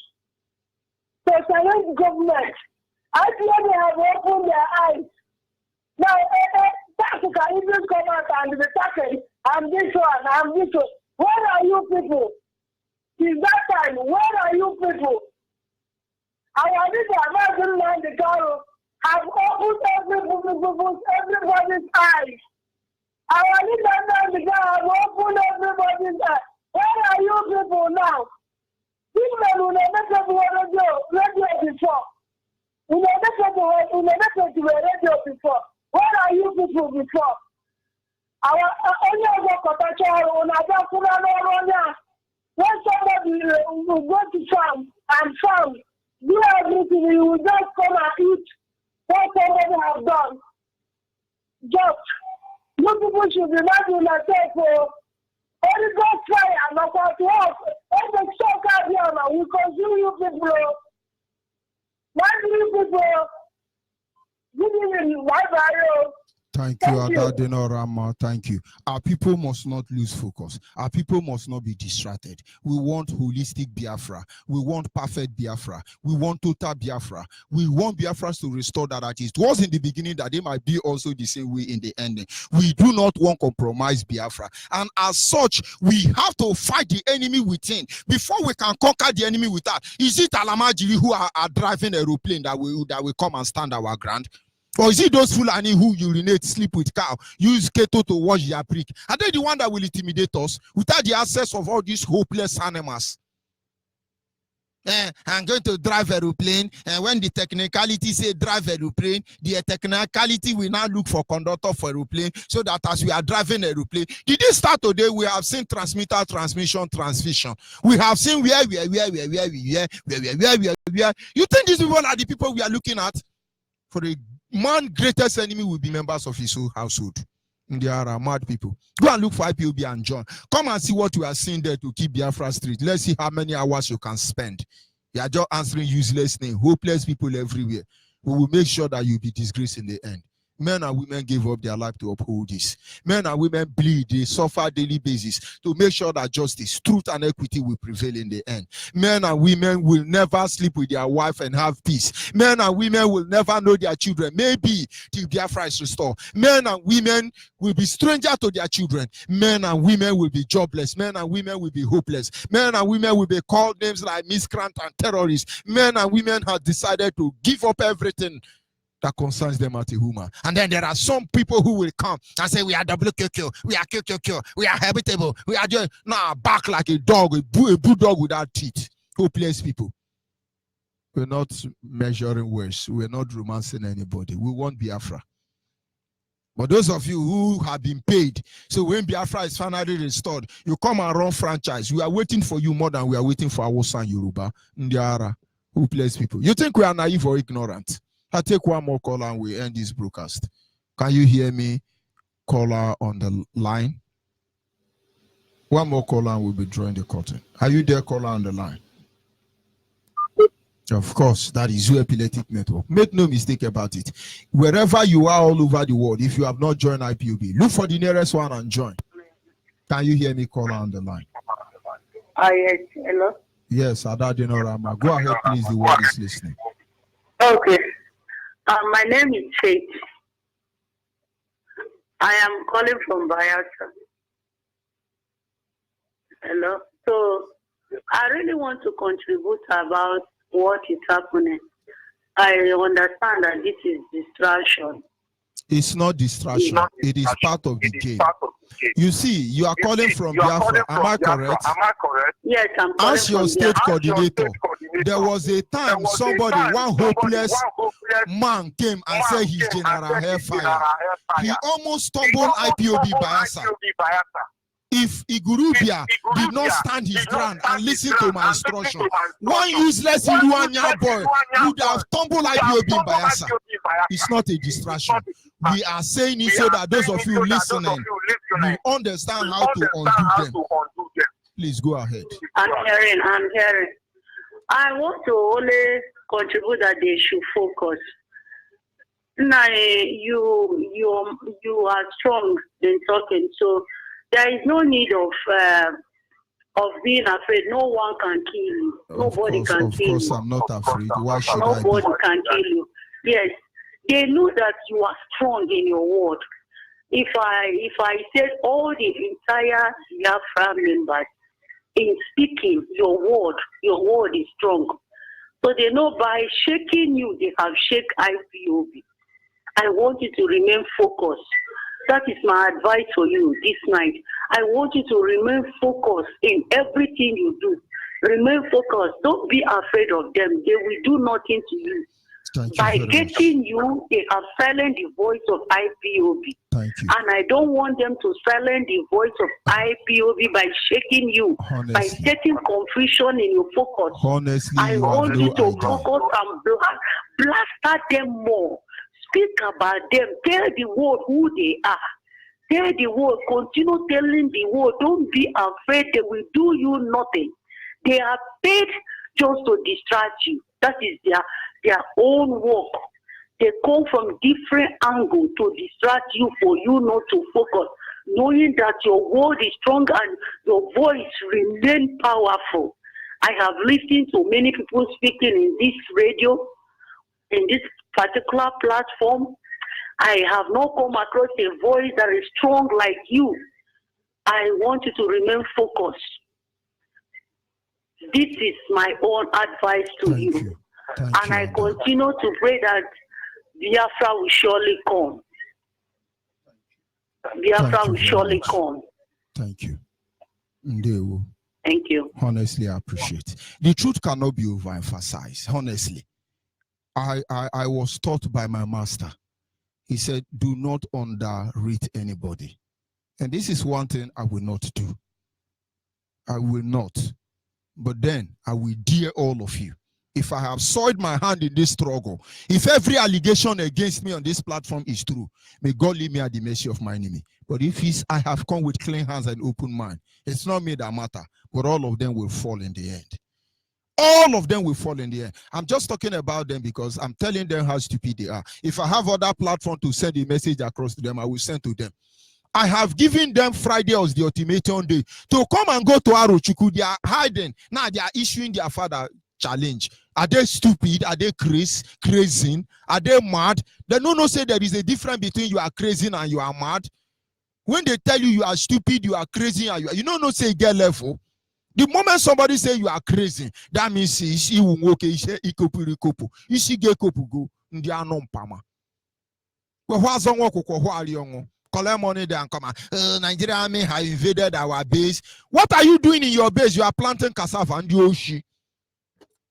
To challenge the government. Actually, they have opened their eyes. Now, tax can even come out and be taxed. I'm this one. Where are you people? Since that time, where are you people? Our leader, Martin Mandikaro, have opened everybody's eyes. Our leader, Mandikaro, have opened everybody's eyes. Where are you people now? People will never go to radio before. We never go to radio before. Where are you people before? when somebody will go to farm and farm, do everything, you will just come and eat what somebody has done. Just, you people should be mad with yourself for Holy Ghost fire, not what to us. All the stuff out here now, we consume you people. Why do you people? Good evening, bye-bye. Thank you, Adadino Rama. Thank you. Our people must not lose focus. Our people must not be distracted. We want holistic Biafra. We want perfect Biafra. We want total Biafra. We want Biafras to restore that it was in the beginning, that they might be also the same way in the ending. We do not want compromise Biafra. And as such, we have to fight the enemy within before we can conquer the enemy without. Is it Alamajiri who are driving a aeroplane that will come and stand our ground? Or is it those Fulani who urinate, sleep with cow, use keto to wash their prick? Are they the one that will intimidate us without the access of all these hopeless animals? I'm going to drive aeroplane, and when the technicality say drive aeroplane, the technicality will now look for conductor for aeroplane, so that as we are driving aeroplane, did it start today? We have seen transmitter, transmission, transmission. We have seen where. You think these people are the people we are looking at? For the man greatest enemy will be members of his own household. They are mad people. Go and look for IPOB and John. Come and see what we are seeing there to keep Biafra Street. Let's see how many hours you can spend. You are just answering useless names, hopeless people everywhere. We will make sure that you'll be disgraced in the end. Men and women gave up their life to uphold this. Men and women bleed, they suffer daily basis to make sure that justice, truth, and equity will prevail in the end. Men and women will never sleep with their wife and have peace. Men and women will never know their children, maybe till Biafra is restored. Men and women will be strangers to their children. Men and women will be jobless. Men and women will be hopeless. Men and women will be called names like miscreant and terrorists. Men and women have decided to give up everything that concerns them at a human. And then there are some people who will come and say, we are WQQ, we are QQQ, we are habitable, we are just now back like a dog, a bulldog without teeth. Hopeless people. We're not measuring words. We're not romancing anybody. We want Biafra. But those of you who have been paid, so when Biafra is finally restored, you come and run franchise. We are waiting for you more than we are waiting for Hausa and Yoruba. Ndiara, hopeless people. You think we are naive or ignorant? I'll take one more caller and we end this broadcast. Can you hear me, caller on the line? One more caller and we'll be drawing the curtain. Are you there, caller on the line? Of course, that is your epileptic network. Make no mistake about it. Wherever you are all over the world, if you have not joined IPOB, look for the nearest one and join. Can you hear me, caller on the line? Yes, hello? Yes, Adadino Rama. Go ahead, please. The world is listening. Okay. My name is Faith. I am calling from Biafra. Hello. So I really want to contribute about what is happening. I understand that this is distraction. It's not distraction. It is part of the game. You see, you are calling from Biafra. Am I correct? Yes, I'm calling As your from state Biafra. coordinator, there was a time somebody, one hopeless man came and said he's General Hellfire. He almost stumbled IPOB Biafra. If Igurubia did not stand his ground and listen to my instruction, one useless Iruanya boy would have tumbled IPOB in Bayelsa. It's not a distraction. We are saying it so that those of you listening will understand how to undo them. Please go ahead. I'm hearing. I want to only contribute that they should focus. Now, you are strong in talking, so there is no need of being afraid. No one can kill you. Nobody can kill you. Of course, I'm not afraid. Why should Nobody I be? can kill you. Yes, they know that you are strong in your word. If I said all the entire Biafra members in speaking your word is strong. So they know by shaking you, they have shaken IPOB. I want you to remain focused. That is my advice for you this night. I want you to remain focused in everything you do. Remain focused. Don't be afraid of them. They will do nothing to you. By getting you, they have silenced the voice of IPOB. Thank you. And I don't want them to silence the voice of IPOB by shaking you, Honestly. by setting confusion in your focus. Honestly, I want you to idea. focus and blast them more. Speak about them. Tell the world who they are. Tell the world. Continue telling the world. Don't be afraid. They will do you nothing. They are paid just to distract you. That is their own work. They come from different angles to distract you for you not to focus, knowing that your word is strong and your voice remains powerful. I have listened to many people speaking in this radio, in this particular platform. I have not come across a voice that is strong like you. I want you to remain focused. This is my own advice to you. And I continue to pray that Biafra will surely come. Biafra will surely come. Thank you. Ndewo. Thank you. Honestly, I appreciate. The truth cannot be overemphasized. Honestly, I was taught by my master. He said, do not underrate anybody. And this is one thing I will not do. I will not. But then I will dare all of you. If I have soiled my hand in this struggle, if every allegation against me on this platform is true, may God leave me at the mercy of my enemy. But if I have come with clean hands and open mind, it's not me that matter, but all of them will fall in the end. All of them will fall in the end. I'm just talking about them because I'm telling them how stupid they are. If I have other platform to send a message across to them, I will send to them. I have given them Friday as the ultimatum day to come and go to Arochukwu. They are hiding. Now they are issuing their father challenge. Are they stupid? Are they crazy? Are they mad? They don't say there is a difference between you are crazy and you are mad. When they tell you you are stupid, you are crazy, and you don't know say get level. The moment somebody say you are crazy, that means he will okay. He should get go. Collect money there and come out. Nigeria army have invaded our base. What are you doing in your base? You are planting cassava and yoshi.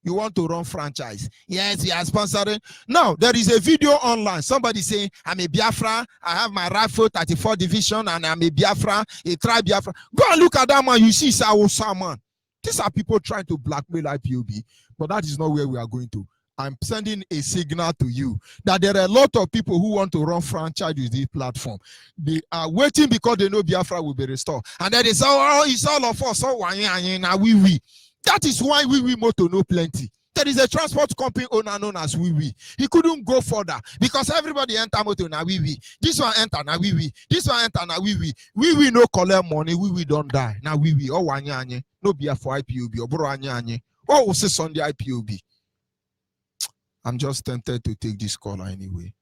You want to run franchise. Yes, you are sponsoring. Now, there is a video online. Somebody saying, I'm a Biafra. I have my rifle 34 division and I'm a Biafra, a tribe Biafra. Go and look at that man. You see, Sawosa man. These are people trying to blackmail IPOB, but that is not where we are going to. I'm sending a signal to you that there are a lot of people who want to run franchise with this platform. They are waiting because they know Biafra will be restored. And then they say, oh, it's all of us. Oh, we. That is why we motor know plenty. There is a transport company owner known as we. He couldn't go further because everybody enter motor now we. This one enter now we. This one enter now we. We no collect money. We don't die. Now we. Oh, wanyanye. No Biafra for IPOB. Or bro wanyanye. Oh, we say Sunday IPOB. I'm just tempted to take this caller anyway.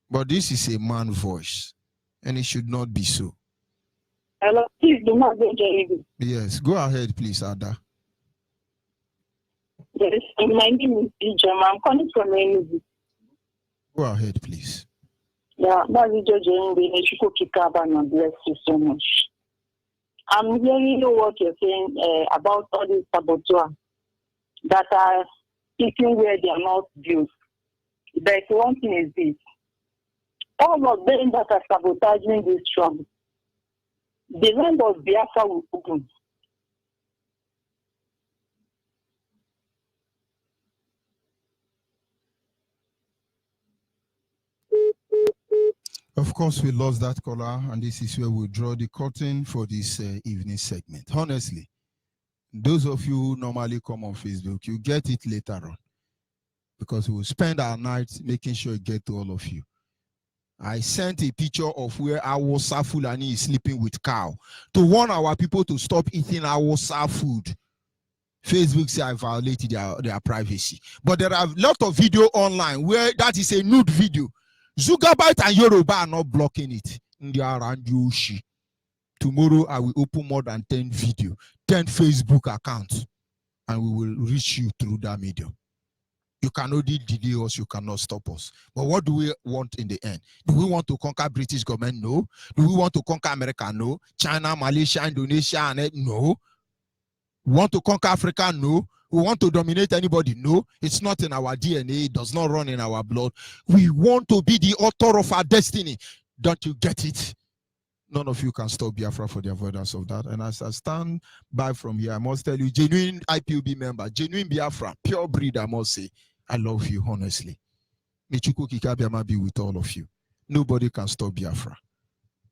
But this is a man voice. And it should not be so. Hello, please do not go to. Yes, go ahead, please, Ada. Yes, my name is Bijama. I'm calling from Enugu. Go ahead, please. Yeah, bless you so much. I'm hearing what you're saying about all these saboteurs that are speaking where they are not built. But one thing is this. All of them that are sabotaging this struggle, the land of Biafra will open. Of course, we lost that caller, and this is where we draw the curtain for this evening segment. Honestly, those of you who normally come on Facebook, you get it later on because we will spend our nights making sure it gets to all of you. I sent a picture of where Awosa Fulani is sleeping with cow to warn our people to stop eating Awosa food. Facebook say I violated their privacy. But there are a lot of video online where that is a nude video. Zugabyte and Yoruba are not blocking it. Tomorrow I will open more than 10 video, 10 Facebook accounts, and we will reach you through that medium. You cannot delay us, you cannot stop us. But what do we want in the end? Do we want to conquer British government? No. Do we want to conquer America? No. China, Malaysia, Indonesia, and no. We want to conquer Africa? No. We want to dominate anybody? No. It's not in our DNA. It does not run in our blood. We want to be the author of our destiny. Don't you get it? None of you can stop Biafra for the avoidance of that. And as I stand by from here, I must tell you, genuine IPOB member, genuine Biafra, pure breed, I must say, I love you, honestly. Michuku Kikabiama be with all of you. Nobody can stop Biafra.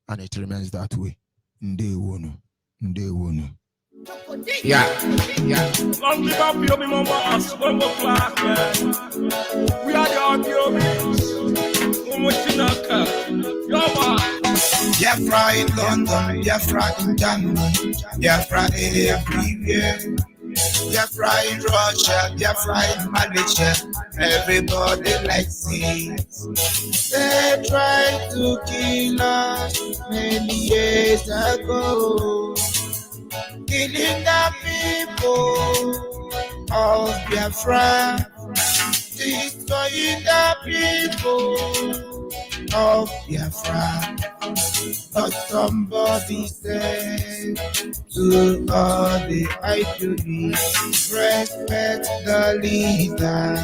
And it remains that way. Nde wono. Yeah. Long live IPOB members, 1 o'clock, we are the IPOBs. Biafra in London, Biafra in Germany, Biafra everywhere. Biafra in Russia, Biafra in Malaysia, everybody likes it. They tried to kill us many years ago, killing the people of Biafra, destroying the people of Biafra. But somebody said to all the IPOB, respect the leader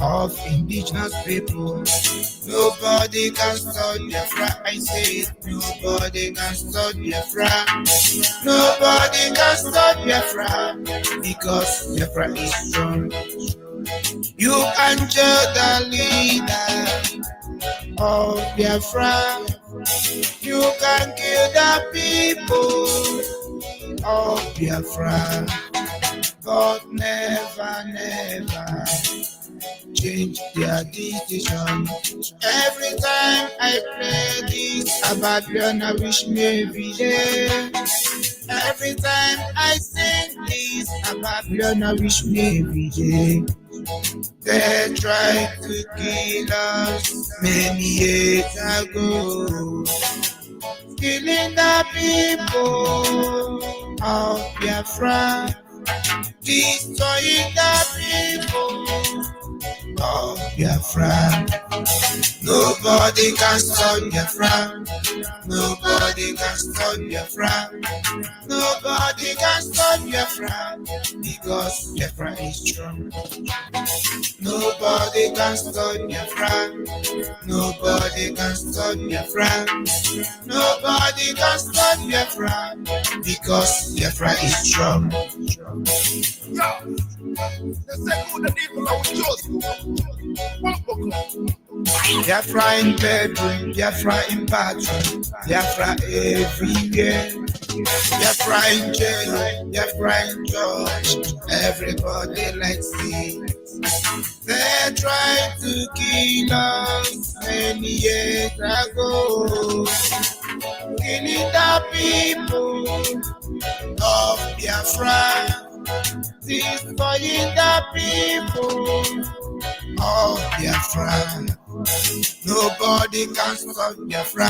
of indigenous people. Nobody can stop Biafra. I say it, nobody can stop Biafra. Nobody can stop Biafra because Biafra is strong. You can judge the leader of Biafra. You can kill the people of Biafra, but never change their decision. Every time I play this about Biafra, I wish me every day. Every time I sing this about Biafra, I wish me every day. They tried to kill us many years ago, killing the people of Biafra, destroying the people of Biafra. Nobody can stop Biafra. Nobody can stop Biafra. Nobody can stop Biafra because Biafra is strong. Nobody can stop Biafra. Nobody can stop Biafra. Nobody can stop Biafra because Biafra is strong. Biafra in bedroom, Biafra in bathroom, Biafra everywhere. Biafra in jail, Biafra in church, everybody likes it. They tried to kill us many years ago, killing the people of Biafra, destroying the people of Biafra. Nobody can stop Biafra.